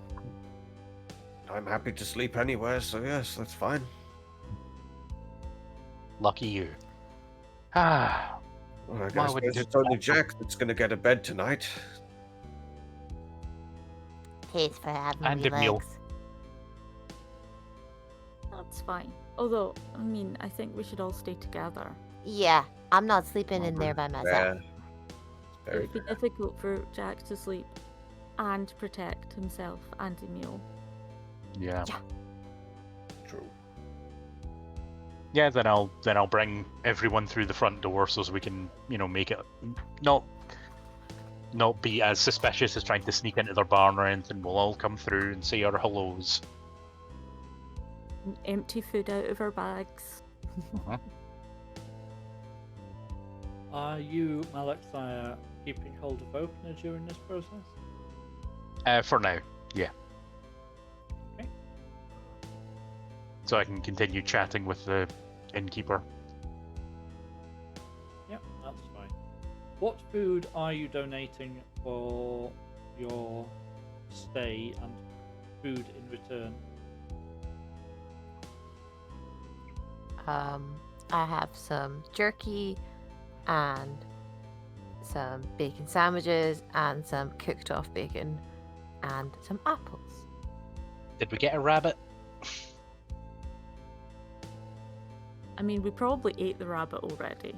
I'm happy to sleep anywhere, so yes, that's fine.
Lucky you. Ah.
Well, I
Why
guess
would
it's
you
just
do
only
that?
Jack that's going to get a bed tonight.
Thanks for having
And
me,
a meal.
Legs.
That's fine. Although, I mean, I think we should all stay together.
Yeah, I'm not sleeping in there by myself.
There. Very
It'd be difficult for Jack to sleep and protect himself and Emil.
Yeah.
true.
Yeah, then I'll bring everyone through the front door so we can, make it not be as suspicious as trying to sneak into their barn or anything. We'll all come through and say our hellos.
And empty food out of our bags.
Are you, Malexia, keeping hold of Opener during this process?
For now, yeah.
Okay.
So I can continue chatting with the innkeeper.
Yep, that's fine. What food are you donating for your stay and food in return?
I have some jerky and some bacon sandwiches and some cooked off bacon and some apples.
Did we get a rabbit?
I mean, we probably ate the rabbit already.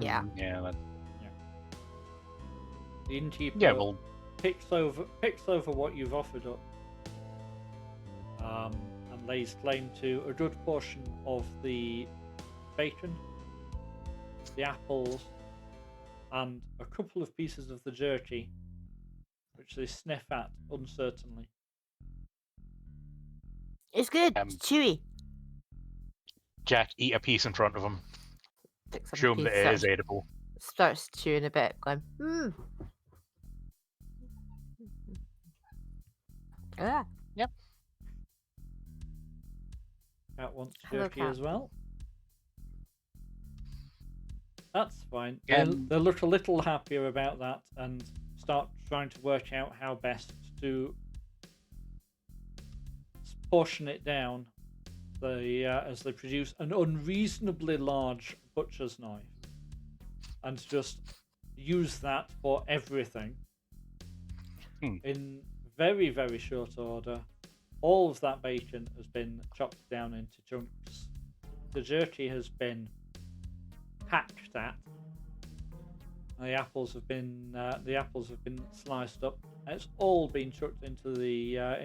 Yeah.
Yeah.
The innkeeper
Yeah. Well.
picks over what you've offered up, and lays claim to a good portion of the bacon, the apples, and a couple of pieces of the jerky, which they sniff at uncertainly.
It's good. It's chewy.
Jack, eat a piece in front of him.
Picks up a
Show him
piece,
that it is edible.
starts chewing a bit, going, Ah,
Cat wants
Hello,
jerky
Cat.
as well. That's fine.
Um,
They'll look a little happier about that and start trying to work out how best to portion it down. As they produce an unreasonably large butcher's knife and just use that for everything in very, very short order. All of that bacon has been chopped down into chunks. The jerky has been hacked at. The apples have been sliced up. It's all been chucked into the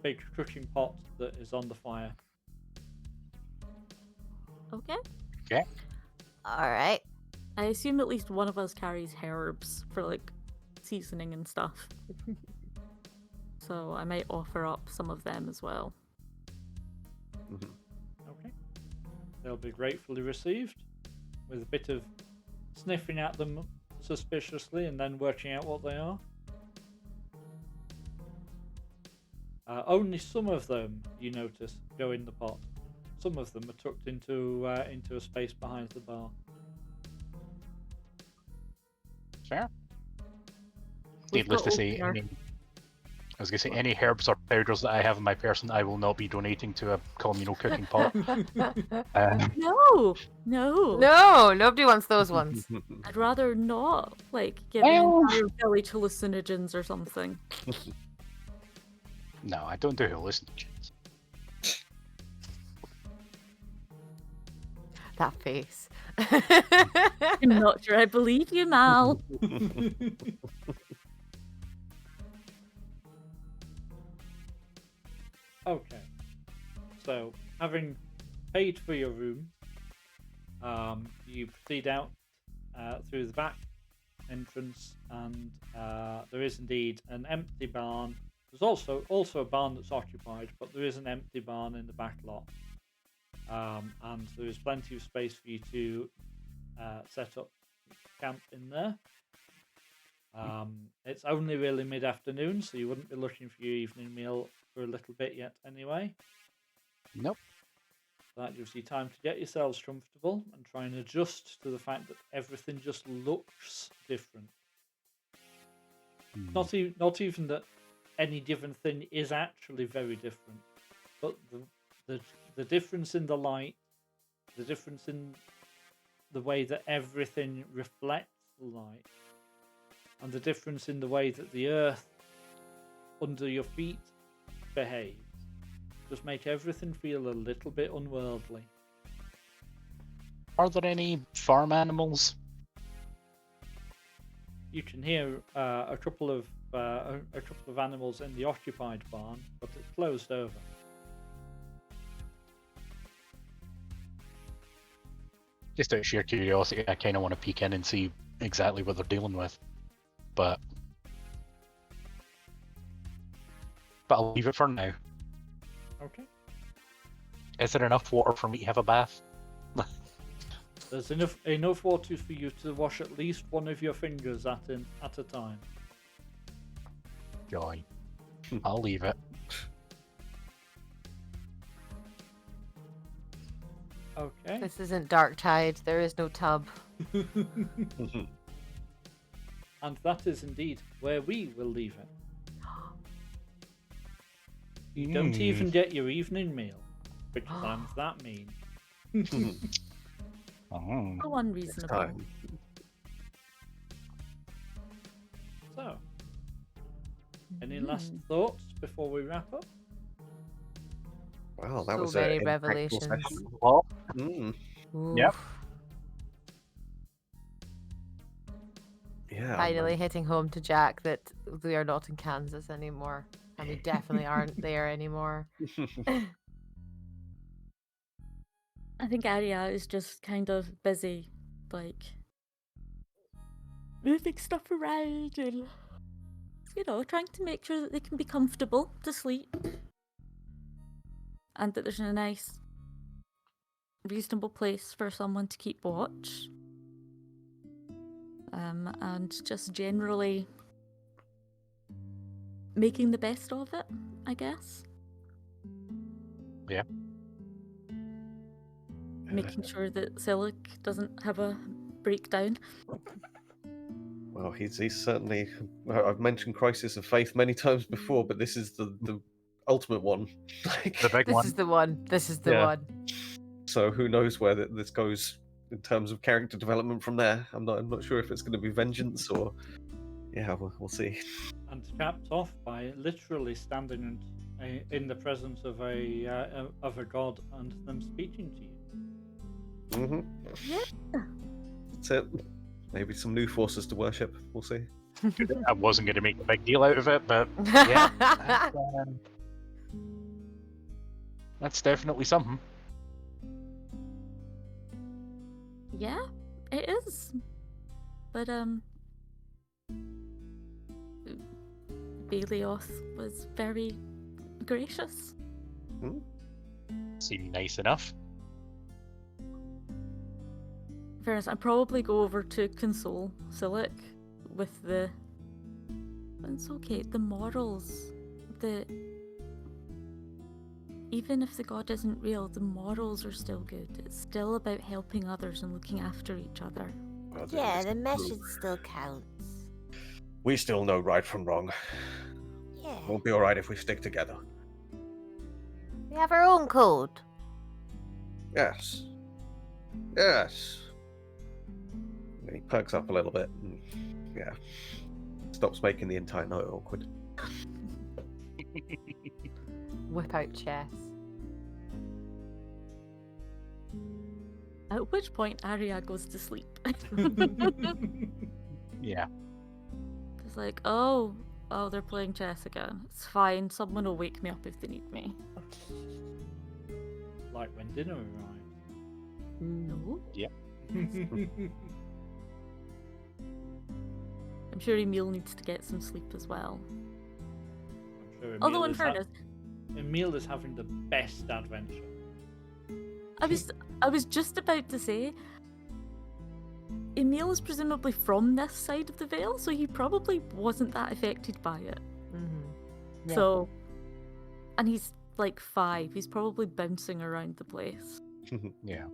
big cooking pot that is on the fire.
Okay.
Okay.
All right.
I assume at least one of us carries herbs for like seasoning and stuff. So I might offer up some of them as well.
Okay. They'll be gratefully received, with a bit of sniffing at them suspiciously and then working out what they are. Only some of them, you notice, go in the pot. Some of them are tucked into a space behind the bar.
Fair.
We've
Needless
got
to say,
opener.
I was going to say, any herbs or powders that I have in my person, I will not be donating to a communal cooking pot.
No.
no, nobody wants those ones.
I'd rather not, like, give an entire village hallucinogens or something.
No, I don't do hallucinogens.
That face.
I'm not sure I believe you, Mal.
Okay. So, having paid for your room, you proceed out through the back entrance, and there is indeed an empty barn. There's also a barn that's occupied, but there is an empty barn in the back lot, and there is plenty of space for you to set up camp in there. It's only really mid-afternoon, so you wouldn't be looking for your evening meal for a little bit yet anyway.
Nope.
That gives you time to get yourselves comfortable and try and adjust to the fact that everything just looks different. Not even that any given thing is actually very different, but the difference in the light, the difference in the way that everything reflects the light, and the difference in the way that the earth under your feet behaves just make everything feel a little bit unworldly.
Are there any farm animals?
You can hear a couple of animals in the occupied barn, but it's closed over.
Just out of sheer curiosity, I kind of want to peek in and see exactly what they're dealing with. But I'll leave it for now.
Okay.
Is there enough water for me to have a bath?
There's enough water for you to wash at least one of your fingers at a time.
Joy. I'll leave it.
Okay.
This isn't Dark Tide. There is no tub.
And that is indeed where we will leave it. You don't even get your evening meal, because I'm that mean.
Oh.
So unreasonable.
So, any last thoughts before we wrap up?
Wow, that
So
was
many
a impactful
revelations.
session.
Well,
Oof.
Yeah.
Finally hitting home to Jack that we are not in Kansas anymore. And we definitely aren't there anymore.
I think Arya is just kind of busy, like, moving stuff around and, trying to make sure that they can be comfortable to sleep. And that there's a nice, reasonable place for someone to keep watch. And just generally making the best of it, I guess.
Yeah.
Making sure that sillik doesn't have a breakdown.
Well, he's certainly. I've mentioned crisis of faith many times before, but this is the ultimate one. Like,
The big
This
one.
is the one. This is the
Yeah.
one.
so who knows where this goes in terms of character development from there? I'm not sure if it's going to be vengeance or. Yeah, we'll see.
And capped off by literally standing in the presence of a god and them speaking to you.
Mm-hmm.
Yeah.
That's it. Maybe some new forces to worship. We'll see.
I wasn't going to make a big deal out of it, but yeah, that's definitely something.
Yeah, it is. But Bailioth was very gracious.
Seemed nice enough.
In fairness, I'd probably go over to console sillik with the. It's okay. The morals, even if the god isn't real, the morals are still good. It's still about helping others and looking after each other.
Well,
Yeah,
this
the
is
message
true.
still counts.
We still know right from wrong.
Yeah.
Won't be all right if we stick together.
We have our own code.
Yes. Yes. And he perks up a little bit. And, yeah. Stops making the entire night awkward.
Whip out chess.
At which point, Arya goes to sleep.
Yeah.
It's like, oh, they're playing chess again. It's fine. Someone will wake me up if they need me.
Like when dinner arrived.
No.
I'm
I'm sure Emil needs to get some sleep as well.
sure
Although,
Emil
in
is
fairness,
Emil is having the best adventure.
I was just about to say, Emil is presumably from this side of the Vale, so he probably wasn't that affected by it.
Mm-hmm. Yeah.
So, and he's like 5. He's probably bouncing around the place.
Yeah.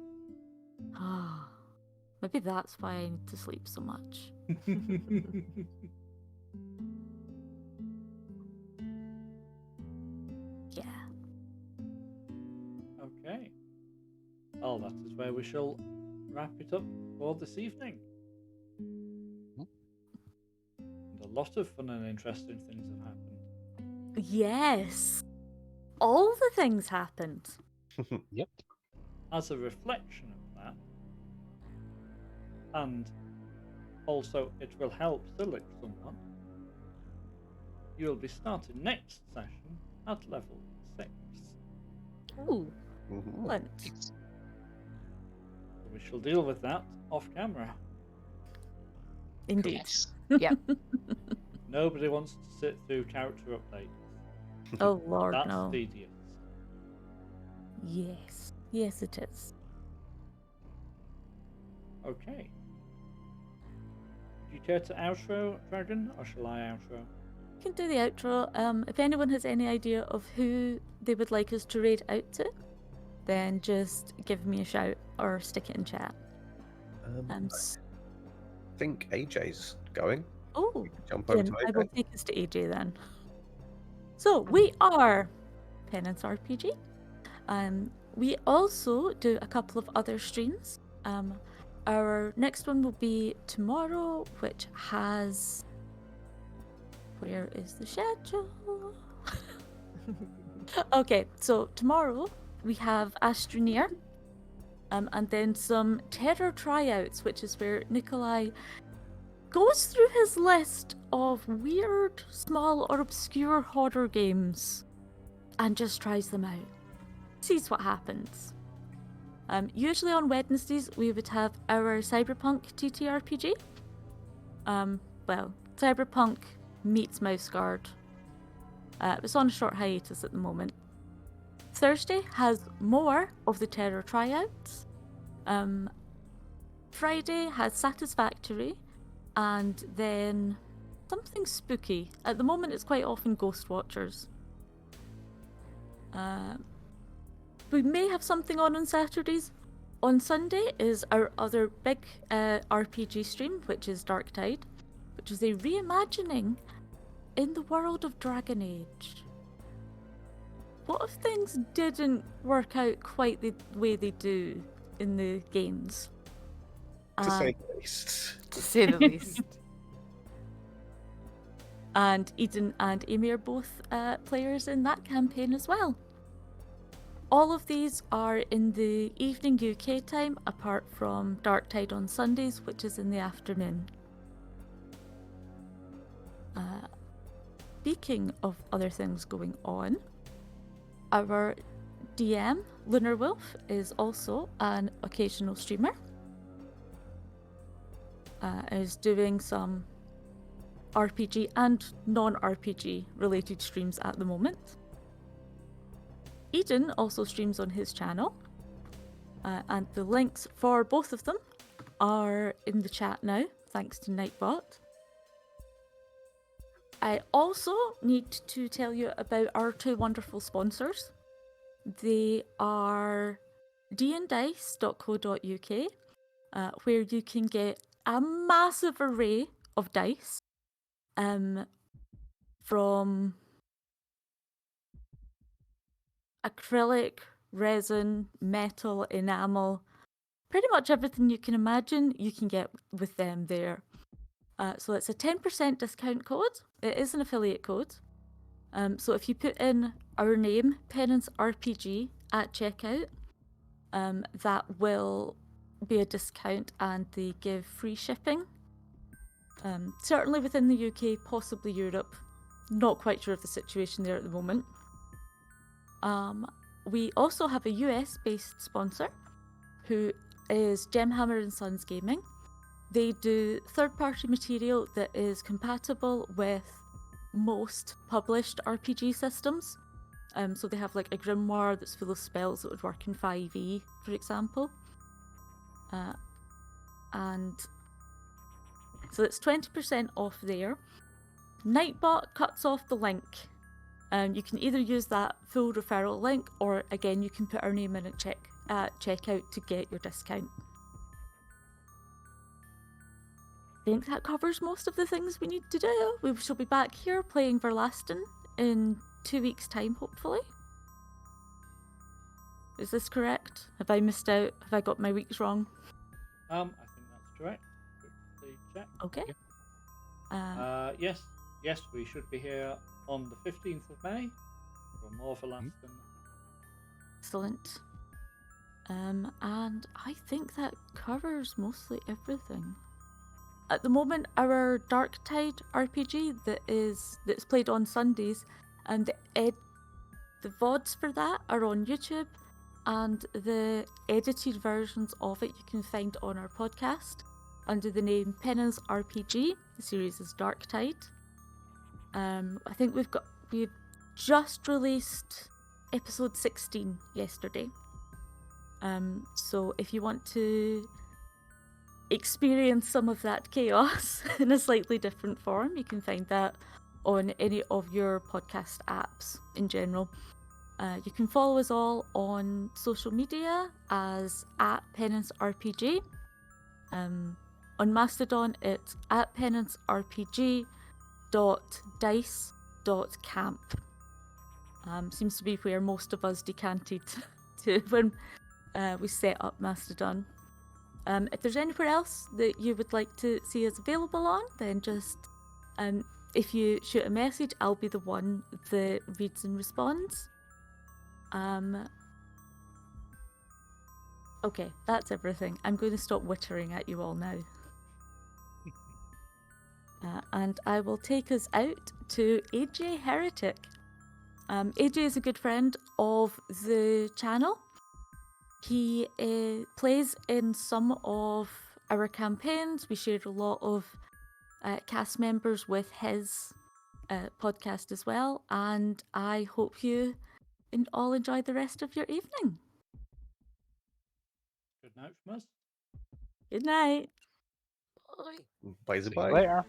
Maybe that's why I need to sleep so much. Yeah.
Okay. Well, that is where we shall wrap it up for this evening. And a lot of fun and interesting things have happened.
Yes. All the things happened.
Yep.
As a reflection of that, and also it will help Sillik somewhat, you'll be starting next session at level 6.
Ooh,
Mhm.
excellent.
We shall deal with that off camera.
Indeed.
Yes.
Yep.
Nobody wants to sit through character updates.
Oh Lord,
That's
no.
tedious.
Yes. Yes, it is.
Okay. Do you care to outro, Dragon, or shall I outro?
You can do the outro. If anyone has any idea of who they would like us to raid out to, then just give me a shout or stick it in chat.
I think AJ's going.
Oh,
Jump over
Jim,
to
I
AJ.
will take us to AJ then. So we are Penance RPG. We also do a couple of other streams. Our next one will be tomorrow, which has. Where is the schedule? Okay, so tomorrow we have Astroneer, and then some Terror Tryouts, which is where Nikolai goes through his list of weird, small, or obscure horror games and just tries them out. Sees what happens. Usually on Wednesdays, we would have our Cyberpunk TTRPG. Well, Cyberpunk meets Mouse Guard. It's on a short hiatus at the moment. Thursday has more of the Terror tryouts. Friday has Satisfactory, and then something spooky. At the moment, it's quite often Ghost Watchers. We may have something on Saturdays. On Sunday is our other big RPG stream, which is Dark Tide, which is a reimagining in the world of Dragon Age. What if things didn't work out quite the way they do in the games?
To say the least.
To say the least.
And Eden and Amy are both players in that campaign as well. All of these are in the evening UK time, apart from Dark Tide on Sundays, which is in the afternoon. Speaking of other things going on, our DM, Lunrwolf, is also an occasional streamer. Is doing some RPG and non-RPG related streams at the moment. Eden also streams on his channel, and the links for both of them are in the chat now, thanks to Nightbot. I also need to tell you about our two wonderful sponsors. They are dndice.co.uk, where you can get a massive array of dice from acrylic, resin, metal, enamel, pretty much everything you can imagine you can get with them there. So it's a 10% discount code. It is an affiliate code. So if you put in our name, Penance RPG, at checkout, that will be a discount, and they give free shipping. Certainly within the UK, possibly Europe. Not quite sure of the situation there at the moment. We also have a US-based sponsor who is Gemhammer & Sons Gaming. They do third-party material that is compatible with most published RPG systems. So they have like a grimoire that's full of spells that would work in 5e, for example. And so it's 20% off there. Nightbot cuts off the link. You can either use that full referral link, or again, you can put our name in at checkout to get your discount. I think that covers most of the things we need to do. We shall be back here playing Varlastan in 2 weeks' time, hopefully. Is this correct? Have I missed out? Have I got my weeks wrong?
I think that's correct. Quickly check.
Okay.
Yes, we should be here on the 15th of May for more Varlastan.
Excellent. And I think that covers mostly everything. At the moment, our Dark Tide RPG that's played on Sundays, and the VODs for that are on YouTube, and the edited versions of it you can find on our podcast under the name Penance RPG. The series is Dark Tide. I think we've just released episode 16 yesterday. So if you want to experience some of that chaos in a slightly different form, you can find that on any of your podcast apps in general. You can follow us all on social media as @PenanceRPG. On Mastodon, it's @PenanceRPG.dice.camp. Seems to be where most of us decanted to when we set up Mastodon. If there's anywhere else that you would like to see us available on, then just if you shoot a message, I'll be the one that reads and responds. Okay, that's everything. I'm going to stop wittering at you all now. and I will take us out to AJ Heretic. AJ is a good friend of the channel. He plays in some of our campaigns. We share a lot of cast members with his podcast as well, and I hope you all enjoy the rest of your evening.
Good night from us.
Good night.
Bye.
Bye
See you
bye.
later.